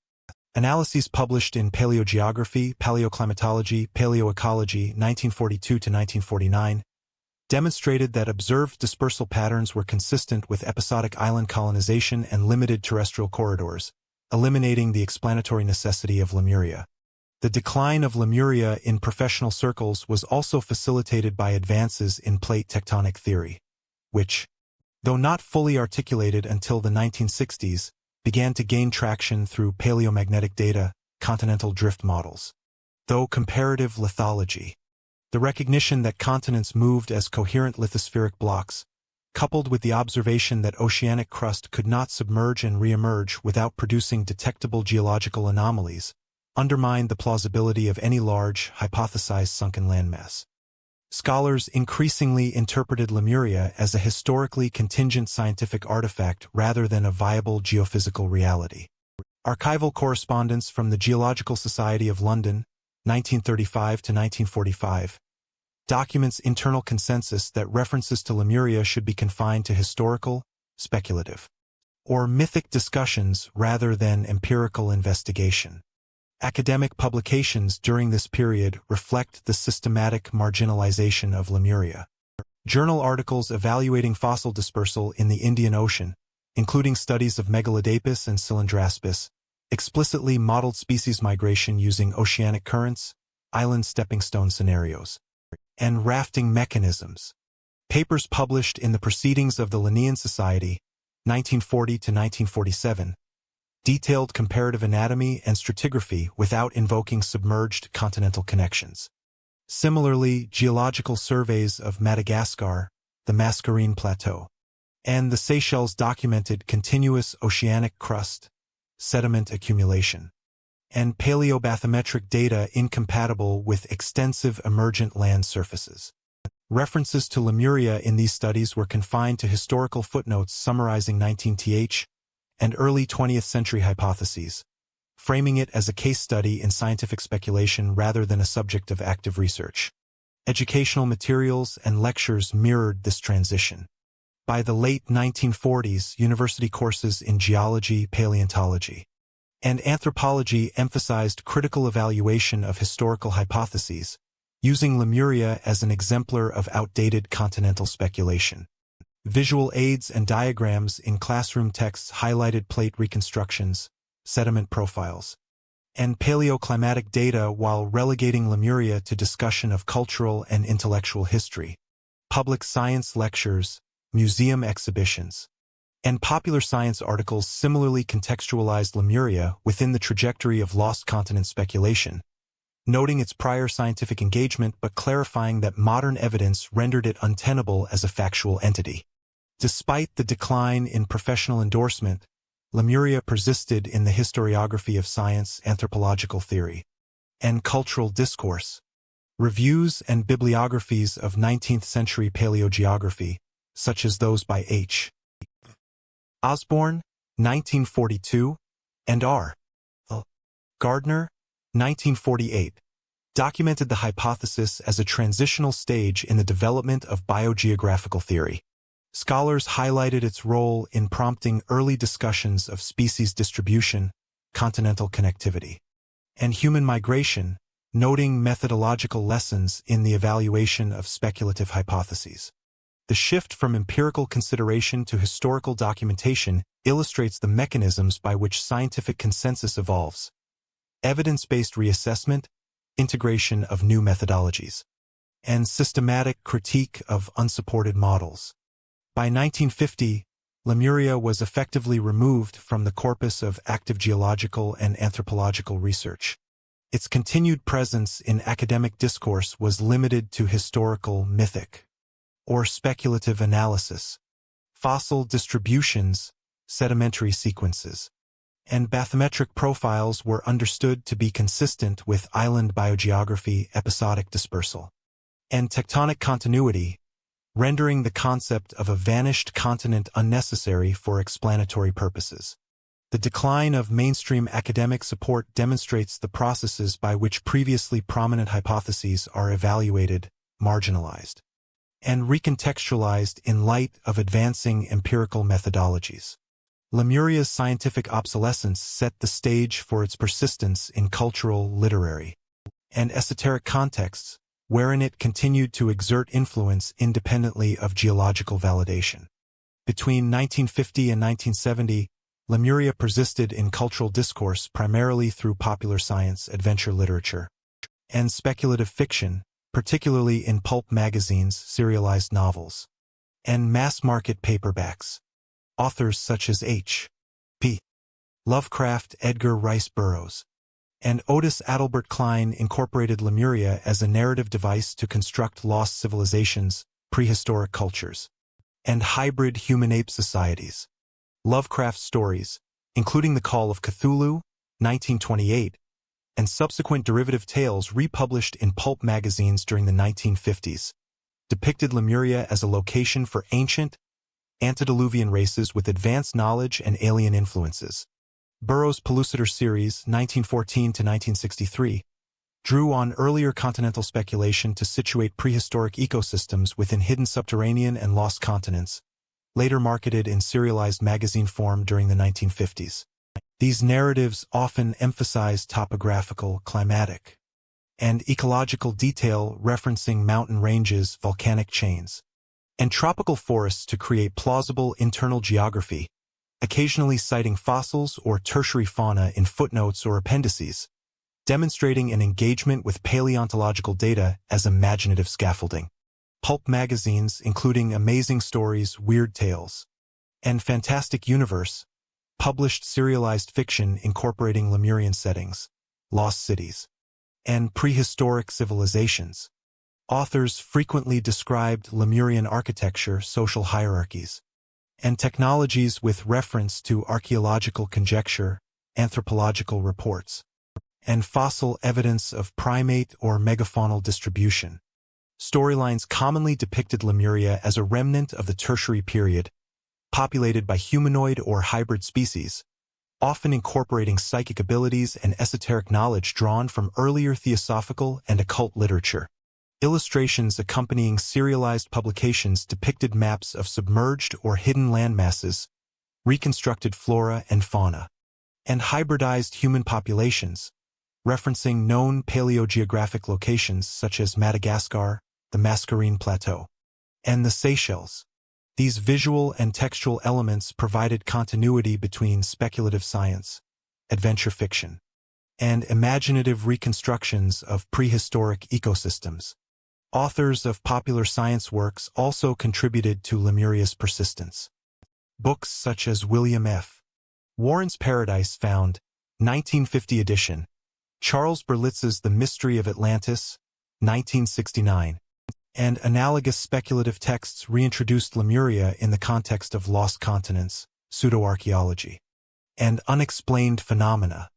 Analyses published in Paleogeography, Paleoclimatology, Paleoecology, 1942 to 1949, demonstrated that observed dispersal patterns were consistent with episodic island colonization and limited terrestrial corridors, eliminating the explanatory necessity of Lemuria. The decline of Lemuria in professional circles was also facilitated by advances in plate tectonic theory, which, though not fully articulated until the 1960s, began to gain traction through paleomagnetic data, continental drift models. Though comparative lithology, the recognition that continents moved as coherent lithospheric blocks, coupled with the observation that oceanic crust could not submerge and re-emerge without producing detectable geological anomalies, undermined the plausibility of any large, hypothesized sunken landmass. Scholars increasingly interpreted Lemuria as a historically contingent scientific artifact rather than a viable geophysical reality. Archival correspondence from the Geological Society of London, 1935 to 1945, documents internal consensus that references to Lemuria should be confined to historical, speculative, or mythic discussions rather than empirical investigation. Academic publications during this period reflect the systematic marginalization of Lemuria. Journal articles evaluating fossil dispersal in the Indian Ocean, including studies of Megalodapus and Cylindraspis, explicitly modeled species migration using oceanic currents, island stepping stone scenarios, and rafting mechanisms. Papers published in the Proceedings of the Linnean Society, 1940 to 1947, detailed comparative anatomy and stratigraphy without invoking submerged continental connections. Similarly, geological surveys of Madagascar, the Mascarene Plateau, and the Seychelles documented continuous oceanic crust, sediment accumulation, and paleobathymetric data incompatible with extensive emergent land surfaces. References to Lemuria in these studies were confined to historical footnotes summarizing 19th and early 20th century hypotheses, framing it as a case study in scientific speculation rather than a subject of active research. Educational materials and lectures mirrored this transition. By the late 1940s, university courses in geology, paleontology, and anthropology emphasized critical evaluation of historical hypotheses, using Lemuria as an exemplar of outdated continental speculation. Visual aids and diagrams in classroom texts highlighted plate reconstructions, sediment profiles, and paleoclimatic data while relegating Lemuria to discussion of cultural and intellectual history. Public science lectures, museum exhibitions, and popular science articles similarly contextualized Lemuria within the trajectory of lost continent speculation, noting its prior scientific engagement but clarifying that modern evidence rendered it untenable as a factual entity. Despite the decline in professional endorsement, Lemuria persisted in the historiography of science, anthropological theory, and cultural discourse. Reviews and bibliographies of 19th century paleogeography, such as those by H. Osborne, 1942, and R. Gardner, 1948, documented the hypothesis as a transitional stage in the development of biogeographical theory. Scholars highlighted its role in prompting early discussions of species distribution, continental connectivity, and human migration, noting methodological lessons in the evaluation of speculative hypotheses. The shift from empirical consideration to historical documentation illustrates the mechanisms by which scientific consensus evolves: evidence-based reassessment, integration of new methodologies, and systematic critique of unsupported models. By 1950, Lemuria was effectively removed from the corpus of active geological and anthropological research. Its continued presence in academic discourse was limited to historical, mythic, or speculative analysis, fossil distributions, sedimentary sequences, and bathymetric profiles were understood to be consistent with island biogeography, episodic dispersal, and tectonic continuity, rendering the concept of a vanished continent unnecessary for explanatory purposes. The decline of mainstream academic support demonstrates the processes by which previously prominent hypotheses are evaluated, marginalized, and recontextualized in light of advancing empirical methodologies. Lemuria's scientific obsolescence set the stage for its persistence in cultural, literary, and esoteric contexts, wherein it continued to exert influence independently of geological validation. Between 1950 and 1970, Lemuria persisted in cultural discourse primarily through popular science, adventure literature, and speculative fiction, particularly in pulp magazines, serialized novels, and mass-market paperbacks. Authors such as H.P. Lovecraft, Edgar Rice Burroughs, and Otis Adelbert Klein incorporated Lemuria as a narrative device to construct lost civilizations, prehistoric cultures, and hybrid human-ape societies. Lovecraft's stories, including The Call of Cthulhu, 1928, and subsequent derivative tales republished in pulp magazines during the 1950s, depicted Lemuria as a location for ancient, antediluvian races with advanced knowledge and alien influences. Burroughs' Pellucidar series, 1914 to 1963, drew on earlier continental speculation to situate prehistoric ecosystems within hidden subterranean and lost continents, later marketed in serialized magazine form during the 1950s. These narratives often emphasize topographical, climatic, and ecological detail referencing mountain ranges, volcanic chains, and tropical forests to create plausible internal geography, occasionally citing fossils or tertiary fauna in footnotes or appendices, demonstrating an engagement with paleontological data as imaginative scaffolding. Pulp magazines, including Amazing Stories, Weird Tales, and Fantastic Universe, published serialized fiction incorporating Lemurian settings, lost cities, and prehistoric civilizations. Authors frequently described Lemurian architecture, social hierarchies, and technologies with reference to archaeological conjecture, anthropological reports, and fossil evidence of primate or megafaunal distribution. Storylines commonly depicted Lemuria as a remnant of the Tertiary period, populated by humanoid or hybrid species, often incorporating psychic abilities and esoteric knowledge drawn from earlier theosophical and occult literature. Illustrations accompanying serialized publications depicted maps of submerged or hidden landmasses, reconstructed flora and fauna, and hybridized human populations, referencing known paleogeographic locations such as Madagascar, the Mascarene Plateau, and the Seychelles. These visual and textual elements provided continuity between speculative science, adventure fiction, and imaginative reconstructions of prehistoric ecosystems. Authors of popular science works also contributed to Lemuria's persistence. Books such as William F. Warren's Paradise Found, 1950 edition, Charles Berlitz's The Mystery of Atlantis, 1969, and analogous speculative texts reintroduced Lemuria in the context of lost continents, pseudo-archaeology, and unexplained phenomena.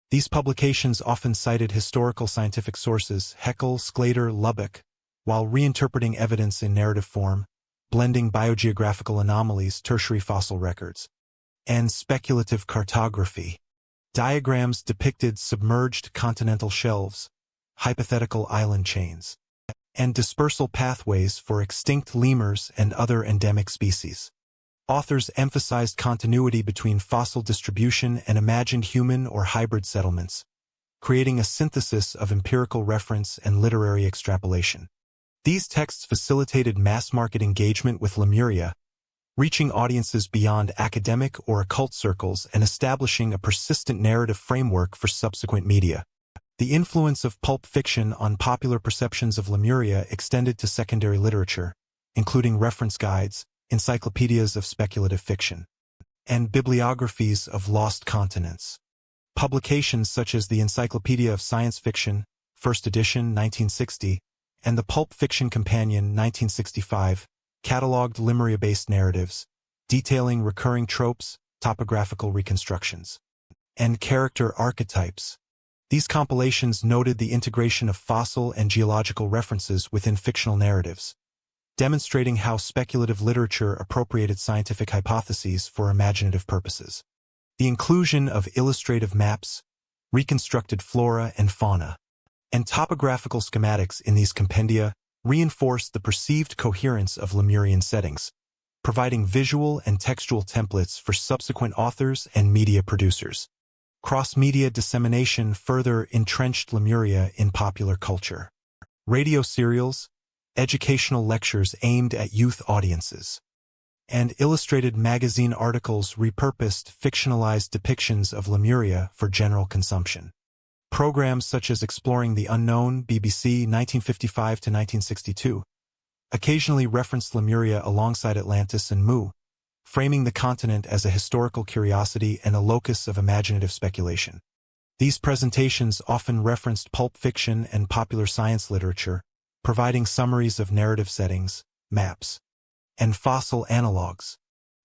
These publications often cited historical scientific sources, Haeckel, Sclater, Lubbock, while reinterpreting evidence in narrative form, blending biogeographical anomalies, tertiary fossil records, and speculative cartography. Diagrams depicted submerged continental shelves, hypothetical island chains, and dispersal pathways for extinct lemurs and other endemic species. Authors emphasized continuity between fossil distribution and imagined human or hybrid settlements, creating a synthesis of empirical reference and literary extrapolation. These texts facilitated mass-market engagement with Lemuria, reaching audiences beyond academic or occult circles and establishing a persistent narrative framework for subsequent media. The influence of pulp fiction on popular perceptions of Lemuria extended to secondary literature, including reference guides, encyclopedias of speculative fiction, and bibliographies of lost continents. Publications such as the Encyclopedia of Science Fiction, first edition, 1960, and the Pulp Fiction Companion, 1965, cataloged Lemuria-based narratives, detailing recurring tropes, topographical reconstructions, and character archetypes. These compilations noted the integration of fossil and geological references within fictional narratives, demonstrating how speculative literature appropriated scientific hypotheses for imaginative purposes. The inclusion of illustrative maps, reconstructed flora and fauna, and topographical schematics in these compendia reinforced the perceived coherence of Lemurian settings, providing visual and textual templates for subsequent authors and media producers. Cross-media dissemination further entrenched Lemuria in popular culture. Radio serials, educational lectures aimed at youth audiences, and illustrated magazine articles repurposed fictionalized depictions of Lemuria for general consumption. Programs such as Exploring the Unknown, BBC 1955–1962, occasionally referenced Lemuria alongside Atlantis and Mu, framing the continent as a historical curiosity and a locus of imaginative speculation. These presentations often referenced pulp fiction and popular science literature, providing summaries of narrative settings, maps, and fossil analogues,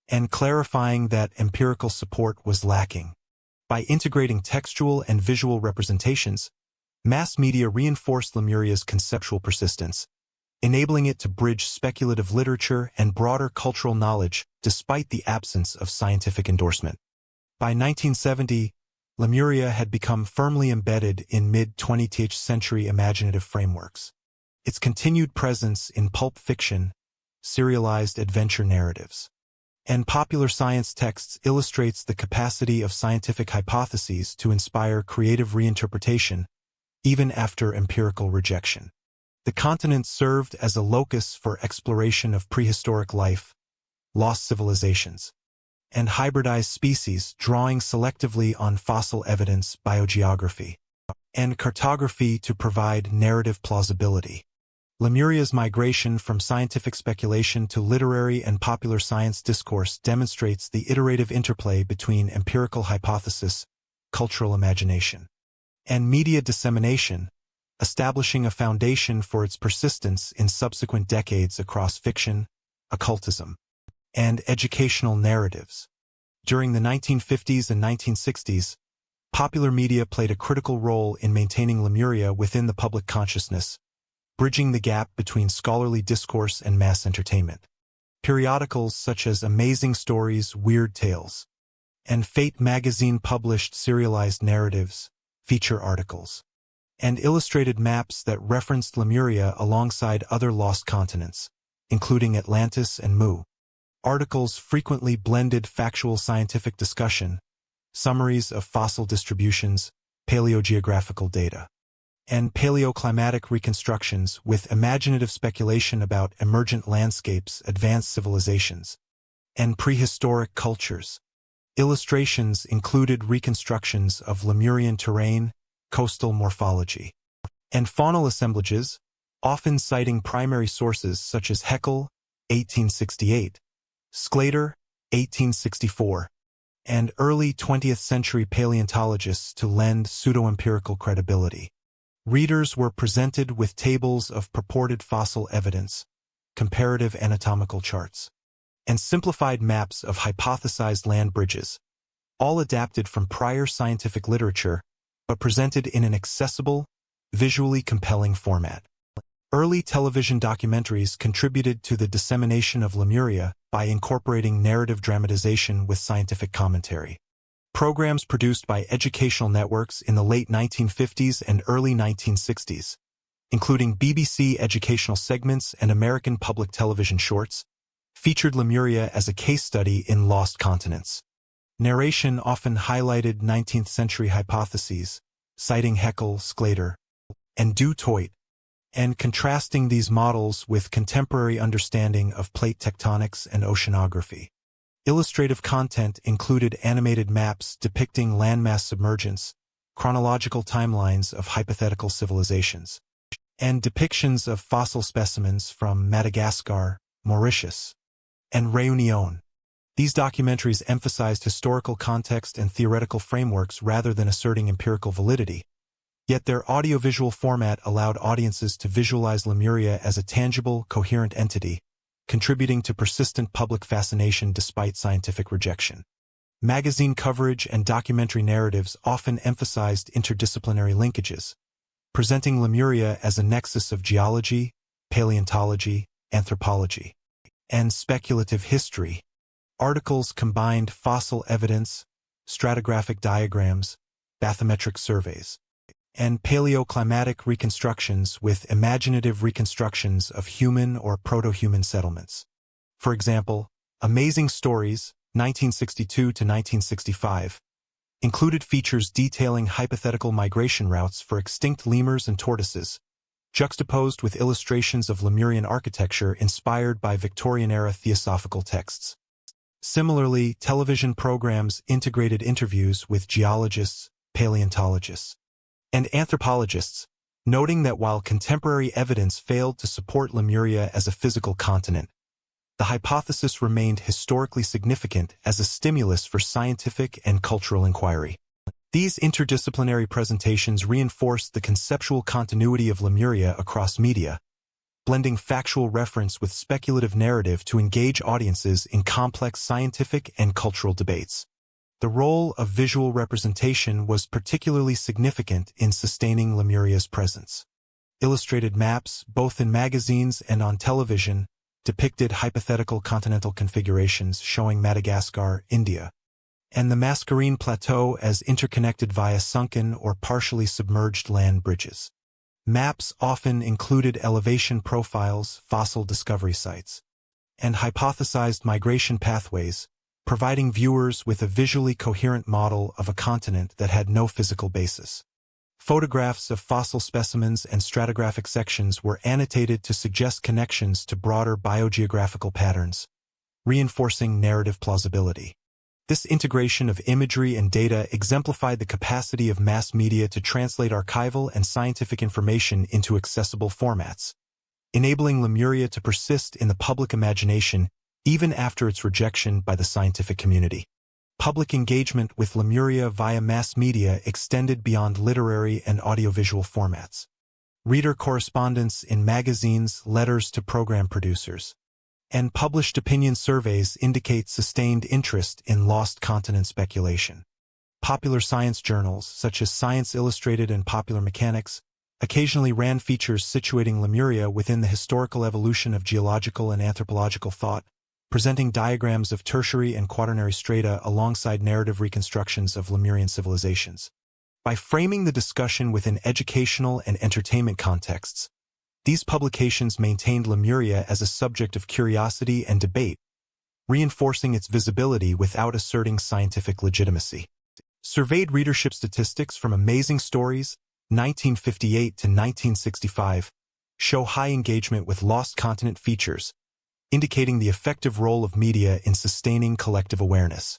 and clarifying that empirical support was lacking. By integrating textual and visual representations, mass media reinforced Lemuria's conceptual persistence, enabling it to bridge speculative literature and broader cultural knowledge despite the absence of scientific endorsement. By 1970, Lemuria had become firmly embedded in mid-20th century imaginative frameworks. Its continued presence in pulp fiction, serialized adventure narratives, and popular science texts illustrates the capacity of scientific hypotheses to inspire creative reinterpretation, even after empirical rejection. The continent served as a locus for exploration of prehistoric life, lost civilizations, and hybridized species, drawing selectively on fossil evidence, biogeography, and cartography to provide narrative plausibility. Lemuria's migration from scientific speculation to literary and popular science discourse demonstrates the iterative interplay between empirical hypothesis, cultural imagination, and media dissemination, establishing a foundation for its persistence in subsequent decades across fiction, occultism, and educational narratives. During the 1950s and 1960s, popular media played a critical role in maintaining Lemuria within the public consciousness, bridging the gap between scholarly discourse and mass entertainment. Periodicals such as Amazing Stories, Weird Tales, and Fate magazine published serialized narratives, feature articles, and illustrated maps that referenced Lemuria alongside other lost continents, including Atlantis and Mu. Articles frequently blended factual scientific discussion, summaries of fossil distributions, paleogeographical data, and paleoclimatic reconstructions with imaginative speculation about emergent landscapes, advanced civilizations, and prehistoric cultures. Illustrations included reconstructions of Lemurian terrain, coastal morphology, and faunal assemblages, often citing primary sources such as Haeckel, 1868, Sclater, 1864, and early 20th century paleontologists to lend pseudo-empirical credibility. Readers were presented with tables of purported fossil evidence, comparative anatomical charts, and simplified maps of hypothesized land bridges, all adapted from prior scientific literature, but presented in an accessible, visually compelling format. Early television documentaries contributed to the dissemination of Lemuria by incorporating narrative dramatization with scientific commentary. Programs produced by educational networks in the late 1950s and early 1960s, including BBC educational segments and American public television shorts, featured Lemuria as a case study in lost continents. Narration often highlighted 19th century hypotheses, citing Haeckel, Sclater, and Du Toit, and contrasting these models with contemporary understanding of plate tectonics and oceanography. Illustrative content included animated maps depicting landmass submergence, chronological timelines of hypothetical civilizations, and depictions of fossil specimens from Madagascar, Mauritius, and Réunion. These documentaries emphasized historical context and theoretical frameworks rather than asserting empirical validity, yet their audiovisual format allowed audiences to visualize Lemuria as a tangible, coherent entity, contributing to persistent public fascination despite scientific rejection. Magazine coverage and documentary narratives often emphasized interdisciplinary linkages, presenting Lemuria as a nexus of geology, paleontology, anthropology, and speculative history. Articles combined fossil evidence, stratigraphic diagrams, bathymetric surveys, and paleoclimatic reconstructions with imaginative reconstructions of human or proto-human settlements. For example, Amazing Stories, 1962 to 1965, included features detailing hypothetical migration routes for extinct lemurs and tortoises, juxtaposed with illustrations of Lemurian architecture inspired by Victorian-era theosophical texts. Similarly, television programs integrated interviews with geologists, paleontologists, and anthropologists, noting that while contemporary evidence failed to support Lemuria as a physical continent, the hypothesis remained historically significant as a stimulus for scientific and cultural inquiry. These interdisciplinary presentations reinforced the conceptual continuity of Lemuria across media, blending factual reference with speculative narrative to engage audiences in complex scientific and cultural debates. The role of visual representation was particularly significant in sustaining Lemuria's presence. Illustrated maps, both in magazines and on television, depicted hypothetical continental configurations showing Madagascar, India, and the Mascarene Plateau as interconnected via sunken or partially submerged land bridges. Maps often included elevation profiles, fossil discovery sites, and hypothesized migration pathways, providing viewers with a visually coherent model of a continent that had no physical basis. Photographs of fossil specimens and stratigraphic sections were annotated to suggest connections to broader biogeographical patterns, reinforcing narrative plausibility. This integration of imagery and data exemplified the capacity of mass media to translate archival and scientific information into accessible formats, enabling Lemuria to persist in the public imagination even after its rejection by the scientific community. Public engagement with Lemuria via mass media extended beyond literary and audiovisual formats. Reader correspondence in magazines, letters to program producers, and published opinion surveys indicate sustained interest in lost continent speculation. Popular science journals, such as Science Illustrated and Popular Mechanics, occasionally ran features situating Lemuria within the historical evolution of geological and anthropological thought, presenting diagrams of tertiary and quaternary strata alongside narrative reconstructions of Lemurian civilizations. By framing the discussion within educational and entertainment contexts, these publications maintained Lemuria as a subject of curiosity and debate, reinforcing its visibility without asserting scientific legitimacy. Surveyed readership statistics from Amazing Stories, 1958 to 1965, show high engagement with lost continent features, indicating the effective role of media in sustaining collective awareness.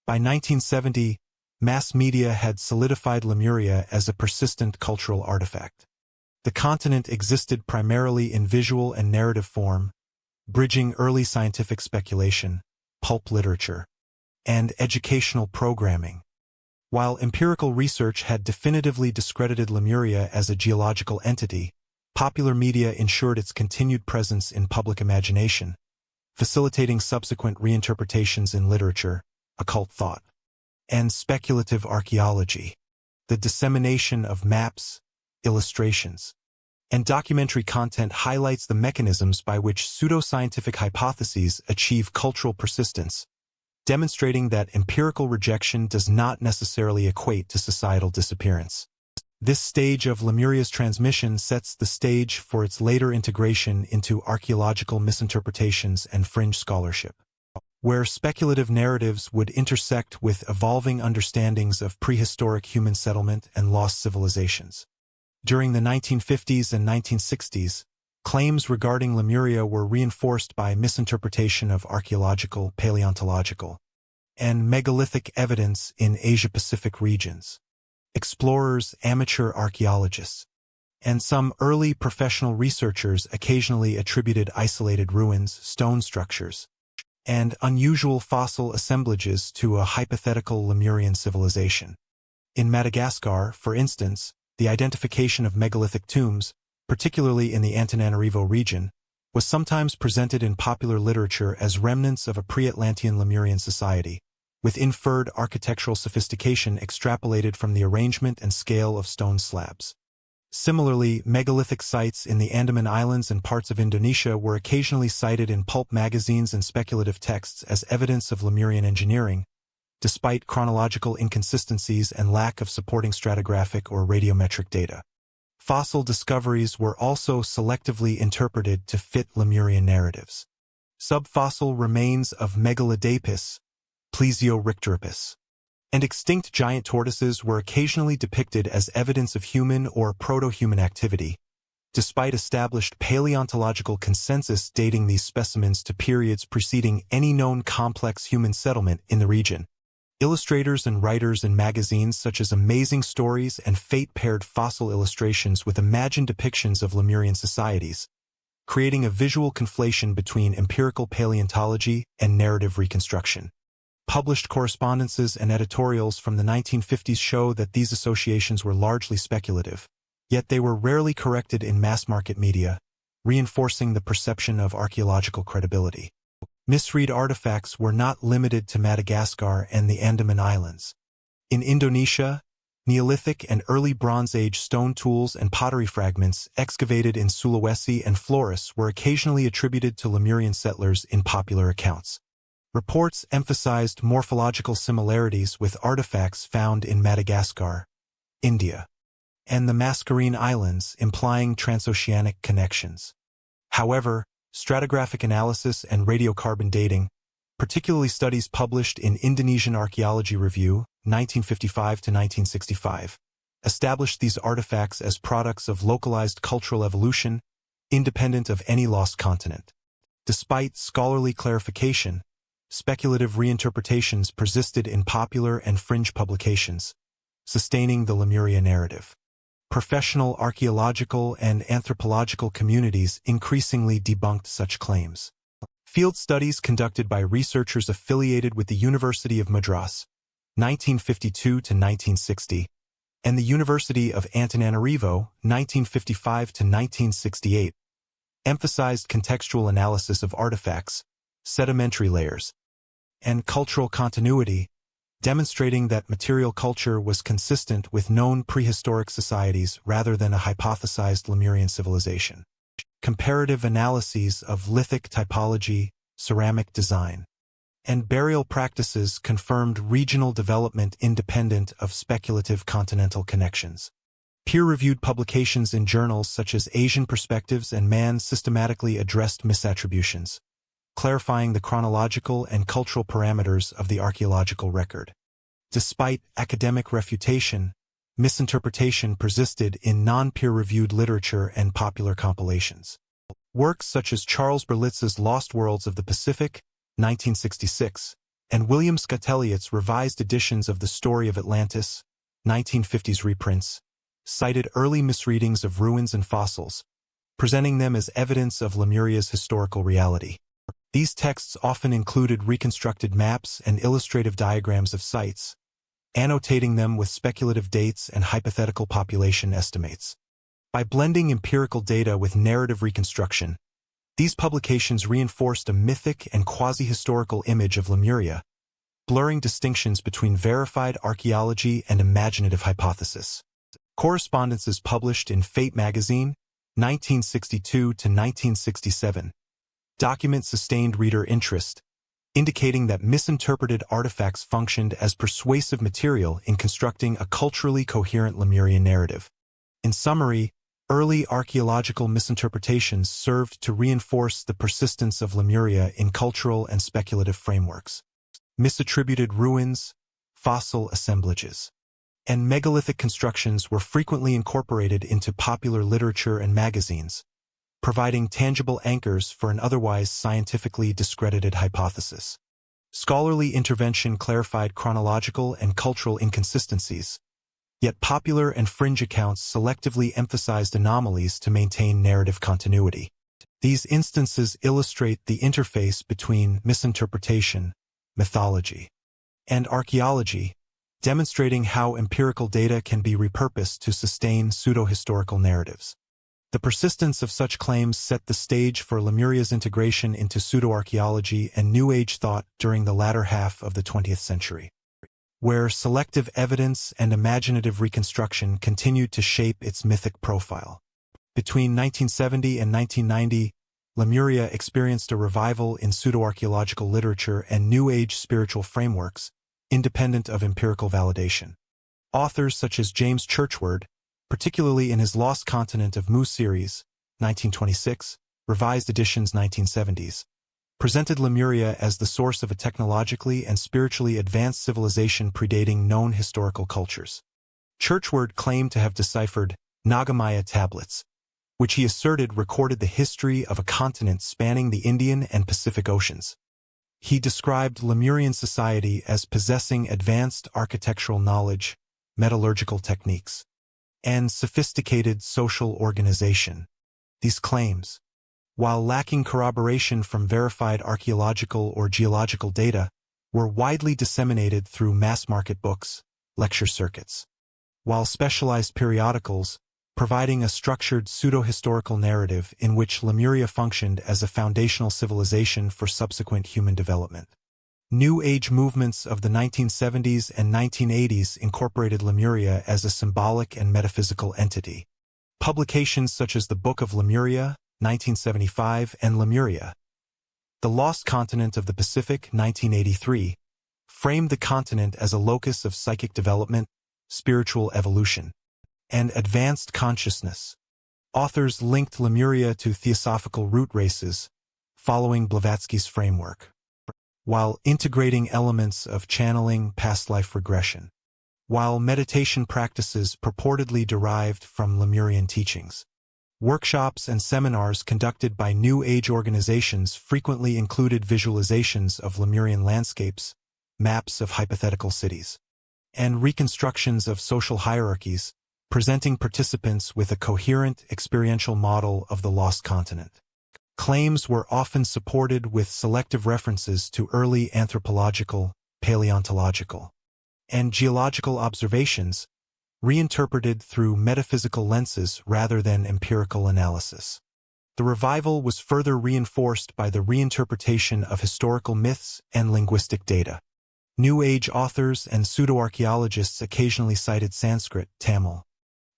By 1970, mass media had solidified Lemuria as a persistent cultural artifact. The continent existed primarily in visual and narrative form, bridging early scientific speculation, pulp literature, and educational programming. While empirical research had definitively discredited Lemuria as a geological entity, popular media ensured its continued presence in public imagination, facilitating subsequent reinterpretations in literature, occult thought, and speculative archaeology. The dissemination of maps, illustrations, and documentary content highlights the mechanisms by which pseudoscientific hypotheses achieve cultural persistence, demonstrating that empirical rejection does not necessarily equate to societal disappearance. This stage of Lemuria's transmission sets the stage for its later integration into archaeological misinterpretations and fringe scholarship, where speculative narratives would intersect with evolving understandings of prehistoric human settlement and lost civilizations. During the 1950s and 1960s, claims regarding Lemuria were reinforced by misinterpretation of archaeological, paleontological, and megalithic evidence in Asia-Pacific regions. Explorers, amateur archaeologists, and some early professional researchers occasionally attributed isolated ruins, stone structures, and unusual fossil assemblages to a hypothetical Lemurian civilization. In Madagascar, for instance, the identification of megalithic tombs, particularly in the Antananarivo region, was sometimes presented in popular literature as remnants of a pre-Atlantean Lemurian society, with inferred architectural sophistication extrapolated from the arrangement and scale of stone slabs. Similarly, megalithic sites in the Andaman Islands and parts of Indonesia were occasionally cited in pulp magazines and speculative texts as evidence of Lemurian engineering, despite chronological inconsistencies and lack of supporting stratigraphic or radiometric data. Fossil discoveries were also selectively interpreted to fit Lemurian narratives. subfossil remains of Megalodapus, Plesiorictorapus, and extinct giant tortoises were occasionally depicted as evidence of human or proto-human activity, despite established paleontological consensus dating these specimens to periods preceding any known complex human settlement in the region. Illustrators and writers in magazines such as Amazing Stories and Fate paired fossil illustrations with imagined depictions of Lemurian societies, creating a visual conflation between empirical paleontology and narrative reconstruction. Published correspondences and editorials from the 1950s show that these associations were largely speculative, yet they were rarely corrected in mass-market media, reinforcing the perception of archaeological credibility. Misread artifacts were not limited to Madagascar and the Andaman Islands. In Indonesia, Neolithic and early Bronze Age stone tools and pottery fragments excavated in Sulawesi and Flores were occasionally attributed to Lemurian settlers in popular accounts. Reports emphasized morphological similarities with artifacts found in Madagascar, India, and the Mascarene Islands, implying transoceanic connections. However, stratigraphic analysis and radiocarbon dating, particularly studies published in Indonesian Archaeology Review, 1955–1965, established these artifacts as products of localized cultural evolution, independent of any lost continent. Despite scholarly clarification, speculative reinterpretations persisted in popular and fringe publications, sustaining the Lemuria narrative. Professional archaeological and anthropological communities increasingly debunked such claims. Field studies conducted by researchers affiliated with the University of Madras, 1952–1960, and the University of Antananarivo, 1955–1968, emphasized contextual analysis of artifacts, sedimentary layers, and cultural continuity, demonstrating that material culture was consistent with known prehistoric societies rather than a hypothesized Lemurian civilization. Comparative analyses of lithic typology, ceramic design, and burial practices confirmed regional development independent of speculative continental connections. Peer-reviewed publications in journals such as Asian Perspectives and Man systematically addressed misattributions, clarifying the chronological and cultural parameters of the archaeological record. Despite academic refutation, misinterpretation persisted in non-peer-reviewed literature and popular compilations. Works such as Charles Berlitz's Lost Worlds of the Pacific, 1966, and William Scott Elliott's revised editions of The Story of Atlantis, 1950s reprints, cited early misreadings of ruins and fossils, presenting them as evidence of Lemuria's historical reality. These texts often included reconstructed maps and illustrative diagrams of sites, annotating them with speculative dates and hypothetical population estimates. By blending empirical data with narrative reconstruction, these publications reinforced a mythic and quasi-historical image of Lemuria, blurring distinctions between verified archaeology and imaginative hypothesis. Correspondences published in Fate magazine, 1962–1967, document sustained reader interest, indicating that misinterpreted artifacts functioned as persuasive material in constructing a culturally coherent Lemurian narrative. In summary, early archaeological misinterpretations served to reinforce the persistence of Lemuria in cultural and speculative frameworks. Misattributed ruins, fossil assemblages, and megalithic constructions were frequently incorporated into popular literature and magazines, providing tangible anchors for an otherwise scientifically discredited hypothesis. Scholarly intervention clarified chronological and cultural inconsistencies, yet popular and fringe accounts selectively emphasized anomalies to maintain narrative continuity. These instances illustrate the interface between misinterpretation, mythology, and archaeology, demonstrating how empirical data can be repurposed to sustain pseudo-historical narratives. The persistence of such claims set the stage for Lemuria's integration into pseudo-archaeology and New Age thought during the latter half of the 20th century, where selective evidence and imaginative reconstruction continued to shape its mythic profile. Between 1970 and 1990, Lemuria experienced a revival in pseudo-archaeological literature and New Age spiritual frameworks, independent of empirical validation. Authors such as James Churchward, particularly in his Lost Continent of Mu series, 1926, revised editions 1970s, presented Lemuria as the source of a technologically and spiritually advanced civilization predating known historical cultures. Churchward claimed to have deciphered Nagamaya tablets, which he asserted recorded the history of a continent spanning the Indian and Pacific Oceans. He described Lemurian society as possessing advanced architectural knowledge, metallurgical techniques, and sophisticated social organization. These claims, while lacking corroboration from verified archaeological or geological data, were widely disseminated through mass-market books, lecture circuits, while specialized periodicals, providing a structured pseudo-historical narrative in which Lemuria functioned as a foundational civilization for subsequent human development. New Age movements of the 1970s and 1980s incorporated Lemuria as a symbolic and metaphysical entity. Publications such as the Book of Lemuria, 1975, and Lemuria, The Lost Continent of the Pacific, 1983, framed the continent as a locus of psychic development, spiritual evolution, and advanced consciousness. Authors linked Lemuria to theosophical root races, following Blavatsky's framework, while integrating elements of channeling, past life regression, while meditation practices purportedly derived from Lemurian teachings. Workshops and seminars conducted by New Age organizations frequently included visualizations of Lemurian landscapes, maps of hypothetical cities, and reconstructions of social hierarchies, presenting participants with a coherent experiential model of the lost continent. Claims were often supported with selective references to early anthropological, paleontological, and geological observations, reinterpreted through metaphysical lenses rather than empirical analysis. The revival was further reinforced by the reinterpretation of historical myths and linguistic data. New Age authors and pseudo-archaeologists occasionally cited Sanskrit, Tamil,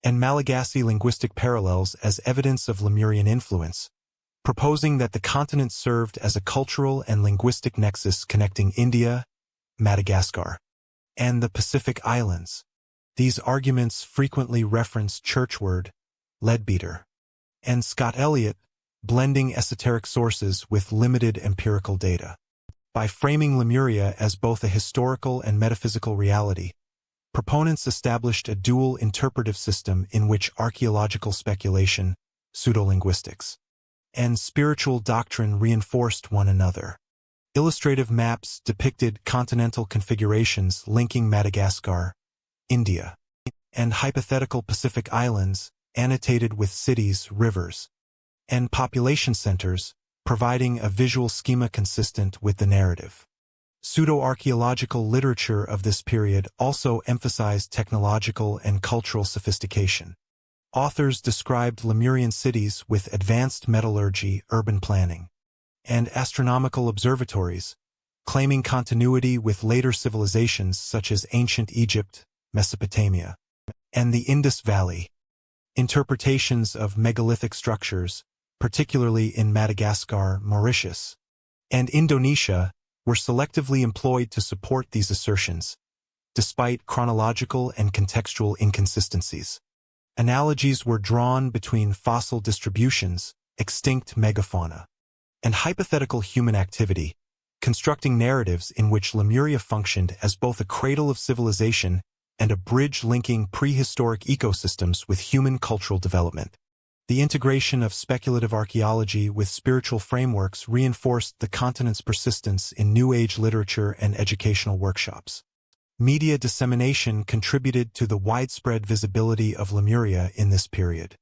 and Malagasy linguistic parallels as evidence of Lemurian influence, proposing that the continent served as a cultural and linguistic nexus connecting India, Madagascar, and the Pacific Islands. These arguments frequently reference Churchward, Leadbeater, and Scott Elliott, blending esoteric sources with limited empirical data. By framing Lemuria as both a historical and metaphysical reality, proponents established a dual interpretive system in which archaeological speculation, pseudolinguistics, and spiritual doctrine reinforced one another. Illustrative maps depicted continental configurations linking Madagascar, India, and hypothetical Pacific islands, annotated with cities, rivers, and population centers, providing a visual schema consistent with the narrative. Pseudo-archaeological literature of this period also emphasized technological and cultural sophistication. Authors described Lemurian cities with advanced metallurgy, urban planning, and astronomical observatories, claiming continuity with later civilizations such as ancient Egypt, Mesopotamia, and the Indus Valley. Interpretations of megalithic structures, particularly in Madagascar, Mauritius, and Indonesia, were selectively employed to support these assertions, despite chronological and contextual inconsistencies. Analogies were drawn between fossil distributions, extinct megafauna, and hypothetical human activity, constructing narratives in which Lemuria functioned as both a cradle of civilization and a bridge linking prehistoric ecosystems with human cultural development. The integration of speculative archaeology with spiritual frameworks reinforced the continent's persistence in New Age literature and educational workshops. Media dissemination contributed to the widespread visibility of Lemuria in this period.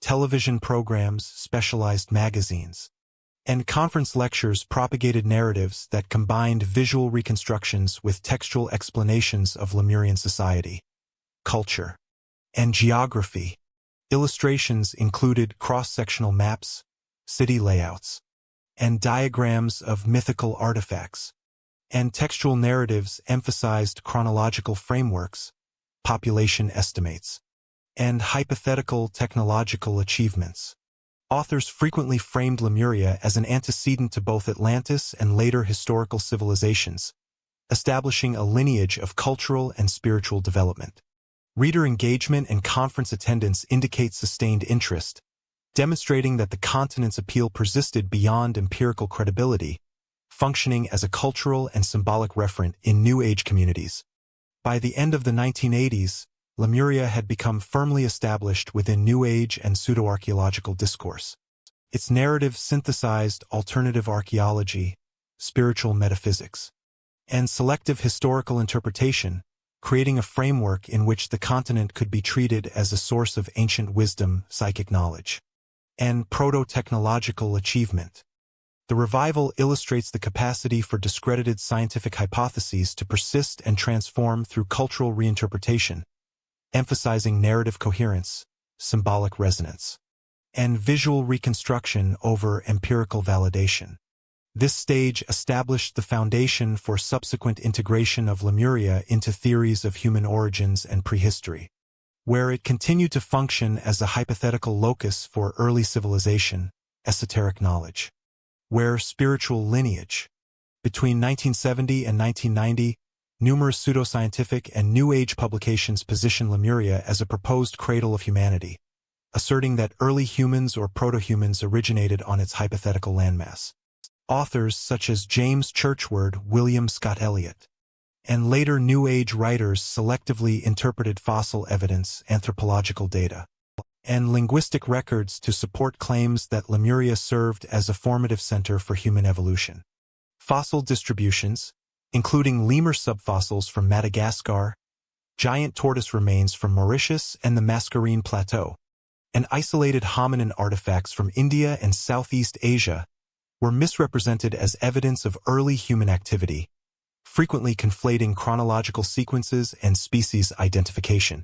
Television programs, specialized magazines, and conference lectures propagated narratives that combined visual reconstructions with textual explanations of Lemurian society, culture, and geography. Illustrations included cross-sectional maps, city layouts, and diagrams of mythical artifacts, and textual narratives emphasized chronological frameworks, population estimates, and hypothetical technological achievements. Authors frequently framed Lemuria as an antecedent to both Atlantis and later historical civilizations, establishing a lineage of cultural and spiritual development. Reader engagement and conference attendance indicate sustained interest, demonstrating that the continent's appeal persisted beyond empirical credibility functioning as a cultural and symbolic referent in New Age communities. By the end of the 1980s, Lemuria had become firmly established within New Age and pseudo-archaeological discourse. Its narrative synthesized alternative archaeology, spiritual metaphysics, and selective historical interpretation, creating a framework in which the continent could be treated as a source of ancient wisdom, psychic knowledge, and proto-technological achievement. The revival illustrates the capacity for discredited scientific hypotheses to persist and transform through cultural reinterpretation, emphasizing narrative coherence, symbolic resonance, and visual reconstruction over empirical validation. This stage established the foundation for subsequent integration of Lemuria into theories of human origins and prehistory, where it continued to function as a hypothetical locus for early civilization, esoteric knowledge, where spiritual lineage. Between 1970 and 1990, numerous pseudoscientific and New Age publications position Lemuria as a proposed cradle of humanity, asserting that early humans or proto-humans originated on its hypothetical landmass. Authors such as James Churchward, William Scott Elliott, and later New Age writers selectively interpreted fossil evidence, anthropological data, and linguistic records to support claims that Lemuria served as a formative center for human evolution. Fossil distributions, including lemur subfossils from Madagascar, giant tortoise remains from Mauritius and the Mascarene Plateau, and isolated hominin artifacts from India and Southeast Asia, were misrepresented as evidence of early human activity, frequently conflating chronological sequences and species identification.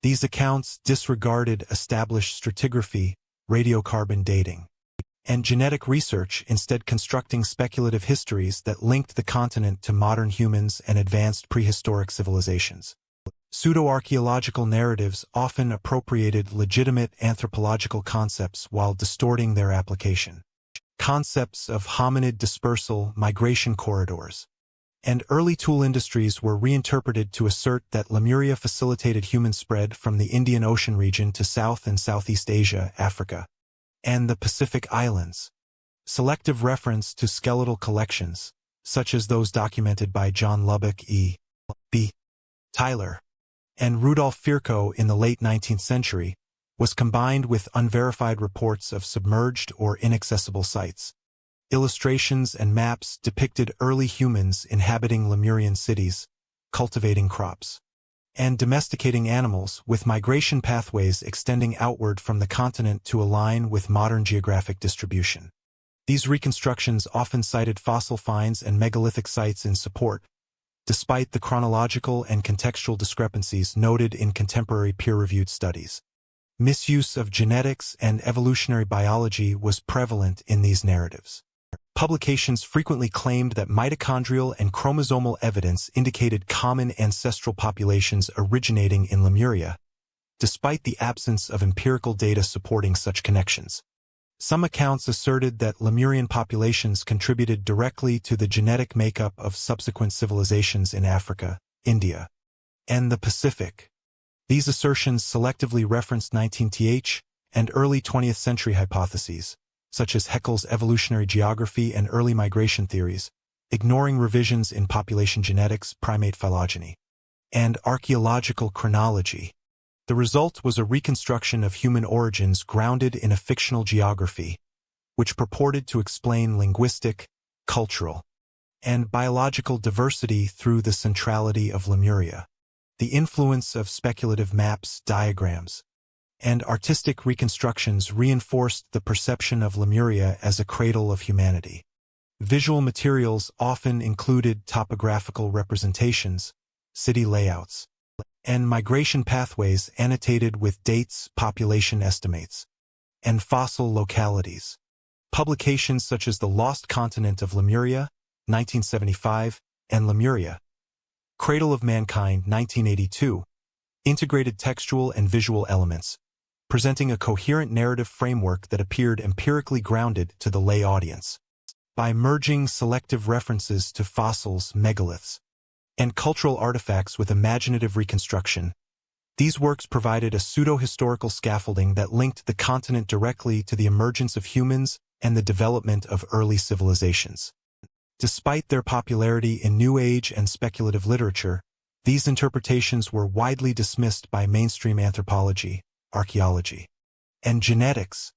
These accounts disregarded established stratigraphy, radiocarbon dating, and genetic research, instead constructing speculative histories that linked the continent to modern humans and advanced prehistoric civilizations. Pseudo-archaeological narratives often appropriated legitimate anthropological concepts while distorting their application. Concepts of hominid dispersal, migration corridors, and early tool industries were reinterpreted to assert that Lemuria facilitated human spread from the Indian Ocean region to South and Southeast Asia, Africa, and the Pacific Islands. Selective reference to skeletal collections, such as those documented by John Lubbock E. B. Tyler and Rudolf Virchow in the late 19th century, was combined with unverified reports of submerged or inaccessible sites. Illustrations and maps depicted early humans inhabiting Lemurian cities, cultivating crops, and domesticating animals, with migration pathways extending outward from the continent to align with modern geographic distribution. These reconstructions often cited fossil finds and megalithic sites in support, despite the chronological and contextual discrepancies noted in contemporary peer-reviewed studies. Misuse of genetics and evolutionary biology was prevalent in these narratives. Publications frequently claimed that mitochondrial and chromosomal evidence indicated common ancestral populations originating in Lemuria, despite the absence of empirical data supporting such connections. Some accounts asserted that Lemurian populations contributed directly to the genetic makeup of subsequent civilizations in Africa, India, and the Pacific. These assertions selectively referenced 19th and early 20th century hypotheses, such as Haeckel's evolutionary geography and early migration theories, ignoring revisions in population genetics, primate phylogeny, and archaeological chronology. The result was a reconstruction of human origins grounded in a fictional geography, which purported to explain linguistic, cultural, and biological diversity through the centrality of Lemuria. The influence of speculative maps, diagrams, and artistic reconstructions reinforced the perception of Lemuria as a cradle of humanity. Visual materials often included topographical representations, city layouts, and migration pathways annotated with dates, population estimates, and fossil localities. Publications such as The Lost Continent of Lemuria, 1975, and Lemuria, Cradle of Mankind, 1982, integrated textual and visual elements, presenting a coherent narrative framework that appeared empirically grounded to the lay audience. By merging selective references to fossils, megaliths, and cultural artifacts with imaginative reconstruction, these works provided a pseudo-historical scaffolding that linked the continent directly to the emergence of humans and the development of early civilizations. Despite their popularity in New Age and speculative literature, these interpretations were widely dismissed by mainstream anthropology, archaeology, and genetics.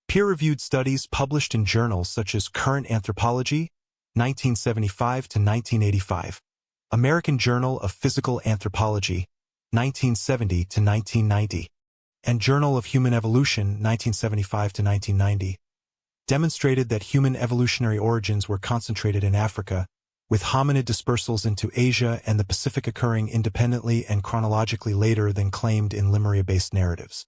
Peer-reviewed studies published in journals such as Current Anthropology, 1975 to 1985, American Journal of Physical Anthropology, 1970 to 1990, and Journal of Human Evolution, 1975 to 1990, demonstrated that human evolutionary origins were concentrated in Africa, with hominid dispersals into Asia and the Pacific occurring independently and chronologically later than claimed in Lemuria-based narratives.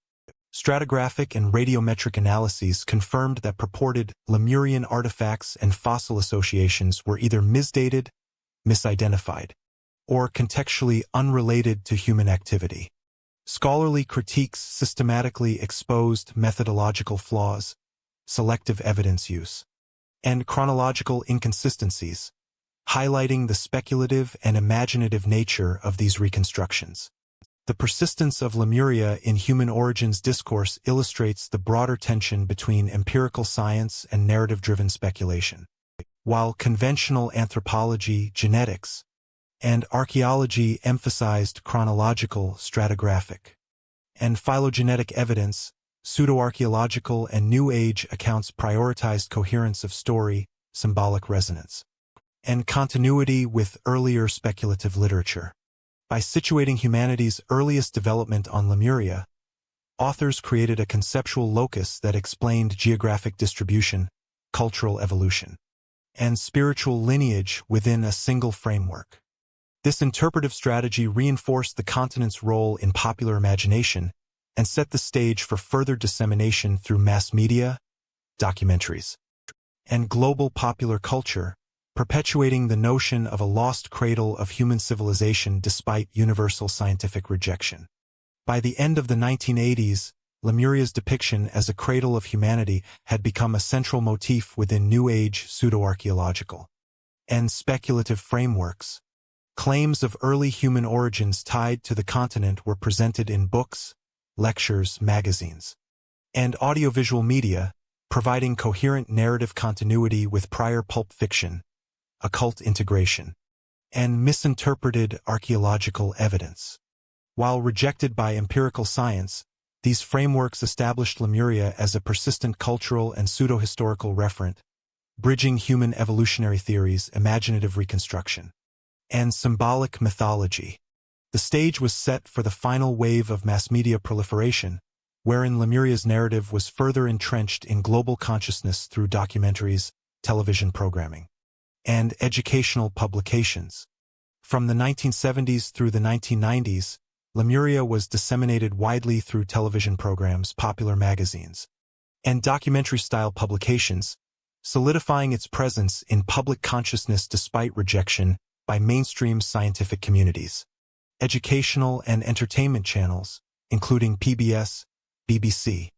Stratigraphic and radiometric analyses confirmed that purported Lemurian artifacts and fossil associations were either misdated, misidentified, or contextually unrelated to human activity. Scholarly critiques systematically exposed methodological flaws, selective evidence use, and chronological inconsistencies, highlighting the speculative and imaginative nature of these reconstructions. The persistence of Lemuria in human origins discourse illustrates the broader tension between empirical science and narrative-driven speculation. While conventional anthropology, genetics, and archaeology emphasized chronological, stratigraphic, and phylogenetic evidence, pseudo-archaeological and New Age accounts prioritized coherence of story, symbolic resonance, and continuity with earlier speculative literature. By situating humanity's earliest development on Lemuria, authors created a conceptual locus that explained geographic distribution, cultural evolution, and spiritual lineage within a single framework. This interpretive strategy reinforced the continent's role in popular imagination and set the stage for further dissemination through mass media, documentaries, and global popular culture, perpetuating the notion of a lost cradle of human civilization despite universal scientific rejection. By the end of the 1980s, Lemuria's depiction as a cradle of humanity had become a central motif within New Age pseudo-archaeological and speculative frameworks. Claims of early human origins tied to the continent were presented in books, lectures, magazines, and audiovisual media, providing coherent narrative continuity with prior pulp fiction, occult integration, and misinterpreted archaeological evidence. While rejected by empirical science, these frameworks established Lemuria as a persistent cultural and pseudo-historical referent, bridging human evolutionary theories, imaginative reconstruction, and symbolic mythology. The stage was set for the final wave of mass media proliferation, wherein Lemuria's narrative was further entrenched in global consciousness through documentaries, television programming, and educational publications. From the 1970s through the 1990s, Lemuria was disseminated widely through television programs, popular magazines, and documentary-style publications, solidifying its presence in public consciousness despite rejection by mainstream scientific communities. Educational and entertainment channels, including PBS, BBC,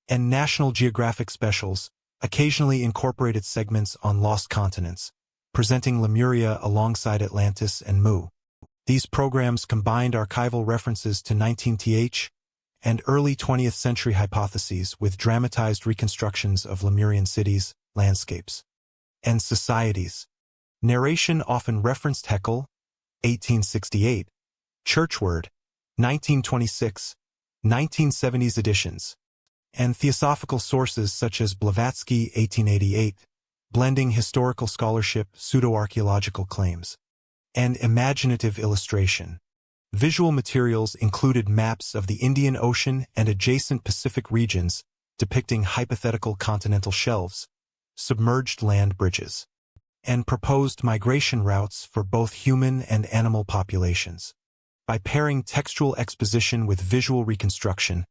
and National Geographic specials, occasionally incorporated segments on lost continents, presenting Lemuria alongside Atlantis and Mu. These programs combined archival references to 19th and early 20th century hypotheses with dramatized reconstructions of Lemurian cities, landscapes, and societies. Narration often referenced Haeckel, 1868, Churchward, 1926, 1970s editions, and theosophical sources such as Blavatsky, 1888, blending historical scholarship, pseudo-archaeological claims, and imaginative illustration. Visual materials included maps of the Indian Ocean and adjacent Pacific regions depicting hypothetical continental shelves, submerged land bridges, and proposed migration routes for both human and animal populations. By pairing textual exposition with visual reconstruction,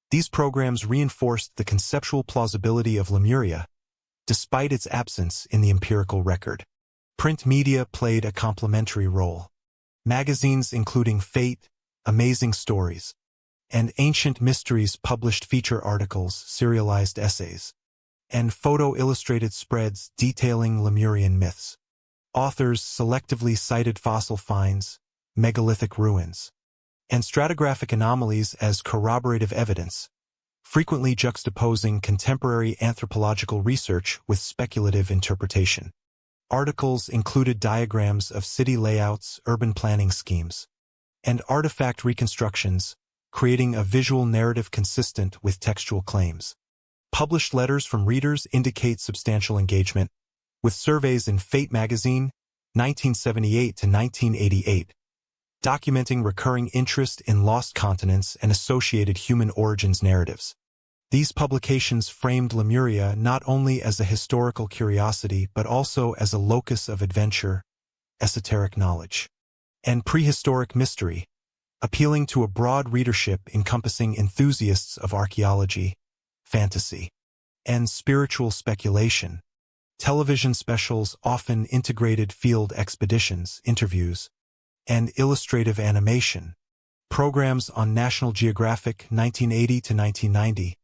these programs reinforced the conceptual plausibility of Lemuria, despite its absence in the empirical record. Print media played a complementary role. Magazines including Fate, Amazing Stories, and Ancient Mysteries published feature articles, serialized essays, and photo-illustrated spreads detailing Lemurian myths. Authors selectively cited fossil finds, megalithic ruins, and stratigraphic anomalies as corroborative evidence, frequently juxtaposing contemporary anthropological research with speculative interpretation. Articles included diagrams of city layouts, urban planning schemes, and artifact reconstructions, creating a visual narrative consistent with textual claims. Published letters from readers indicate substantial engagement, with surveys in Fate magazine, 1978 to 1988, documenting recurring interest in lost continents and associated human origins narratives. These publications framed Lemuria not only as a historical curiosity but also as a locus of adventure, esoteric knowledge, and prehistoric mystery, appealing to a broad readership encompassing enthusiasts of archaeology, fantasy, and spiritual speculation. Television specials often integrated field expeditions, interviews, and illustrative animation. Programs on National Geographic 1980 to 1990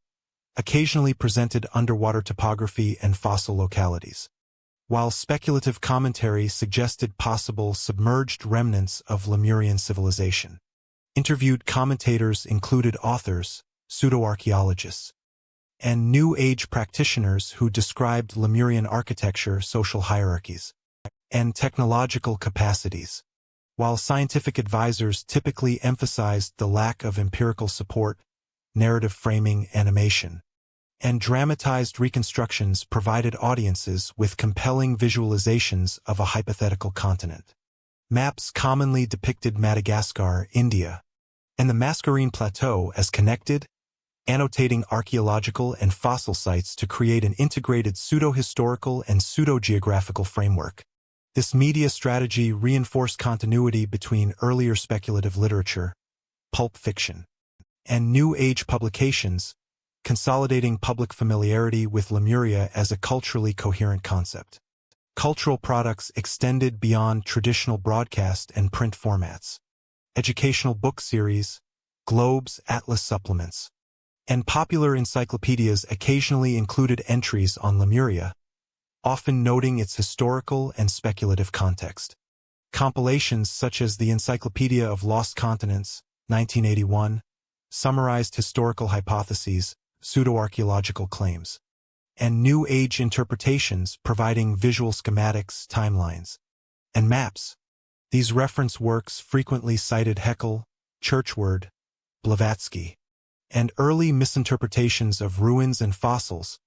occasionally presented underwater topography and fossil localities, while speculative commentary suggested possible submerged remnants of Lemurian civilization. Interviewed commentators included authors, pseudo-archaeologists, and New Age practitioners who described Lemurian architecture, social hierarchies, and technological capacities, while scientific advisors typically emphasized the lack of empirical support. Narrative framing, animation, and dramatized reconstructions provided audiences with compelling visualizations of a hypothetical continent. Maps commonly depicted Madagascar, India, and the Mascarene Plateau as connected, annotating archaeological and fossil sites to create an integrated pseudo-historical and pseudo-geographical framework. This media strategy reinforced continuity between earlier speculative literature, pulp fiction, and New Age publications, consolidating public familiarity with Lemuria as a culturally coherent concept. Cultural products extended beyond traditional broadcast and print formats. Educational book series, globes, atlas supplements, and popular encyclopedias occasionally included entries on Lemuria, often noting its historical and speculative context. Compilations such as the Encyclopedia of Lost Continents, 1981, summarized historical hypotheses, pseudo-archaeological claims, and New Age interpretations providing visual schematics, timelines, and maps. These reference works frequently cited Haeckel, Churchward, Blavatsky, and early misinterpretations of ruins and fossils,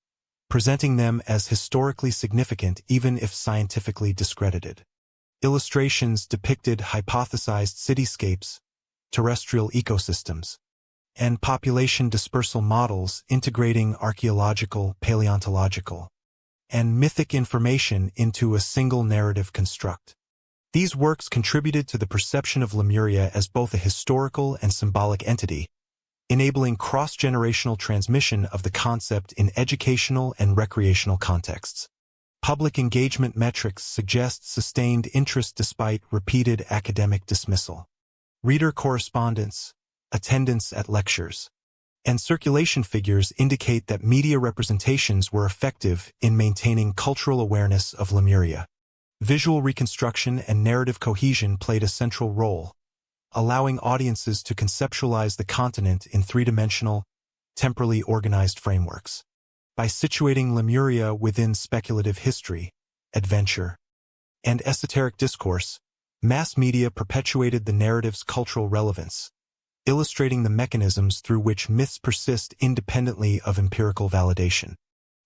presenting them as historically significant even if scientifically discredited. Illustrations depicted hypothesized cityscapes, terrestrial ecosystems, and population dispersal models integrating archaeological, paleontological, and mythic information into a single narrative construct. These works contributed to the perception of Lemuria as both a historical and symbolic entity, enabling cross-generational transmission of the concept in educational and recreational contexts. Public engagement metrics suggest sustained interest despite repeated academic dismissal. Reader correspondence, attendance at lectures, and circulation figures indicate that media representations were effective in maintaining cultural awareness of Lemuria. Visual reconstruction and narrative cohesion played a central role, allowing audiences to conceptualize the continent in three-dimensional, temporally organized frameworks. By situating Lemuria within speculative history, adventure, and esoteric discourse, mass media perpetuated the narrative's cultural relevance, illustrating the mechanisms through which myths persist independently of empirical validation.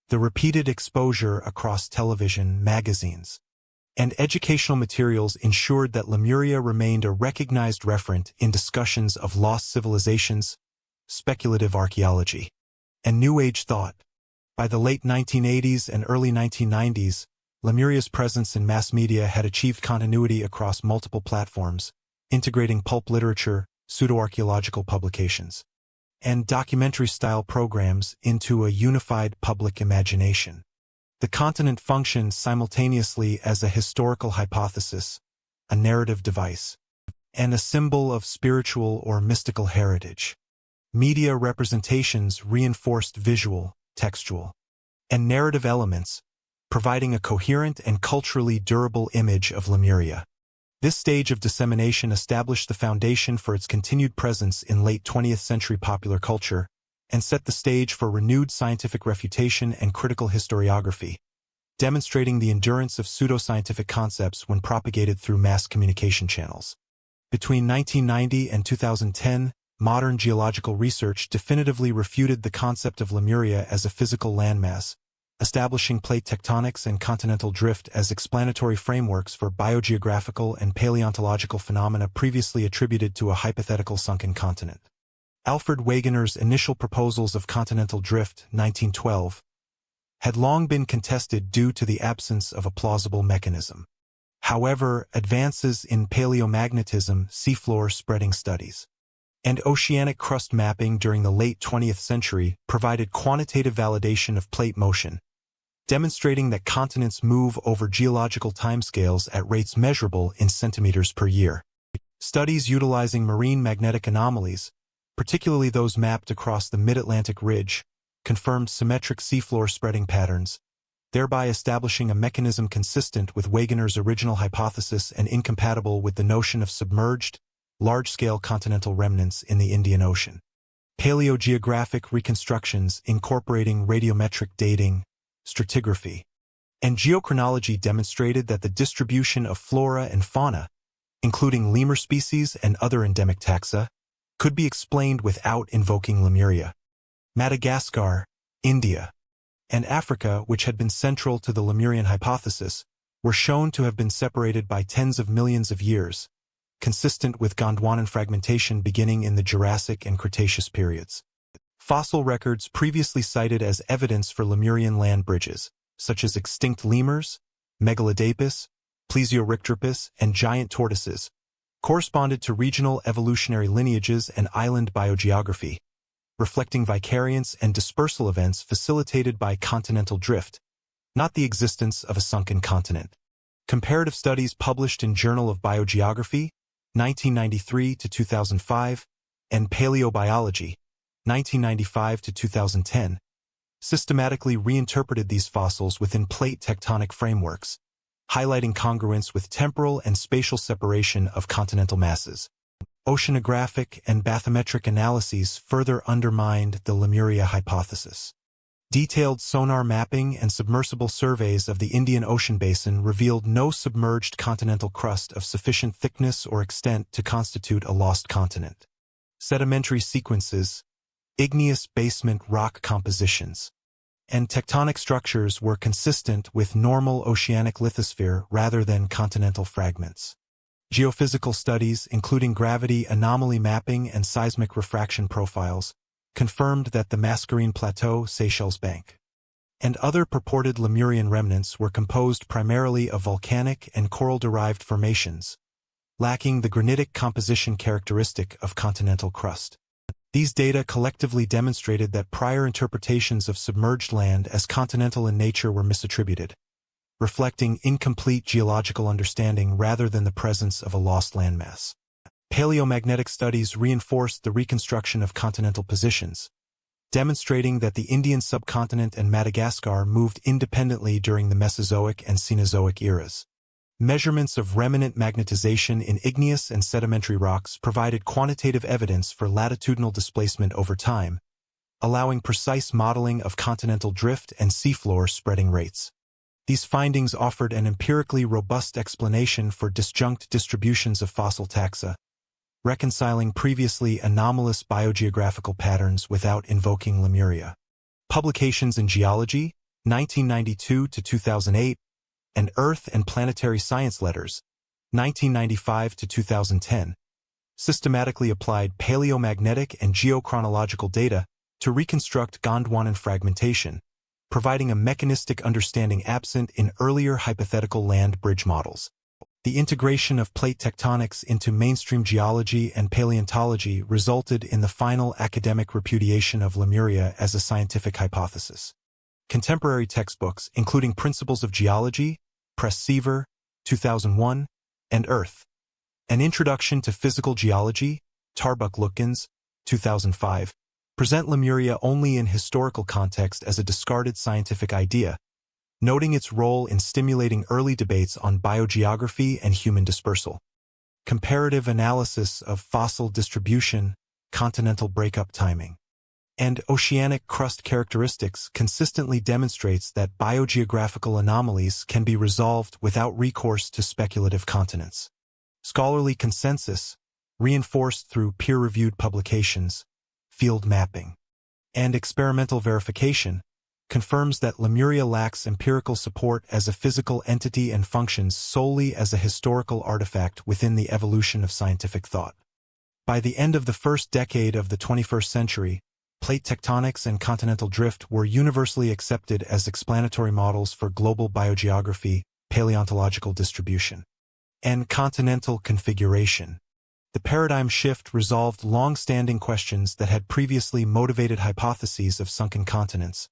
The repeated exposure across television, magazines, and educational materials ensured that Lemuria remained a recognized referent in discussions of lost civilizations, speculative archaeology, and New Age thought. By the late 1980s and early 1990s, Lemuria's presence in mass media had achieved continuity across multiple platforms, integrating pulp literature, pseudo-archaeological publications, and documentary-style programs into a unified public imagination. The continent functioned simultaneously as a historical hypothesis, a narrative device, and a symbol of spiritual or mystical heritage. Media representations reinforced visual, textual, and narrative elements, providing a coherent and culturally durable image of Lemuria. This stage of dissemination established the foundation for its continued presence in late 20th century popular culture and set the stage for renewed scientific refutation and critical historiography, demonstrating the endurance of pseudoscientific concepts when propagated through mass communication channels. Between 1990 and 2010, modern geological research definitively refuted the concept of Lemuria as a physical landmass, establishing plate tectonics and continental drift as explanatory frameworks for biogeographical and paleontological phenomena previously attributed to a hypothetical sunken continent. Alfred Wegener's initial proposals of continental drift, 1912, had long been contested due to the absence of a plausible mechanism. However, advances in paleomagnetism, seafloor spreading studies, and oceanic crust mapping during the late 20th century provided quantitative validation of plate motion, demonstrating that continents move over geological timescales at rates measurable in centimeters per year. Studies utilizing marine magnetic anomalies, particularly those mapped across the mid-Atlantic ridge, confirmed symmetric seafloor spreading patterns, thereby establishing a mechanism consistent with Wegener's original hypothesis and incompatible with the notion of submerged, large-scale continental remnants in the Indian Ocean. Paleogeographic reconstructions incorporating radiometric dating, stratigraphy, and geochronology demonstrated that the distribution of flora and fauna, including lemur species and other endemic taxa, could be explained without invoking Lemuria. Madagascar, India, and Africa, which had been central to the Lemurian hypothesis, were shown to have been separated by tens of millions of years, consistent with Gondwanan fragmentation beginning in the Jurassic and Cretaceous periods. Fossil records previously cited as evidence for Lemurian land bridges, such as extinct lemurs, megalodapus, plesioryctropus, and giant tortoises, corresponded to regional evolutionary lineages and island biogeography, reflecting vicariance and dispersal events facilitated by continental drift, not the existence of a sunken continent. Comparative studies published in Journal of Biogeography, 1993 to 2005, and Paleobiology, 1995 to 2010, systematically reinterpreted these fossils within plate tectonic frameworks, highlighting congruence with temporal and spatial separation of continental masses. Oceanographic and bathymetric analyses further undermined the Lemuria hypothesis. Detailed sonar mapping and submersible surveys of the Indian Ocean basin revealed no submerged continental crust of sufficient thickness or extent to constitute a lost continent. Sedimentary sequences, igneous basement rock compositions, and tectonic structures were consistent with normal oceanic lithosphere rather than continental fragments. Geophysical studies, including gravity anomaly mapping and seismic refraction profiles, confirmed that the Mascarene Plateau, Seychelles Bank, and other purported Lemurian remnants were composed primarily of volcanic and coral-derived formations, lacking the granitic composition characteristic of continental crust. These data collectively demonstrated that prior interpretations of submerged land as continental in nature were misattributed, reflecting incomplete geological understanding rather than the presence of a lost landmass. Paleomagnetic studies reinforced the reconstruction of continental positions, demonstrating that the Indian subcontinent and Madagascar moved independently during the Mesozoic and Cenozoic eras. Measurements of remnant magnetization in igneous and sedimentary rocks provided quantitative evidence for latitudinal displacement over time, allowing precise modeling of continental drift and seafloor spreading rates. These findings offered an empirically robust explanation for disjunct distributions of fossil taxa, reconciling previously anomalous biogeographical patterns without invoking Lemuria. Publications in Geology, 1992 to 2008, and Earth and Planetary Science Letters, 1995 to 2010, systematically applied paleomagnetic and geochronological data to reconstruct Gondwanan fragmentation, providing a mechanistic understanding absent in earlier hypothetical land bridge models. The integration of plate tectonics into mainstream geology and paleontology resulted in the final academic repudiation of Lemuria as a scientific hypothesis. Contemporary textbooks, including Principles of Geology, Press Seaver, 2001, and Earth, An Introduction to Physical Geology, Tarbuck-Lukens, 2005, present Lemuria only in historical context as a discarded scientific idea, noting its role in stimulating early debates on biogeography and human dispersal. Comparative analysis of fossil distribution, continental breakup timing, and oceanic crust characteristics consistently demonstrates that biogeographical anomalies can be resolved without recourse to speculative continents. Scholarly consensus, reinforced through peer-reviewed publications, field mapping, and experimental verification, confirms that Lemuria lacks empirical support as a physical entity and functions solely as a historical artifact within the evolution of scientific thought. By the end of the first decade of the 21st century, plate tectonics and continental drift were universally accepted as explanatory models for global biogeography, paleontological distribution, and continental configuration. The paradigm shift resolved long-standing questions that had previously motivated hypotheses of sunken continents,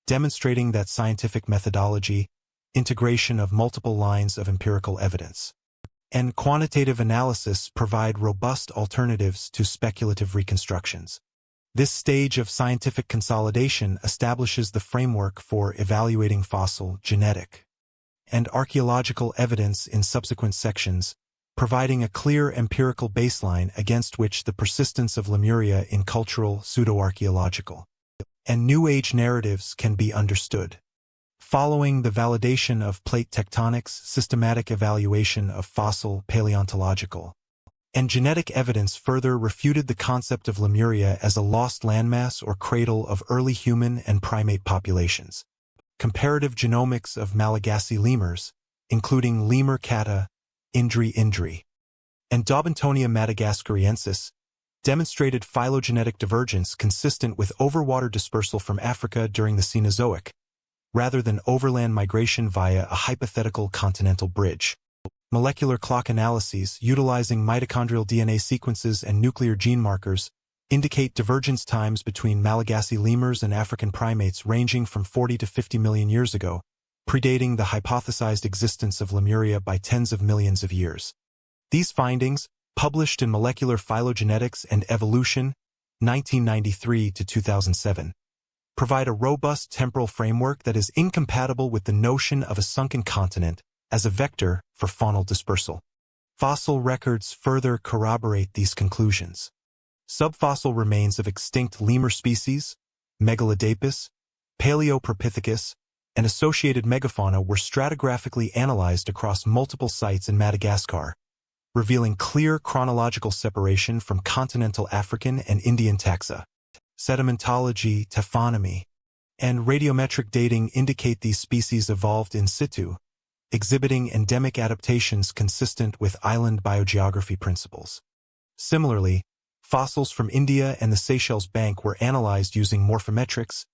demonstrating that scientific methodology, integration of multiple lines of empirical evidence, and quantitative analysis provide robust alternatives to speculative reconstructions. This stage of scientific consolidation establishes the framework for evaluating fossil, genetic, and archaeological evidence in subsequent sections, providing a clear empirical baseline against which the persistence of Lemuria in cultural, pseudo-archaeological, and New Age narratives can be understood. Following the validation of plate tectonics, systematic evaluation of fossil, paleontological, and genetic evidence further refuted the concept of Lemuria as a lost landmass or cradle of early human and primate populations. Comparative genomics of Malagasy lemurs, including Lemur cata, Indri, and Daubentonia madagascariensis, demonstrated phylogenetic divergence consistent with overwater dispersal from Africa during the Cenozoic, rather than overland migration via a hypothetical continental bridge. Molecular clock analyses utilizing mitochondrial DNA sequences and nuclear gene markers indicate divergence times between Malagasy lemurs and African primates ranging from 40 to 50 million years ago, predating the hypothesized existence of Lemuria by tens of millions of years. These findings, published in Molecular Phylogenetics and Evolution, 1993 to 2007, provide a robust temporal framework that is incompatible with the notion of a sunken continent as a vector for faunal dispersal. Fossil records further corroborate these conclusions. Subfossil remains of extinct lemur species, Megalodapus, Paleopropithecus, and associated megafauna were stratigraphically analyzed across multiple sites in Madagascar, revealing clear chronological separation from continental African and Indian taxa. Sedimentology, taphonomy, and radiometric dating indicate these species evolved in situ, exhibiting endemic adaptations consistent with island biogeography principles. Similarly, fossils from India and the Seychelles Bank were analyzed using morphometrics,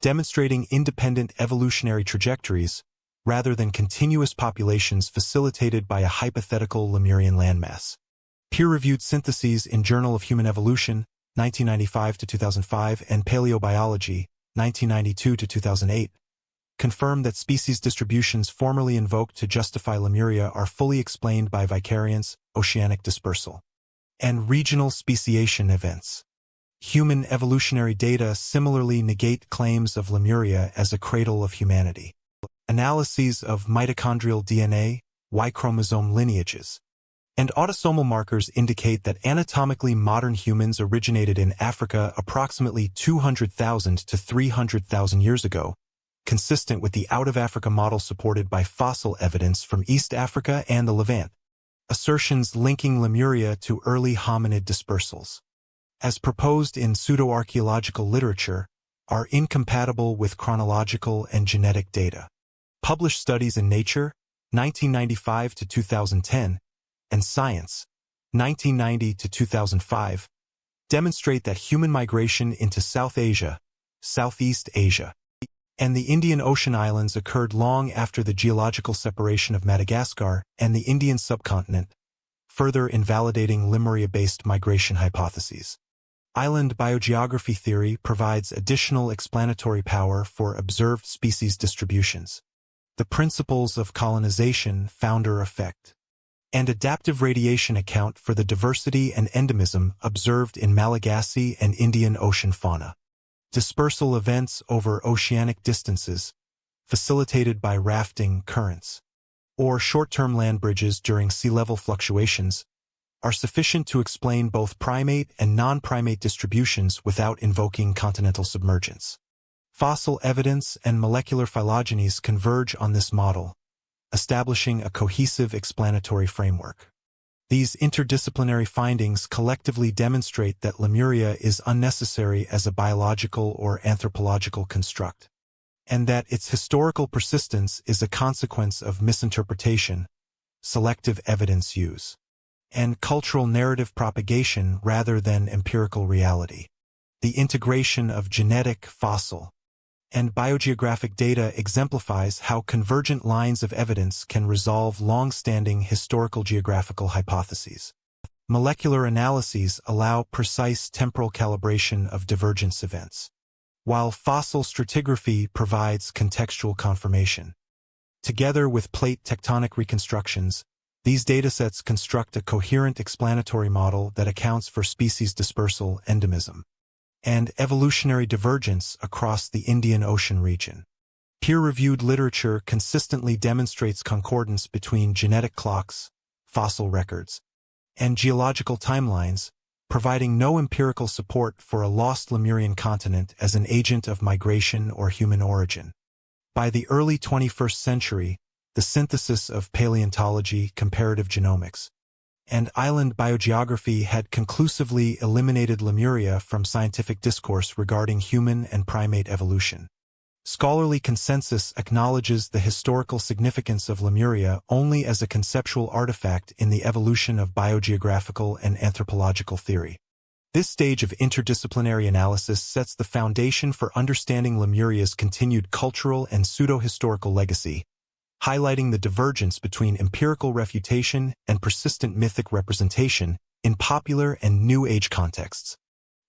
demonstrating independent evolutionary trajectories rather than continuous populations facilitated by a hypothetical Lemurian landmass. Peer-reviewed syntheses in Journal of Human Evolution, 1995 to 2005, and Paleobiology, 1992 to 2008, confirm that species distributions formerly invoked to justify Lemuria are fully explained by vicariance, oceanic dispersal, and regional speciation events. Human evolutionary data similarly negate claims of Lemuria as a cradle of humanity. Analyses of mitochondrial DNA, Y chromosome lineages, and autosomal markers indicate that anatomically modern humans originated in Africa approximately 200,000 to 300,000 years ago, consistent with the out-of-Africa model supported by fossil evidence from East Africa and the Levant. Assertions linking Lemuria to early hominid dispersals, as proposed in pseudo-archaeological literature, are incompatible with chronological and genetic data. Published studies in Nature, 1995 to 2010, and Science, 1990 to 2005, demonstrate that human migration into South Asia, Southeast Asia, and the Indian Ocean islands occurred long after the geological separation of Madagascar and the Indian subcontinent, further invalidating Lemuria-based migration hypotheses. Island biogeography theory provides additional explanatory power for observed species distributions. The principles of colonization, founder effect, and adaptive radiation account for the diversity and endemism observed in Malagasy and Indian Ocean fauna. Dispersal events over oceanic distances, facilitated by rafting currents, or short-term land bridges during sea level fluctuations, are sufficient to explain both primate and non-primate distributions without invoking continental submergence. Fossil evidence and molecular phylogenies converge on this model, establishing a cohesive explanatory framework. These interdisciplinary findings collectively demonstrate that Lemuria is unnecessary as a biological or anthropological construct, and that its historical persistence is a consequence of misinterpretation, selective evidence use, and cultural narrative propagation rather than empirical reality. The integration of genetic, fossil, and biogeographic data exemplifies how convergent lines of evidence can resolve long-standing historical geographical hypotheses. Molecular analyses allow precise temporal calibration of divergence events, while fossil stratigraphy provides contextual confirmation. Together with plate tectonic reconstructions, these datasets construct a coherent explanatory model that accounts for species dispersal, endemism, and evolutionary divergence across the Indian Ocean region. Peer-reviewed literature consistently demonstrates concordance between genetic clocks, fossil records, and geological timelines, providing no empirical support for a lost Lemurian continent as an agent of migration or human origin. By the early 21st century, the synthesis of paleontology, comparative genomics, and island biogeography had conclusively eliminated Lemuria from scientific discourse regarding human and primate evolution. Scholarly consensus acknowledges the historical significance of Lemuria only as a conceptual artifact in the evolution of biogeographical and anthropological theory. This stage of interdisciplinary analysis sets the foundation for understanding Lemuria's continued cultural and pseudo-historical legacy, highlighting the divergence between empirical refutation and persistent mythic representation in popular and New Age contexts.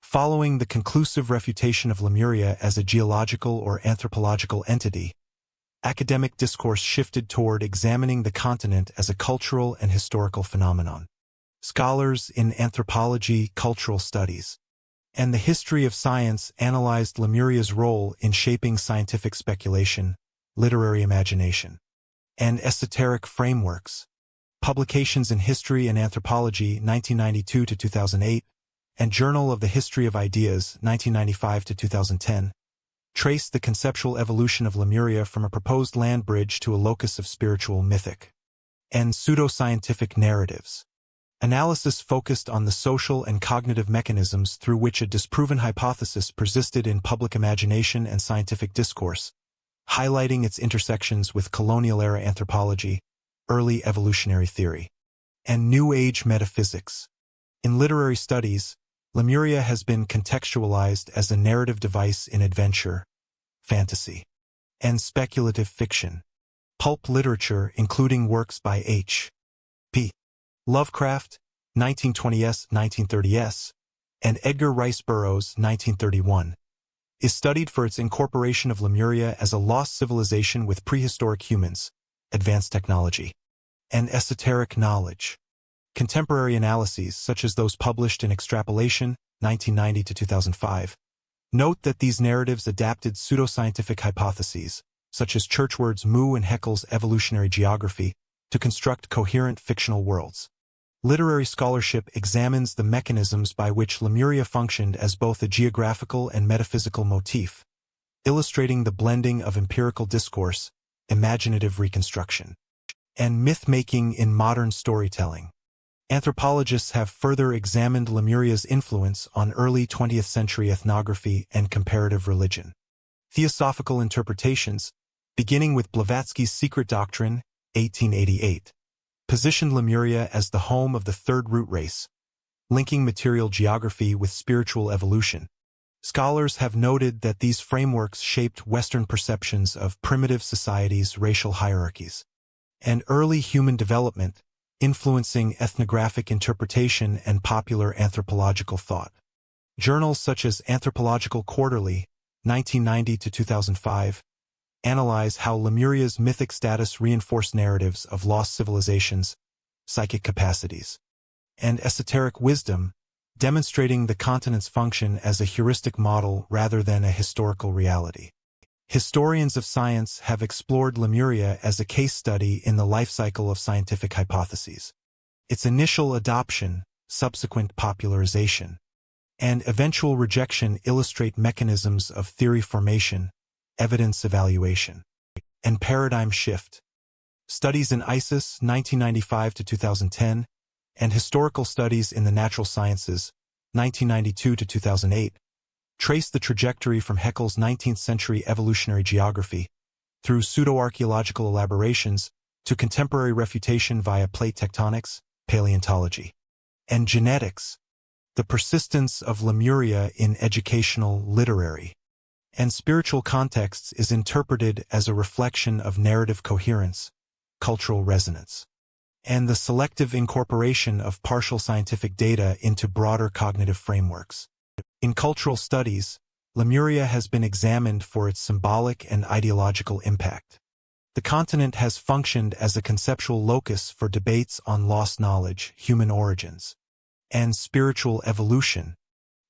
Following the conclusive refutation of Lemuria as a geological or anthropological entity, academic discourse shifted toward examining the continent as a cultural and historical phenomenon. Scholars in anthropology, cultural studies, and the history of science analyzed Lemuria's role in shaping scientific speculation, literary imagination, and esoteric frameworks. Publications in History and Anthropology 1992 to 2008 and Journal of the History of Ideas 1995 to 2010 trace the conceptual evolution of Lemuria from a proposed land bridge to a locus of spiritual, mythic, and pseudoscientific narratives. Analysis focused on the social and cognitive mechanisms through which a disproven hypothesis persisted in public imagination and scientific discourse, highlighting its intersections with colonial-era anthropology, early evolutionary theory, and New Age metaphysics. In literary studies, Lemuria has been contextualized as a narrative device in adventure, fantasy, and speculative fiction. Pulp literature, including works by H.P. Lovecraft, 1920s, 1930s, and Edgar Rice Burroughs, 1931, is studied for its incorporation of Lemuria as a lost civilization with prehistoric humans, advanced technology, and esoteric knowledge. Contemporary analyses, such as those published in Extrapolation, 1990 to 2005, note that these narratives adapted pseudoscientific hypotheses, such as Churchward's Mu and Haeckel's evolutionary geography, to construct coherent fictional worlds. Literary scholarship examines the mechanisms by which Lemuria functioned as both a geographical and metaphysical motif, illustrating the blending of empirical discourse, imaginative reconstruction, and myth-making in modern storytelling. Anthropologists have further examined Lemuria's influence on early 20th century ethnography and comparative religion. Theosophical interpretations, beginning with Blavatsky's Secret Doctrine, 1888, positioned Lemuria as the home of the third root race, linking material geography with spiritual evolution. Scholars have noted that these frameworks shaped Western perceptions of primitive societies' racial hierarchies and early human development, influencing ethnographic interpretation and popular anthropological thought. Journals such as Anthropological Quarterly, 1990 to 2005, analyze how Lemuria's mythic status reinforced narratives of lost civilizations, psychic capacities, and esoteric wisdom, demonstrating the continent's function as a heuristic model rather than a historical reality. Historians of science have explored Lemuria as a case study in the life cycle of scientific hypotheses. its initial adoption, subsequent popularization, and eventual rejection illustrate mechanisms of theory formation, evidence evaluation, and paradigm shift. Studies in ISIS 1995 to 2010 and historical studies in the natural sciences 1992 to 2008 trace the trajectory from Haeckel's 19th-century evolutionary geography through pseudo-archaeological elaborations to contemporary refutation via plate tectonics, paleontology, and genetics. The persistence of Lemuria in educational, literary, and spiritual contexts is interpreted as a reflection of narrative coherence, cultural resonance, and the selective incorporation of partial scientific data into broader cognitive frameworks. In cultural studies, Lemuria has been examined for its symbolic and ideological impact. The continent has functioned as a conceptual locus for debates on lost knowledge, human origins, and spiritual evolution,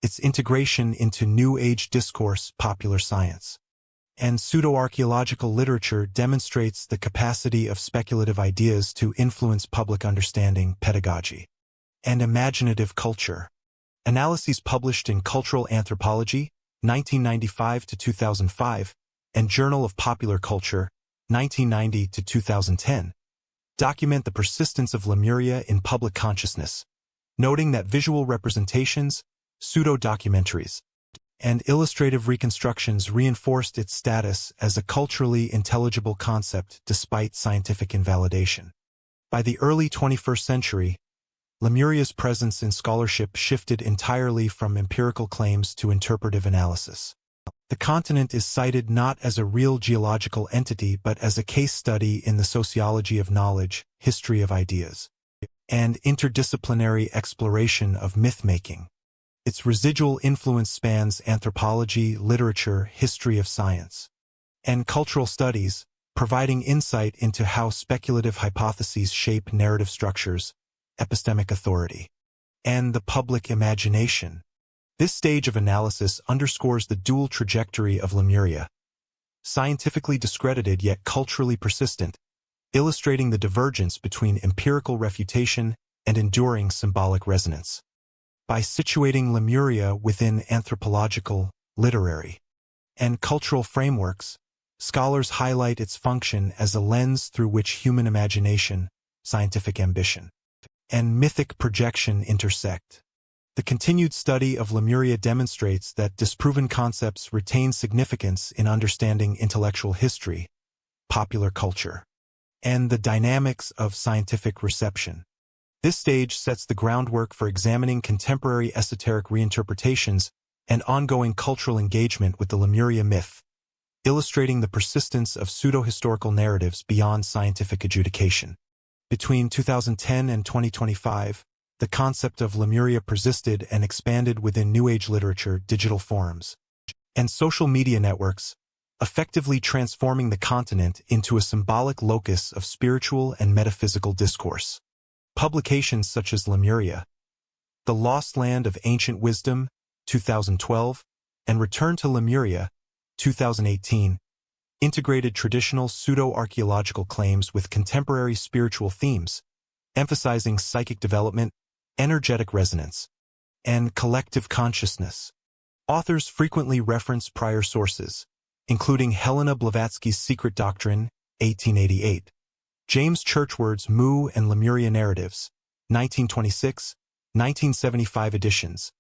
its integration into New Age discourse, popular science, and pseudo-archaeological literature demonstrates the capacity of speculative ideas to influence public understanding, pedagogy, and imaginative culture. Analyses published in Cultural Anthropology, 1995 to 2005, and Journal of Popular Culture, 1990 to 2010, document the persistence of Lemuria in public consciousness, noting that visual representations, pseudo-documentaries, and illustrative reconstructions reinforced its status as a culturally intelligible concept despite scientific invalidation. By the early 21st century, Lemuria's presence in scholarship shifted entirely from empirical claims to interpretive analysis. The continent is cited not as a real geological entity but as a case study in the sociology of knowledge, history of ideas, and interdisciplinary exploration of myth-making. Its residual influence spans anthropology, literature, history of science, and cultural studies, providing insight into how speculative hypotheses shape narrative structures, epistemic authority, and the public imagination. This stage of analysis underscores the dual trajectory of Lemuria, scientifically discredited yet culturally persistent, illustrating the divergence between empirical refutation and enduring symbolic resonance. By situating Lemuria within anthropological, literary, and cultural frameworks, scholars highlight its function as a lens through which human imagination, scientific ambition, and mythic projection intersect. The continued study of Lemuria demonstrates that disproven concepts retain significance in understanding intellectual history, popular culture, and the dynamics of scientific reception. This stage sets the groundwork for examining contemporary esoteric reinterpretations and ongoing cultural engagement with the Lemuria myth, illustrating the persistence of pseudo-historical narratives beyond scientific adjudication. Between 2010 and 2025, the concept of Lemuria persisted and expanded within New Age literature, digital forums, and social media networks, effectively transforming the continent into a symbolic locus of spiritual and metaphysical discourse. Publications such as Lemuria, The Lost Land of Ancient Wisdom, 2012, and Return to Lemuria, 2018, integrated traditional pseudo-archaeological claims with contemporary spiritual themes, emphasizing psychic development, energetic resonance, and collective consciousness. Authors frequently reference prior sources, including Helena Blavatsky's Secret Doctrine, 1888, James Churchward's Mu and Lemuria Narratives, 1926, 1975 editions,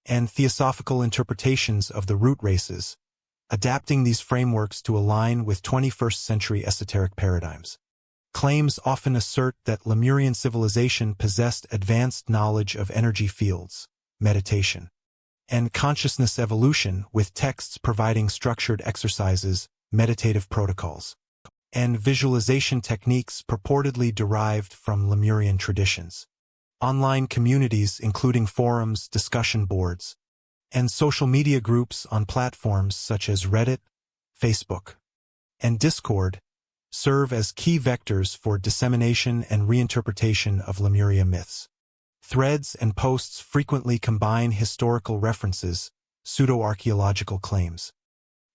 and Theosophical interpretations of the root races, adapting these frameworks to align with 21st-century esoteric paradigms. Claims often assert that Lemurian civilization possessed advanced knowledge of energy fields, meditation, and consciousness evolution, with texts providing structured exercises, meditative protocols, and visualization techniques purportedly derived from Lemurian traditions. Online communities, including forums, discussion boards, and social media groups on platforms such as Reddit, Facebook, and Discord, serve as key vectors for dissemination and reinterpretation of Lemuria myths. Threads and posts frequently combine historical references, pseudo-archaeological claims,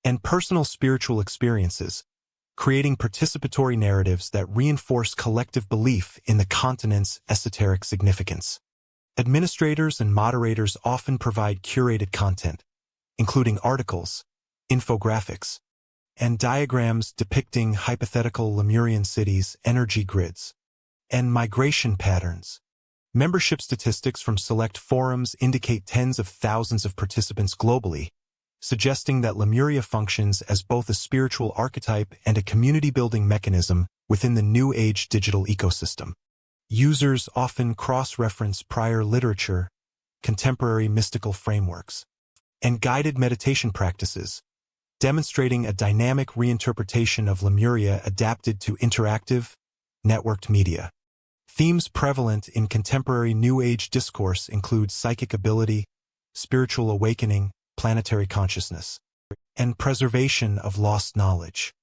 and personal spiritual experiences, creating participatory narratives that reinforce collective belief in the continent's esoteric significance. Administrators and moderators often provide curated content, including articles, infographics, and diagrams depicting hypothetical Lemurian cities, energy grids, and migration patterns. Membership statistics from select forums indicate tens of thousands of participants globally, suggesting that Lemuria functions as both a spiritual archetype and a community-building mechanism within the New Age digital ecosystem. Users often cross-reference prior literature, contemporary mystical frameworks, and guided meditation practices, demonstrating a dynamic reinterpretation of Lemuria adapted to interactive, networked media. Themes prevalent in contemporary New Age discourse include psychic ability, spiritual awakening, planetary consciousness, and preservation of lost knowledge.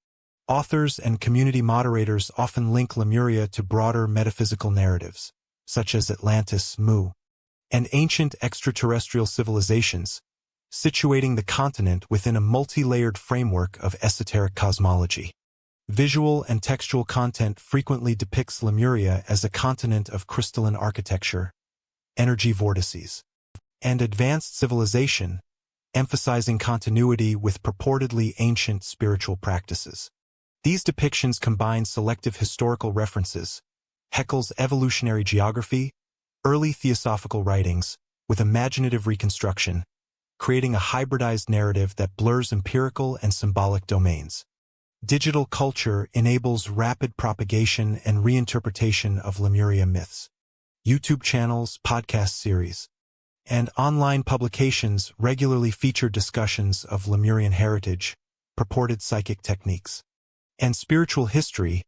Authors and community moderators often link Lemuria to broader metaphysical narratives, such as Atlantis, Mu, and ancient extraterrestrial civilizations, situating the continent within a multi-layered framework of esoteric cosmology. Visual and textual content frequently depicts Lemuria as a continent of crystalline architecture, energy vortices, and advanced civilization, emphasizing continuity with purportedly ancient spiritual practices. These depictions combine selective historical references, Haeckel's evolutionary geography, early theosophical writings, with imaginative reconstruction, creating a hybridized narrative that blurs empirical and symbolic domains. Digital culture enables rapid propagation and reinterpretation of Lemuria myths. YouTube channels, podcast series, and online publications regularly feature discussions of Lemurian heritage, purported psychic techniques, and spiritual history,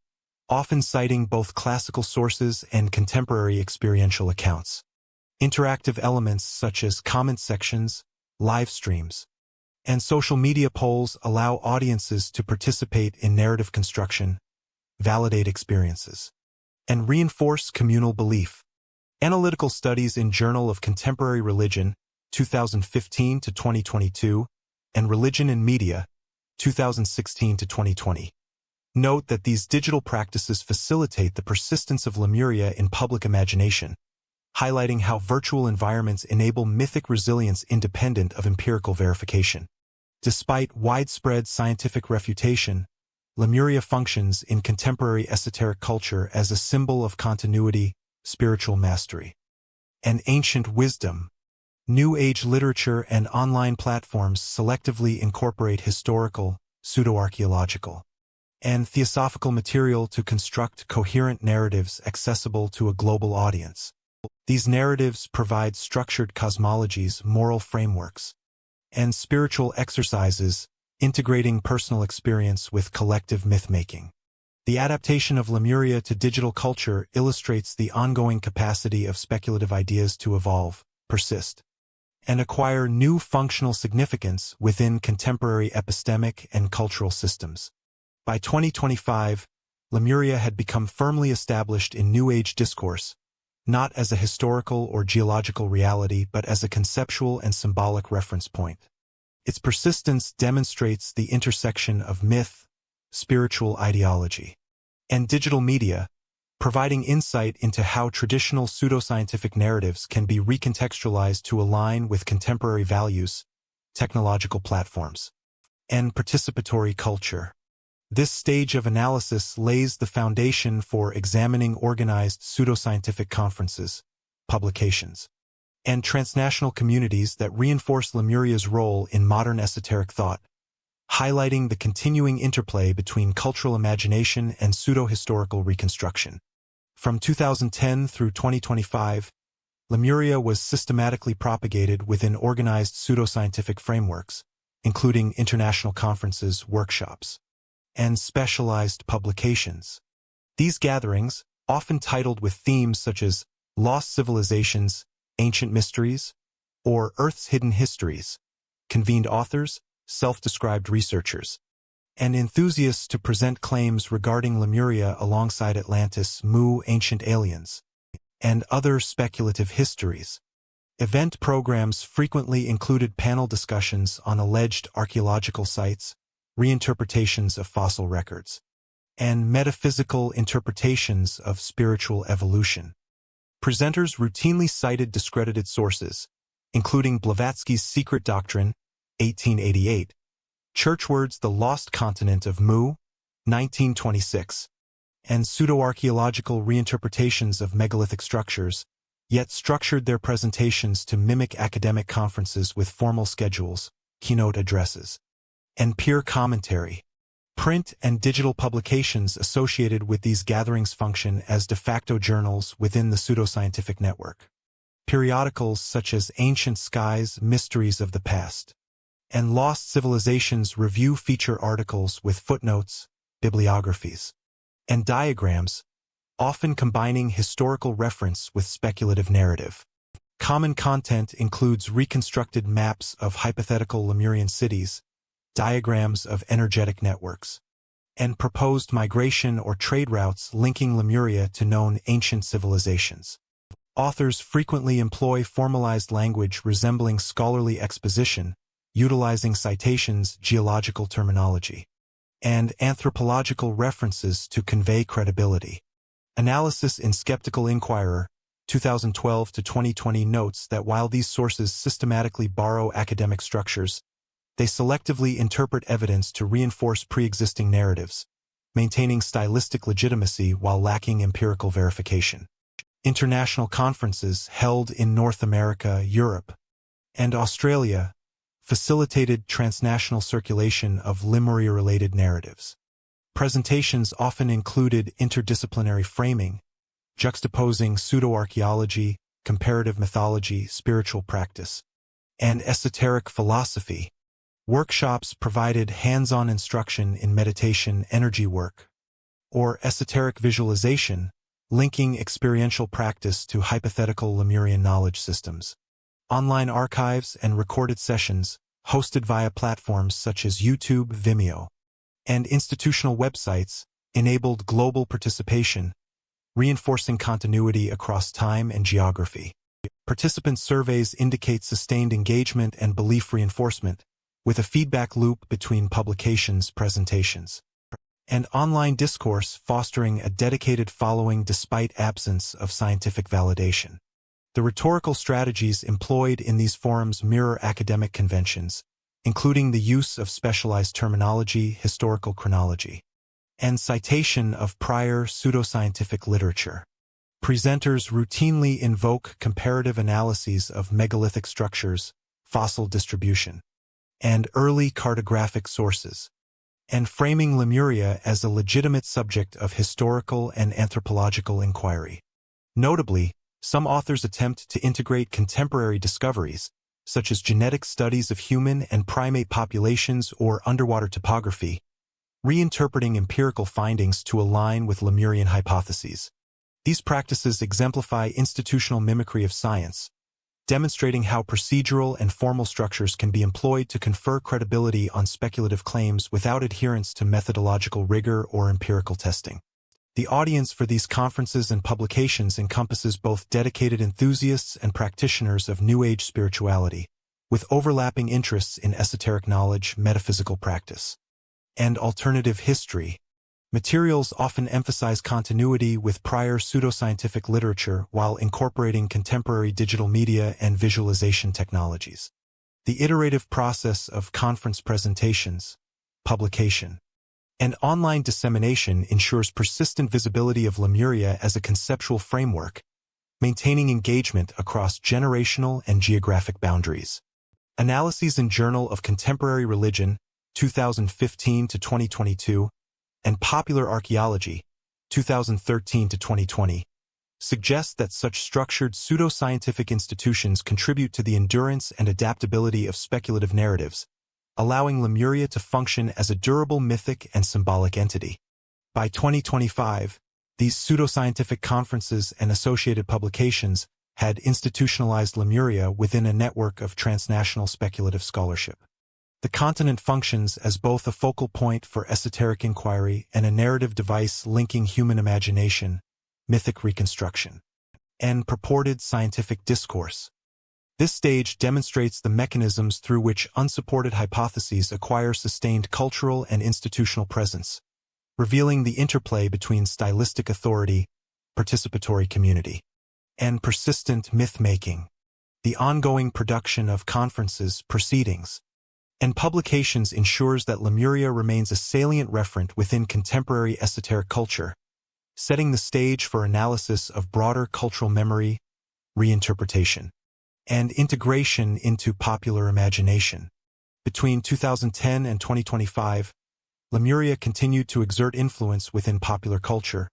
often citing both classical sources and contemporary experiential accounts. Interactive elements such as comment sections, live streams, and social media polls allow audiences to participate in narrative construction, validate experiences, and reinforce communal belief. Analytical studies in Journal of Contemporary Religion, 2015 to 2022, and Religion and Media, 2016 to 2020, note that these digital practices facilitate the persistence of Lemuria in public imagination, highlighting how virtual environments enable mythic resilience independent of empirical verification. Despite widespread scientific refutation, Lemuria functions in contemporary esoteric culture as a symbol of continuity, spiritual mastery, and ancient wisdom. New Age literature and online platforms selectively incorporate historical, pseudo-archaeological, and theosophical material to construct coherent narratives accessible to a global audience. These narratives provide structured cosmologies, moral frameworks, and spiritual exercises, integrating personal experience with collective myth-making. The adaptation of Lemuria to digital culture illustrates the ongoing capacity of speculative ideas to evolve, persist, and acquire new functional significance within contemporary epistemic and cultural systems. By 2025, Lemuria had become firmly established in New Age discourse, not as a historical or geological reality but as a conceptual and symbolic reference point. Its persistence demonstrates the intersection of myth, spiritual ideology, and digital media, providing insight into how traditional pseudoscientific narratives can be recontextualized to align with contemporary values, technological platforms, and participatory culture. This stage of analysis lays the foundation for examining organized pseudoscientific conferences, publications, and transnational communities that reinforce Lemuria's role in modern esoteric thought, highlighting the continuing interplay between cultural imagination and pseudo-historical reconstruction. From 2010 through 2025, Lemuria was systematically propagated within organized pseudoscientific frameworks, including international conferences, workshops, and specialized publications. These gatherings, often titled with themes such as Lost Civilizations, Ancient Mysteries, or Earth's Hidden Histories, convened authors, self-described researchers, and enthusiasts to present claims regarding Lemuria alongside Atlantis, Mu, ancient aliens, and other speculative histories. Event programs frequently included panel discussions on alleged archaeological sites, reinterpretations of fossil records, and metaphysical interpretations of spiritual evolution. Presenters routinely cited discredited sources, including Blavatsky's Secret Doctrine, 1888, Churchward's The Lost Continent of Mu, 1926, and pseudo-archaeological reinterpretations of megalithic structures, yet structured their presentations to mimic academic conferences with formal schedules, keynote addresses, and peer commentary. Print and digital publications associated with these gatherings function as de facto journals within the pseudoscientific network. Periodicals such as Ancient Skies, Mysteries of the Past, and Lost Civilizations Review feature articles with footnotes, bibliographies, and diagrams, often combining historical reference with speculative narrative. Common content includes reconstructed maps of hypothetical Lemurian cities, diagrams of energetic networks, and proposed migration or trade routes linking Lemuria to known ancient civilizations. Authors frequently employ formalized language resembling scholarly exposition, utilizing citations, geological terminology, and anthropological references to convey credibility. Analysis in Skeptical Inquirer, 2012 to 2020 notes that while these sources systematically borrow academic structures, they selectively interpret evidence to reinforce pre-existing narratives, maintaining stylistic legitimacy while lacking empirical verification. International conferences held in North America, Europe, and Australia facilitated transnational circulation of Lemuria-related narratives. Presentations often included interdisciplinary framing, juxtaposing pseudo-archaeology, comparative mythology, spiritual practice, and esoteric philosophy. Workshops provided hands-on instruction in meditation, energy work, or esoteric visualization, linking experiential practice to hypothetical Lemurian knowledge systems. Online archives and recorded sessions, hosted via platforms such as YouTube, Vimeo, and institutional websites, enabled global participation, reinforcing continuity across time and geography. Participant surveys indicate sustained engagement and belief reinforcement, with a feedback loop between publications, presentations, and online discourse fostering a dedicated following despite absence of scientific validation. The rhetorical strategies employed in these forums mirror academic conventions, including the use of specialized terminology, historical chronology, and citation of prior pseudoscientific literature. Presenters routinely invoke comparative analyses of megalithic structures, fossil distribution, and early cartographic sources, and framing Lemuria as a legitimate subject of historical and anthropological inquiry. Notably, some authors attempt to integrate contemporary discoveries, such as genetic studies of human and primate populations or underwater topography, reinterpreting empirical findings to align with Lemurian hypotheses. These practices exemplify institutional mimicry of science, demonstrating how procedural and formal structures can be employed to confer credibility on speculative claims without adherence to methodological rigor or empirical testing. The audience for these conferences and publications encompasses both dedicated enthusiasts and practitioners of New Age spirituality, with overlapping interests in esoteric knowledge, metaphysical practice, and alternative history. Materials often emphasize continuity with prior pseudoscientific literature while incorporating contemporary digital media and visualization technologies. The iterative process of conference presentations, publication, and online dissemination ensures persistent visibility of Lemuria as a conceptual framework, maintaining engagement across generational and geographic boundaries. Analyses in Journal of Contemporary Religion, 2015 to 2022, and Popular Archaeology, 2013 to 2020, suggest that such structured pseudoscientific institutions contribute to the endurance and adaptability of speculative narratives, allowing Lemuria to function as a durable mythic and symbolic entity. By 2025, these pseudoscientific conferences and associated publications had institutionalized Lemuria within a network of transnational speculative scholarship. The continent functions as both a focal point for esoteric inquiry and a narrative device linking human imagination, mythic reconstruction, and purported scientific discourse. This stage demonstrates the mechanisms through which unsupported hypotheses acquire sustained cultural and institutional presence, revealing the interplay between stylistic authority, participatory community, and persistent myth-making. The ongoing production of conferences, proceedings, and publications ensures that Lemuria remains a salient referent within contemporary esoteric culture, setting the stage for analysis of broader cultural memory, reinterpretation, and integration into popular imagination. Between 2010 and 2025, Lemuria continued to exert influence within popular culture,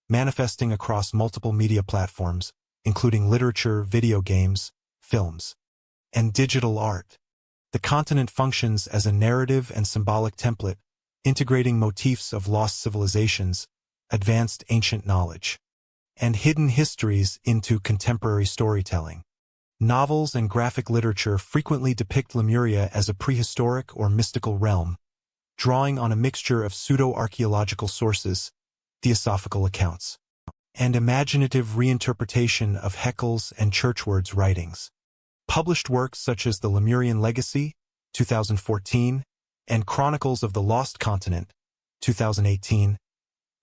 manifesting across multiple media platforms, including literature, video games, films, and digital art. The continent functions as a narrative and symbolic template, integrating motifs of lost civilizations, advanced ancient knowledge, and hidden histories into contemporary storytelling. Novels and graphic literature frequently depict Lemuria as a prehistoric or mystical realm, drawing on a mixture of pseudo-archaeological sources, theosophical accounts, and imaginative reinterpretation of Haeckel's and Churchward's writings. Published works such as The Lemurian Legacy, 2014, and Chronicles of the Lost Continent, 2018,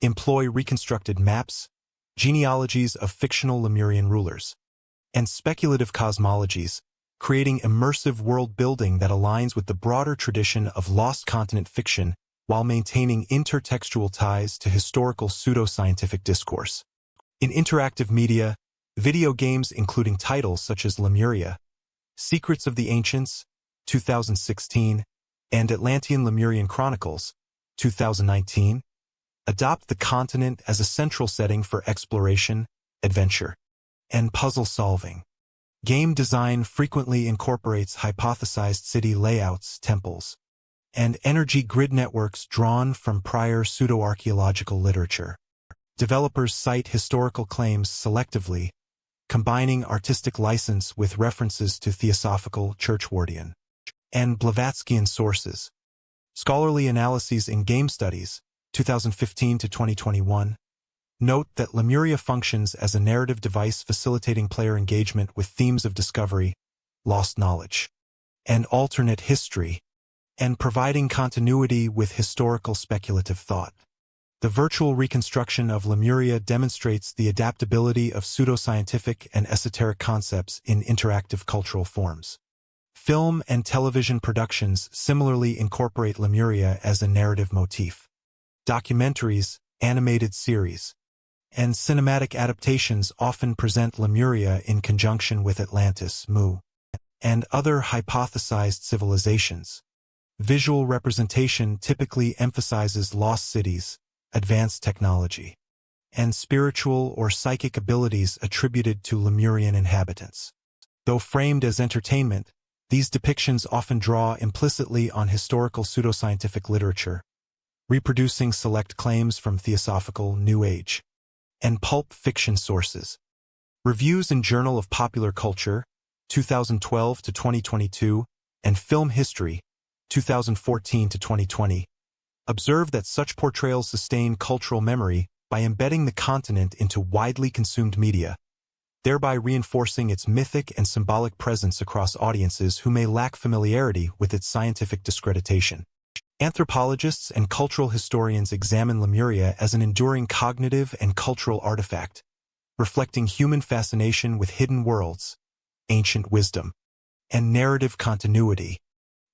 employ reconstructed maps, genealogies of fictional Lemurian rulers, and speculative cosmologies, creating immersive world-building that aligns with the broader tradition of lost continent fiction while maintaining intertextual ties to historical pseudo-scientific discourse. In interactive media, video games including titles such as Lemuria, Secrets of the Ancients, 2016, and Atlantean Lemurian Chronicles, 2019, adopt the continent as a central setting for exploration, adventure, and puzzle solving. Game design frequently incorporates hypothesized city layouts, temples, and energy grid networks drawn from prior pseudo-archaeological literature. Developers cite historical claims selectively, combining artistic license with references to Theosophical, Churchwardian, and Blavatskyan sources. Scholarly analyses in Game Studies, 2015 to 2021, note that Lemuria functions as a narrative device facilitating player engagement with themes of discovery, lost knowledge, and alternate history, and providing continuity with historical speculative thought. The virtual reconstruction of Lemuria demonstrates the adaptability of pseudoscientific and esoteric concepts in interactive cultural forms. Film and television productions similarly incorporate Lemuria as a narrative motif. Documentaries, animated series, and cinematic adaptations often present Lemuria in conjunction with Atlantis, Mu, and other hypothesized civilizations. Visual representation typically emphasizes lost cities, advanced technology, and spiritual or psychic abilities attributed to Lemurian inhabitants. Though framed as entertainment, these depictions often draw implicitly on historical pseudoscientific literature, reproducing select claims from Theosophical, New Age, and pulp fiction sources. Reviews in Journal of Popular Culture, 2012 to 2022, and Film History, 2014 to 2020, observe that such portrayals sustain cultural memory by embedding the continent into widely consumed media, thereby reinforcing its mythic and symbolic presence across audiences who may lack familiarity with its scientific discreditation. Anthropologists and cultural historians examine Lemuria as an enduring cognitive and cultural artifact, reflecting human fascination with hidden worlds, ancient wisdom, and narrative continuity.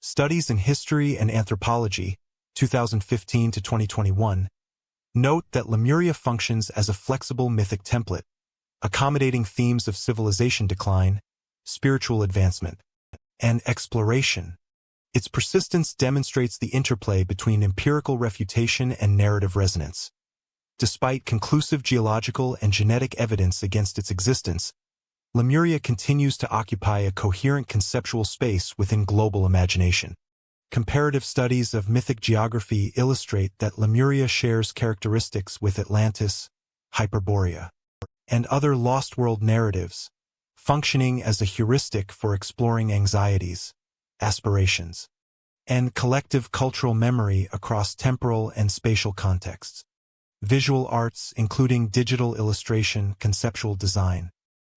Studies in History and Anthropology, 2015 to 2021, note that Lemuria functions as a flexible mythic template, accommodating themes of civilization decline, spiritual advancement, and exploration. Its persistence demonstrates the interplay between empirical refutation and narrative resonance. Despite conclusive geological and genetic evidence against its existence, Lemuria continues to occupy a coherent conceptual space within global imagination. Comparative studies of mythic geography illustrate that Lemuria shares characteristics with Atlantis, Hyperborea, and other lost world narratives, functioning as a heuristic for exploring anxieties, aspirations, and collective cultural memory across temporal and spatial contexts. Visual arts, including digital illustration, conceptual design,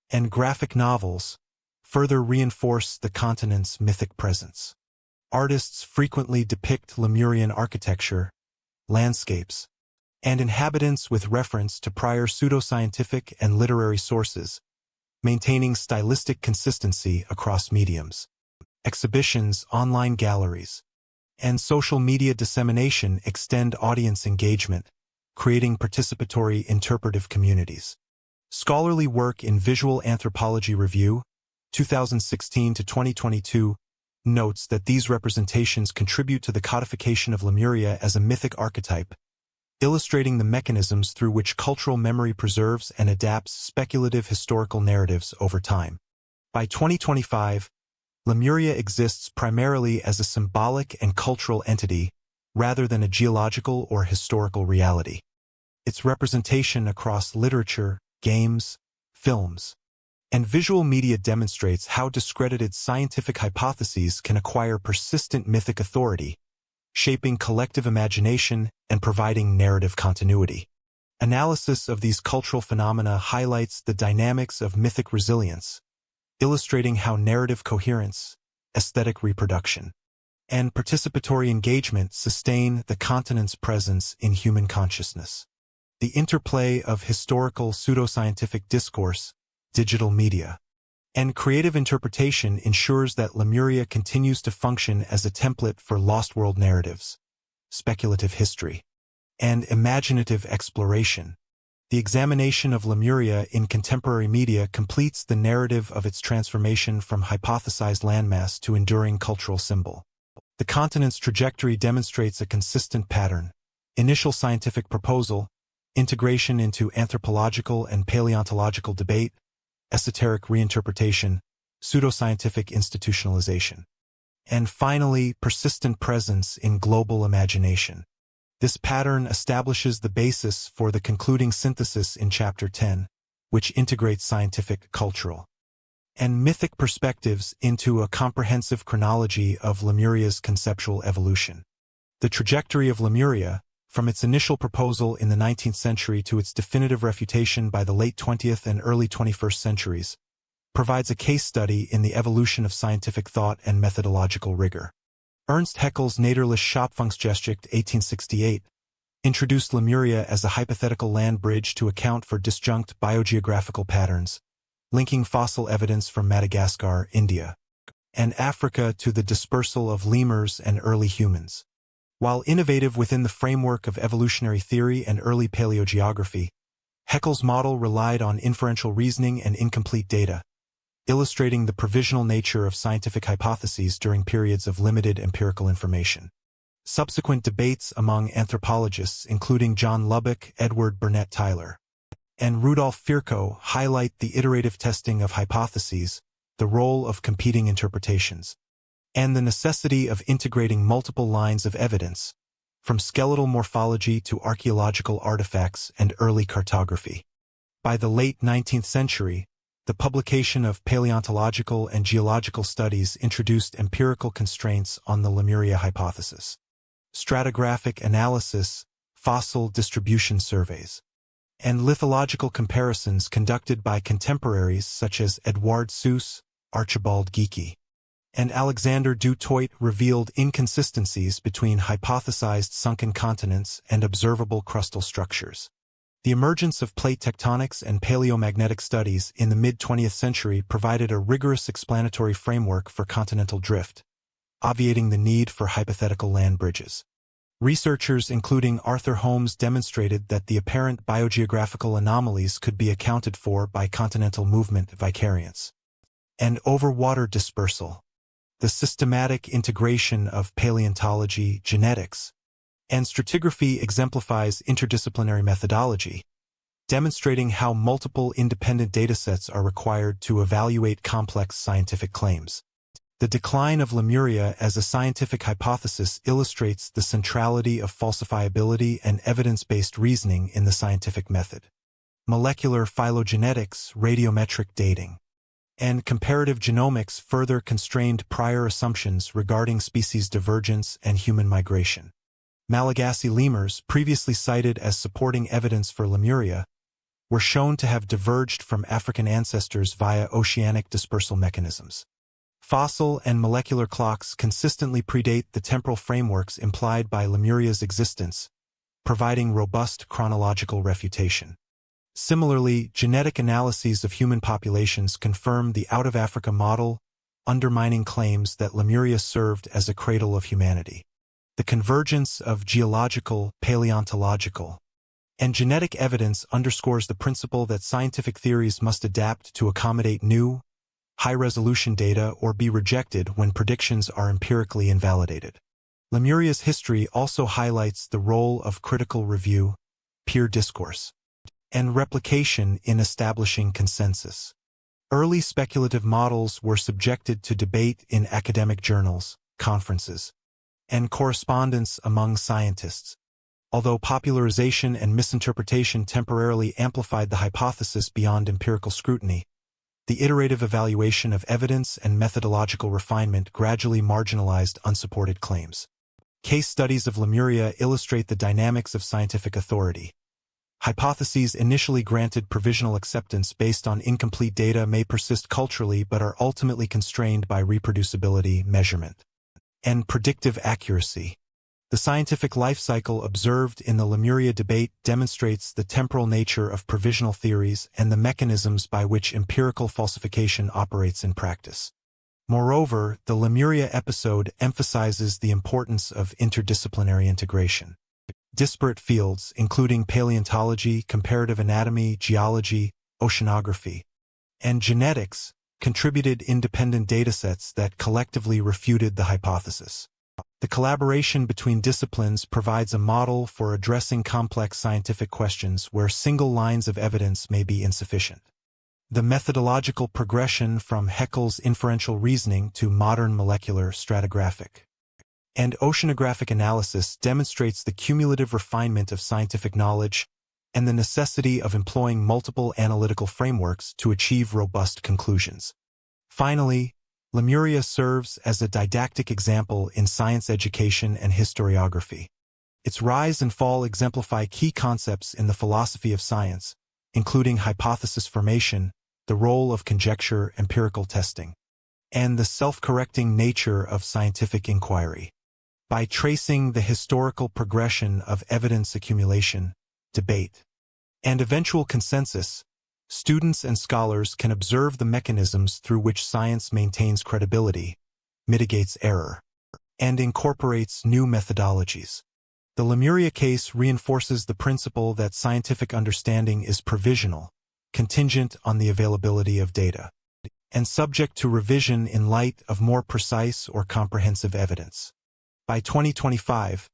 and graphic novels, further reinforce the continent's mythic presence. Artists frequently depict Lemurian architecture, landscapes, and inhabitants with reference to prior pseudoscientific and literary sources, maintaining stylistic consistency across mediums. Exhibitions, online galleries, and social media dissemination extend audience engagement, creating participatory interpretive communities. Scholarly work in Visual Anthropology Review, 2016 to 2022, notes that these representations contribute to the codification of Lemuria as a mythic archetype, illustrating the mechanisms through which cultural memory preserves and adapts speculative historical narratives over time. By 2025, Lemuria exists primarily as a symbolic and cultural entity rather than a geological or historical reality. Its representation across literature, games, films, and visual media demonstrates how discredited scientific hypotheses can acquire persistent mythic authority, shaping collective imagination and providing narrative continuity. Analysis of these cultural phenomena highlights the dynamics of mythic resilience, illustrating how narrative coherence, aesthetic reproduction, and participatory engagement sustain the continent's presence in human consciousness. The interplay of historical pseudoscientific discourse, digital media, and creative interpretation ensures that Lemuria continues to function as a template for lost world narratives, speculative history, and imaginative exploration. The examination of Lemuria in contemporary media completes the narrative of its transformation from hypothesized landmass to enduring cultural symbol. The continent's trajectory demonstrates a consistent pattern: initial scientific proposal, integration into anthropological and paleontological debate, esoteric reinterpretation, pseudoscientific institutionalization, and finally, persistent presence in global imagination. This pattern establishes the basis for the concluding synthesis in Chapter 10, which integrates scientific, cultural, and mythic perspectives into a comprehensive chronology of Lemuria's conceptual evolution. The trajectory of Lemuria, from its initial proposal in the 19th century to its definitive refutation by the late 20th and early 21st centuries, provides a case study in the evolution of scientific thought and methodological rigor. Ernst Haeckel's Naderliche Schöpfungsgeschichte 1868 introduced Lemuria as a hypothetical land bridge to account for disjunct biogeographical patterns, linking fossil evidence from Madagascar, India, and Africa to the dispersal of lemurs and early humans. While innovative within the framework of evolutionary theory and early paleogeography, Haeckel's model relied on inferential reasoning and incomplete data, illustrating the provisional nature of scientific hypotheses during periods of limited empirical information. Subsequent debates among anthropologists, including John Lubbock, Edward Burnett Tyler, and Rudolf Virchow, highlight the iterative testing of hypotheses, the role of competing interpretations, and the necessity of integrating multiple lines of evidence, from skeletal morphology to archaeological artifacts and early cartography. By the late 19th century, the publication of paleontological and geological studies introduced empirical constraints on the Lemuria hypothesis. Stratigraphic analysis, fossil distribution surveys, and lithological comparisons conducted by contemporaries such as Edouard Suess, Archibald Geikie, and Alexander du Toit revealed inconsistencies between hypothesized sunken continents and observable crustal structures. The emergence of plate tectonics and paleomagnetic studies in the mid-20th century provided a rigorous explanatory framework for continental drift, obviating the need for hypothetical land bridges. Researchers including Arthur Holmes demonstrated that the apparent biogeographical anomalies could be accounted for by continental movement vicariance and overwater dispersal. The systematic integration of paleontology, genetics, and stratigraphy exemplifies interdisciplinary methodology, demonstrating how multiple independent datasets are required to evaluate complex scientific claims. The decline of Lemuria as a scientific hypothesis illustrates the centrality of falsifiability and evidence-based reasoning in the scientific method. Molecular phylogenetics, radiometric dating, and comparative genomics further constrained prior assumptions regarding species divergence and human migration. Malagasy lemurs, previously cited as supporting evidence for Lemuria, were shown to have diverged from African ancestors via oceanic dispersal mechanisms. Fossil and molecular clocks consistently predate the temporal frameworks implied by Lemuria's existence, providing robust chronological refutation. Similarly, genetic analyses of human populations confirm the out-of-Africa model, undermining claims that Lemuria served as a cradle of humanity. The convergence of geological, paleontological, and genetic evidence underscores the principle that scientific theories must adapt to accommodate new, high-resolution data or be rejected when predictions are empirically invalidated. Lemuria's history also highlights the role of critical review, peer discourse, and replication in establishing consensus. Early speculative models were subjected to debate in academic journals, conferences, and correspondence among scientists. Although popularization and misinterpretation temporarily amplified the hypothesis beyond empirical scrutiny, the iterative evaluation of evidence and methodological refinement gradually marginalized unsupported claims. Case studies of Lemuria illustrate the dynamics of scientific authority. Hypotheses initially granted provisional acceptance based on incomplete data may persist culturally but are ultimately constrained by reproducibility, measurement, and predictive accuracy. The scientific life cycle observed in the Lemuria debate demonstrates the temporal nature of provisional theories and the mechanisms by which empirical falsification operates in practice. Moreover, the Lemuria episode emphasizes the importance of interdisciplinary integration. Disparate fields, including paleontology, comparative anatomy, geology, oceanography, and genetics, contributed independent datasets that collectively refuted the hypothesis. The collaboration between disciplines provides a model for addressing complex scientific questions where single lines of evidence may be insufficient. The methodological progression from Haeckel's inferential reasoning to modern molecular stratigraphic and oceanographic analysis demonstrates the cumulative refinement of scientific knowledge and the necessity of employing multiple analytical frameworks to achieve robust conclusions. Finally, Lemuria serves as a didactic example in science education and historiography. Its rise and fall exemplify key concepts in the philosophy of science, including hypothesis formation, the role of conjecture, empirical testing, and the self-correcting nature of scientific inquiry. By tracing the historical progression of evidence accumulation, debate, and eventual consensus, students and scholars can observe the mechanisms through which science maintains credibility, mitigates error, and incorporates new methodologies. The Lemuria case reinforces the principle that scientific understanding is provisional, contingent on the availability of data, and subject to revision in light of more precise or comprehensive evidence. By 2025,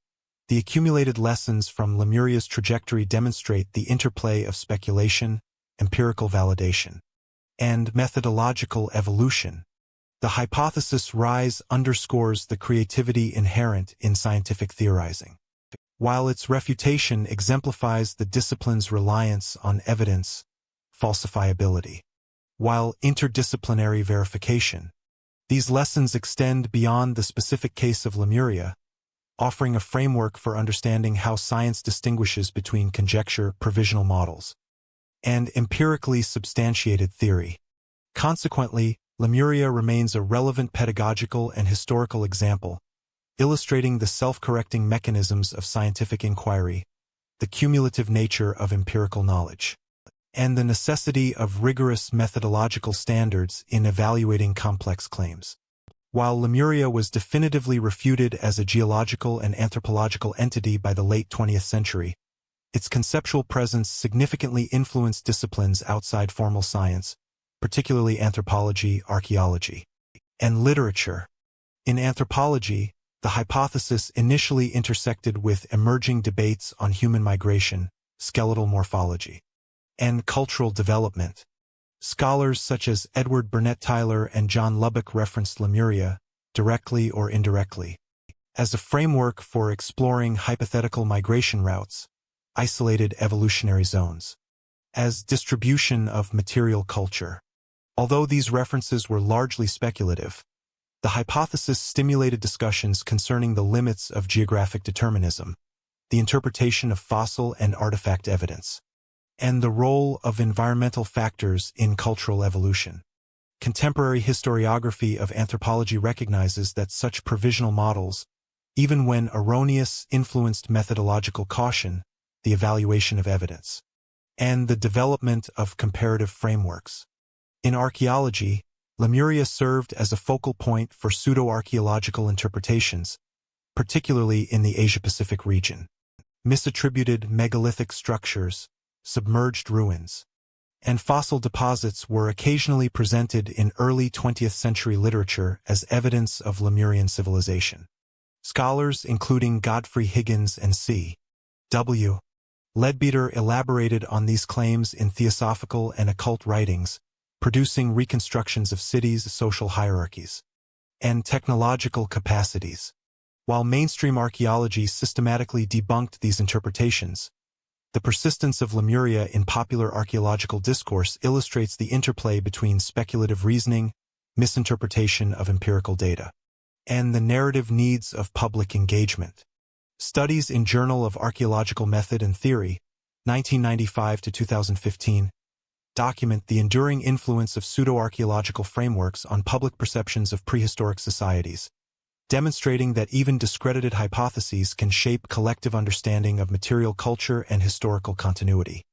the accumulated lessons from Lemuria's trajectory demonstrate the interplay of speculation, empirical validation, and methodological evolution. The hypothesis rise underscores the creativity inherent in scientific theorizing, while its refutation exemplifies the discipline's reliance on evidence, falsifiability, while interdisciplinary verification. These lessons extend beyond the specific case of Lemuria, offering a framework for understanding how science distinguishes between conjecture, provisional models, and empirically substantiated theory. Consequently, Lemuria remains a relevant pedagogical and historical example, illustrating the self-correcting mechanisms of scientific inquiry, the cumulative nature of empirical knowledge, and the necessity of rigorous methodological standards in evaluating complex claims. While Lemuria was definitively refuted as a geological and anthropological entity by the late 20th century, its conceptual presence significantly influenced disciplines outside formal science, particularly anthropology, archaeology, and literature. In anthropology, the hypothesis initially intersected with emerging debates on human migration, skeletal morphology, and cultural development. Scholars such as Edward Burnett Tyler and John Lubbock referenced Lemuria, directly or indirectly, as a framework for exploring hypothetical migration routes, isolated evolutionary zones, as distribution of material culture. Although these references were largely speculative, the hypothesis stimulated discussions concerning the limits of geographic determinism, the interpretation of fossil and artifact evidence, and the role of environmental factors in cultural evolution. Contemporary historiography of anthropology recognizes that such provisional models, even when erroneous influenced methodological caution, the evaluation of evidence, and the development of comparative frameworks. In archaeology, Lemuria served as a focal point for pseudo-archaeological interpretations, particularly in the Asia-Pacific region. Misattributed megalithic structures, submerged ruins, and fossil deposits were occasionally presented in early 20th century literature as evidence of Lemurian civilization. Scholars including Godfrey Higgins and C.W. Leadbeater elaborated on these claims in theosophical and occult writings, producing reconstructions of cities' social hierarchies and technological capacities. While mainstream archaeology systematically debunked these interpretations, the persistence of Lemuria in popular archaeological discourse illustrates the interplay between speculative reasoning, misinterpretation of empirical data, and the narrative needs of public engagement. Studies in Journal of Archaeological Method and Theory, 1995 to 2015, document the enduring influence of pseudo-archaeological frameworks on public perceptions of prehistoric societies, demonstrating that even discredited hypotheses can shape collective understanding of material culture and historical continuity.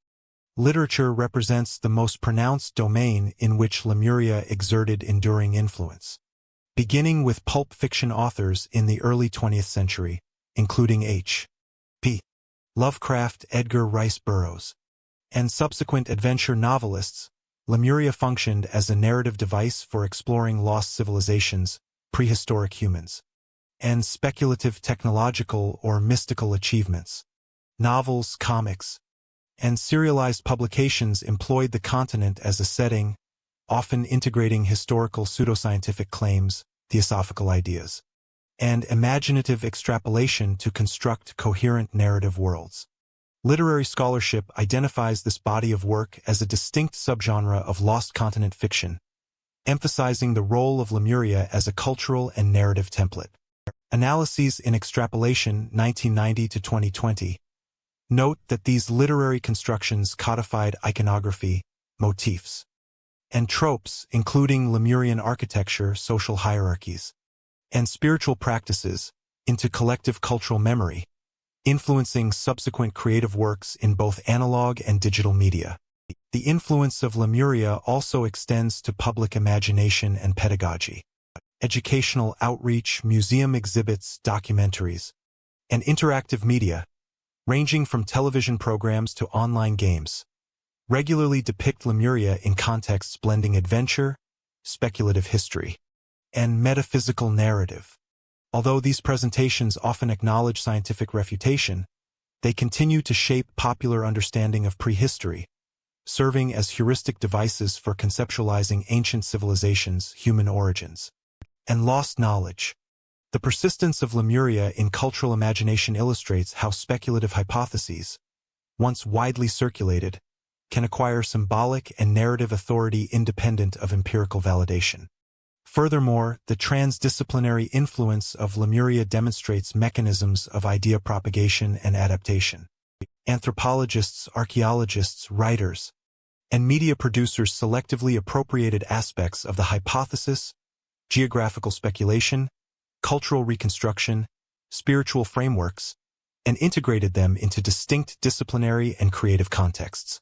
Literature represents the most pronounced domain in which Lemuria exerted enduring influence. Beginning with pulp fiction authors in the early 20th century, including H.P. Lovecraft, Edgar Rice Burroughs, and subsequent adventure novelists, Lemuria functioned as a narrative device for exploring lost civilizations, prehistoric humans, and speculative technological or mystical achievements. Novels, comics, and serialized publications employed the continent as a setting, often integrating historical pseudoscientific claims, theosophical ideas, and imaginative extrapolation to construct coherent narrative worlds. Literary scholarship identifies this body of work as a distinct subgenre of lost continent fiction, emphasizing the role of Lemuria as a cultural and narrative template. Analyses in Extrapolation, 1990 to 2020, note that these literary constructions codified iconography, motifs, and tropes, including Lemurian architecture, social hierarchies, and spiritual practices, into collective cultural memory, influencing subsequent creative works in both analog and digital media. The influence of Lemuria also extends to public imagination and pedagogy. Educational outreach, museum exhibits, documentaries, and interactive media, ranging from television programs to online games, regularly depict Lemuria in contexts blending adventure, speculative history, and metaphysical narrative. Although these presentations often acknowledge scientific refutation, they continue to shape popular understanding of prehistory, serving as heuristic devices for conceptualizing ancient civilizations, human origins, and lost knowledge. The persistence of Lemuria in cultural imagination illustrates how speculative hypotheses, once widely circulated, can acquire symbolic and narrative authority independent of empirical validation. Furthermore, the transdisciplinary influence of Lemuria demonstrates mechanisms of idea propagation and adaptation. Anthropologists, archaeologists, writers, and media producers selectively appropriated aspects of the hypothesis, geographical speculation, cultural reconstruction, spiritual frameworks, and integrated them into distinct disciplinary and creative contexts.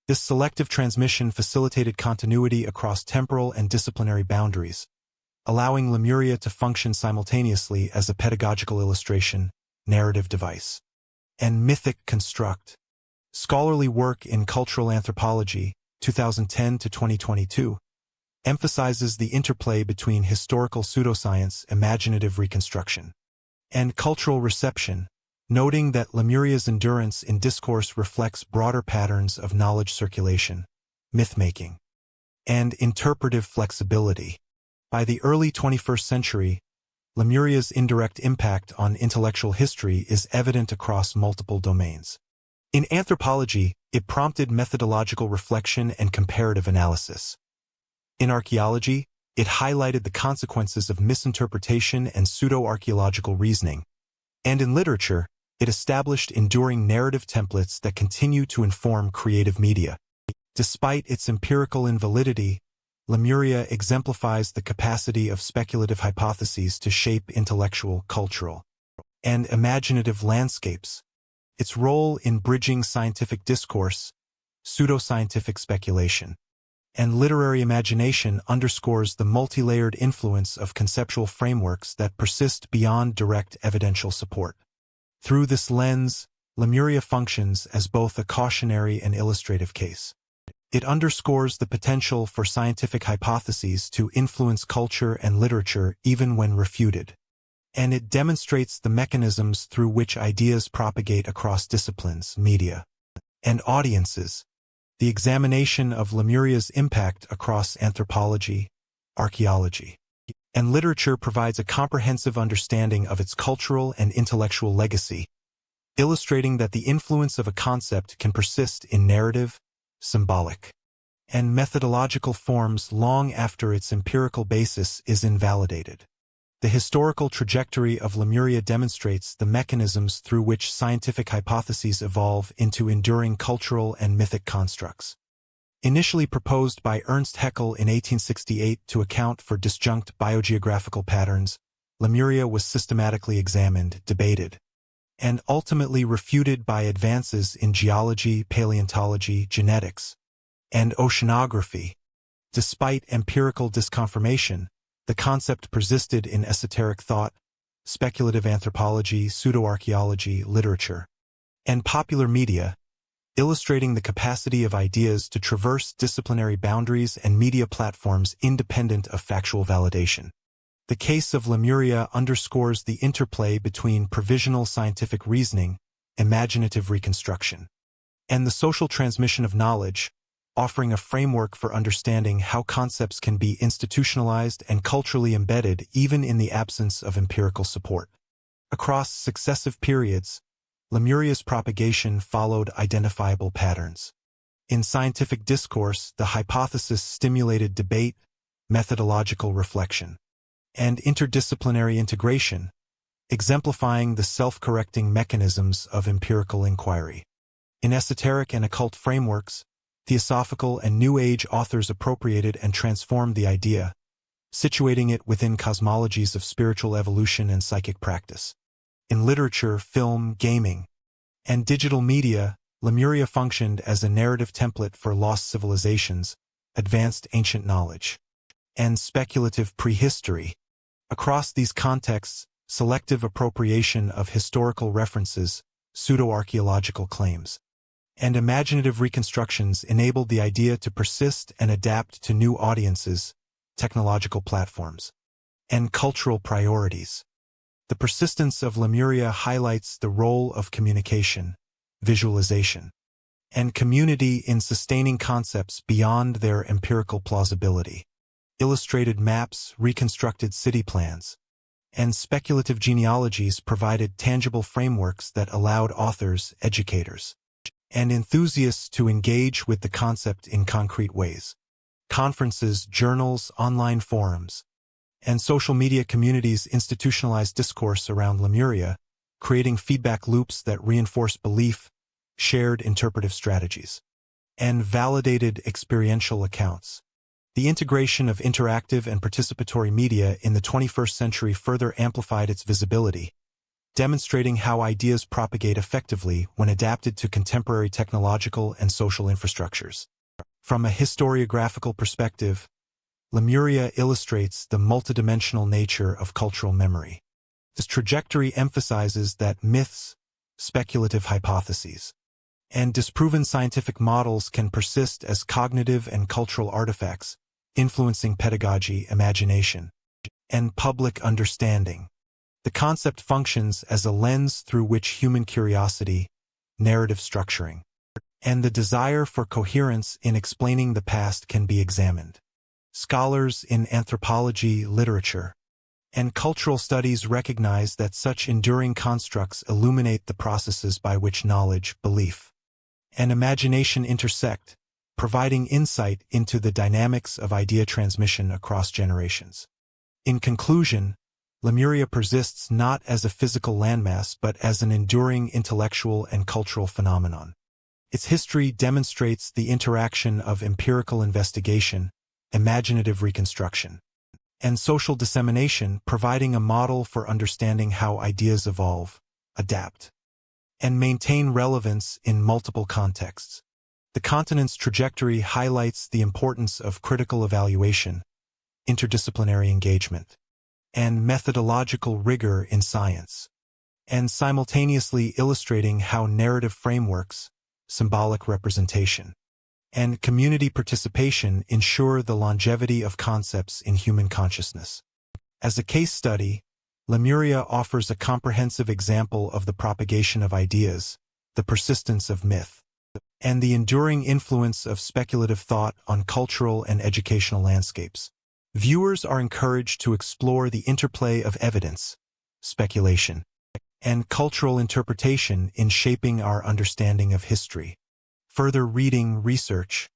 This selective transmission facilitated continuity across temporal and disciplinary boundaries, allowing Lemuria to function simultaneously as a pedagogical illustration, narrative device, and mythic construct. Scholarly work in cultural anthropology, 2010 to 2022, emphasizes the interplay between historical pseudoscience, imaginative reconstruction, and cultural reception, noting that Lemuria's endurance in discourse reflects broader patterns of knowledge circulation, myth-making, and interpretive flexibility. By the early 21st century, Lemuria's indirect impact on intellectual history is evident across multiple domains. In anthropology, it prompted methodological reflection and comparative analysis. In archaeology, it highlighted the consequences of misinterpretation and pseudo-archaeological reasoning. And in literature, it established enduring narrative templates that continue to inform creative media. Despite its empirical invalidity, Lemuria exemplifies the capacity of speculative hypotheses to shape intellectual, cultural, and imaginative landscapes. Its role in bridging scientific discourse, pseudoscientific speculation, and literary imagination underscores the multi-layered influence of conceptual frameworks that persist beyond direct evidential support. Through this lens, Lemuria functions as both a cautionary and illustrative case. It underscores the potential for scientific hypotheses to influence culture and literature even when refuted. And it demonstrates the mechanisms through which ideas propagate across disciplines, media, and audiences. The examination of Lemuria's impact across anthropology, archaeology, and literature provides a comprehensive understanding of its cultural and intellectual legacy, illustrating that the influence of a concept can persist in narrative, symbolic, and methodological forms long after its empirical basis is invalidated. The historical trajectory of Lemuria demonstrates the mechanisms through which scientific hypotheses evolve into enduring cultural and mythic constructs. Initially proposed by Ernst Haeckel in 1868 to account for disjunct biogeographical patterns, Lemuria was systematically examined, debated, and ultimately refuted by advances in geology, paleontology, genetics, and oceanography. Despite empirical disconfirmation, the concept persisted in esoteric thought, speculative anthropology, pseudo-archaeology, literature, and popular media, illustrating the capacity of ideas to traverse disciplinary boundaries and media platforms independent of factual validation. The case of Lemuria underscores the interplay between provisional scientific reasoning, imaginative reconstruction, and the social transmission of knowledge, offering a framework for understanding how concepts can be institutionalized and culturally embedded even in the absence of empirical support. Across successive periods, Lemuria's propagation followed identifiable patterns. In scientific discourse, the hypothesis stimulated debate, methodological reflection, and interdisciplinary integration, exemplifying the self-correcting mechanisms of empirical inquiry. In esoteric and occult frameworks, Theosophical and New Age authors appropriated and transformed the idea, situating it within cosmologies of spiritual evolution and psychic practice. In literature, film, gaming, and digital media, Lemuria functioned as a narrative template for lost civilizations, advanced ancient knowledge, and speculative prehistory. Across these contexts, selective appropriation of historical references, pseudo-archaeological claims, and imaginative reconstructions enabled the idea to persist and adapt to new audiences, technological platforms, and cultural priorities. The persistence of Lemuria highlights the role of communication, visualization, and community in sustaining concepts beyond their empirical plausibility. Illustrated maps, reconstructed city plans, and speculative genealogies provided tangible frameworks that allowed authors, educators, and enthusiasts to engage with the concept in concrete ways. Conferences, journals, online forums, and social media communities institutionalized discourse around Lemuria, creating feedback loops that reinforce belief, shared interpretive strategies, and validated experiential accounts. The integration of interactive and participatory media in the 21st century further amplified its visibility, demonstrating how ideas propagate effectively when adapted to contemporary technological and social infrastructures. From a historiographical perspective, Lemuria illustrates the multidimensional nature of cultural memory. This trajectory emphasizes that myths, speculative hypotheses, and disproven scientific models can persist as cognitive and cultural artifacts, influencing pedagogy, imagination, and public understanding. The concept functions as a lens through which human curiosity, narrative structuring, and the desire for coherence in explaining the past can be examined. Scholars in anthropology, literature, and cultural studies recognize that such enduring constructs illuminate the processes by which knowledge, belief, and imagination intersect, providing insight into the dynamics of idea transmission across generations. In conclusion, Lemuria persists not as a physical landmass but as an enduring intellectual and cultural phenomenon. Its history demonstrates the interaction of empirical investigation, imaginative reconstruction, and social dissemination, providing a model for understanding how ideas evolve, adapt, and maintain relevance in multiple contexts. The continent's trajectory highlights the importance of critical evaluation, interdisciplinary engagement, and methodological rigor in science, and simultaneously illustrating how narrative frameworks, symbolic representation, and community participation ensure the longevity of concepts in human consciousness. As a case study, Lemuria offers a comprehensive example of the propagation of ideas, the persistence of myth, and the enduring influence of speculative thought on cultural and educational landscapes. Viewers are encouraged to explore the interplay of evidence, speculation, and cultural interpretation in shaping our understanding of history. Further reading, research,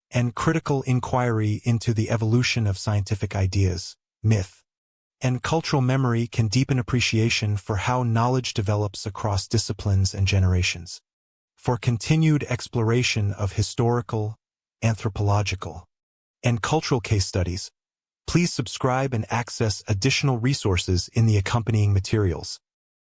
and critical inquiry into the evolution of scientific ideas, myth, and cultural memory can deepen appreciation for how knowledge develops across disciplines and generations. For continued exploration of historical, anthropological, and cultural case studies, please subscribe and access additional resources in the accompanying materials.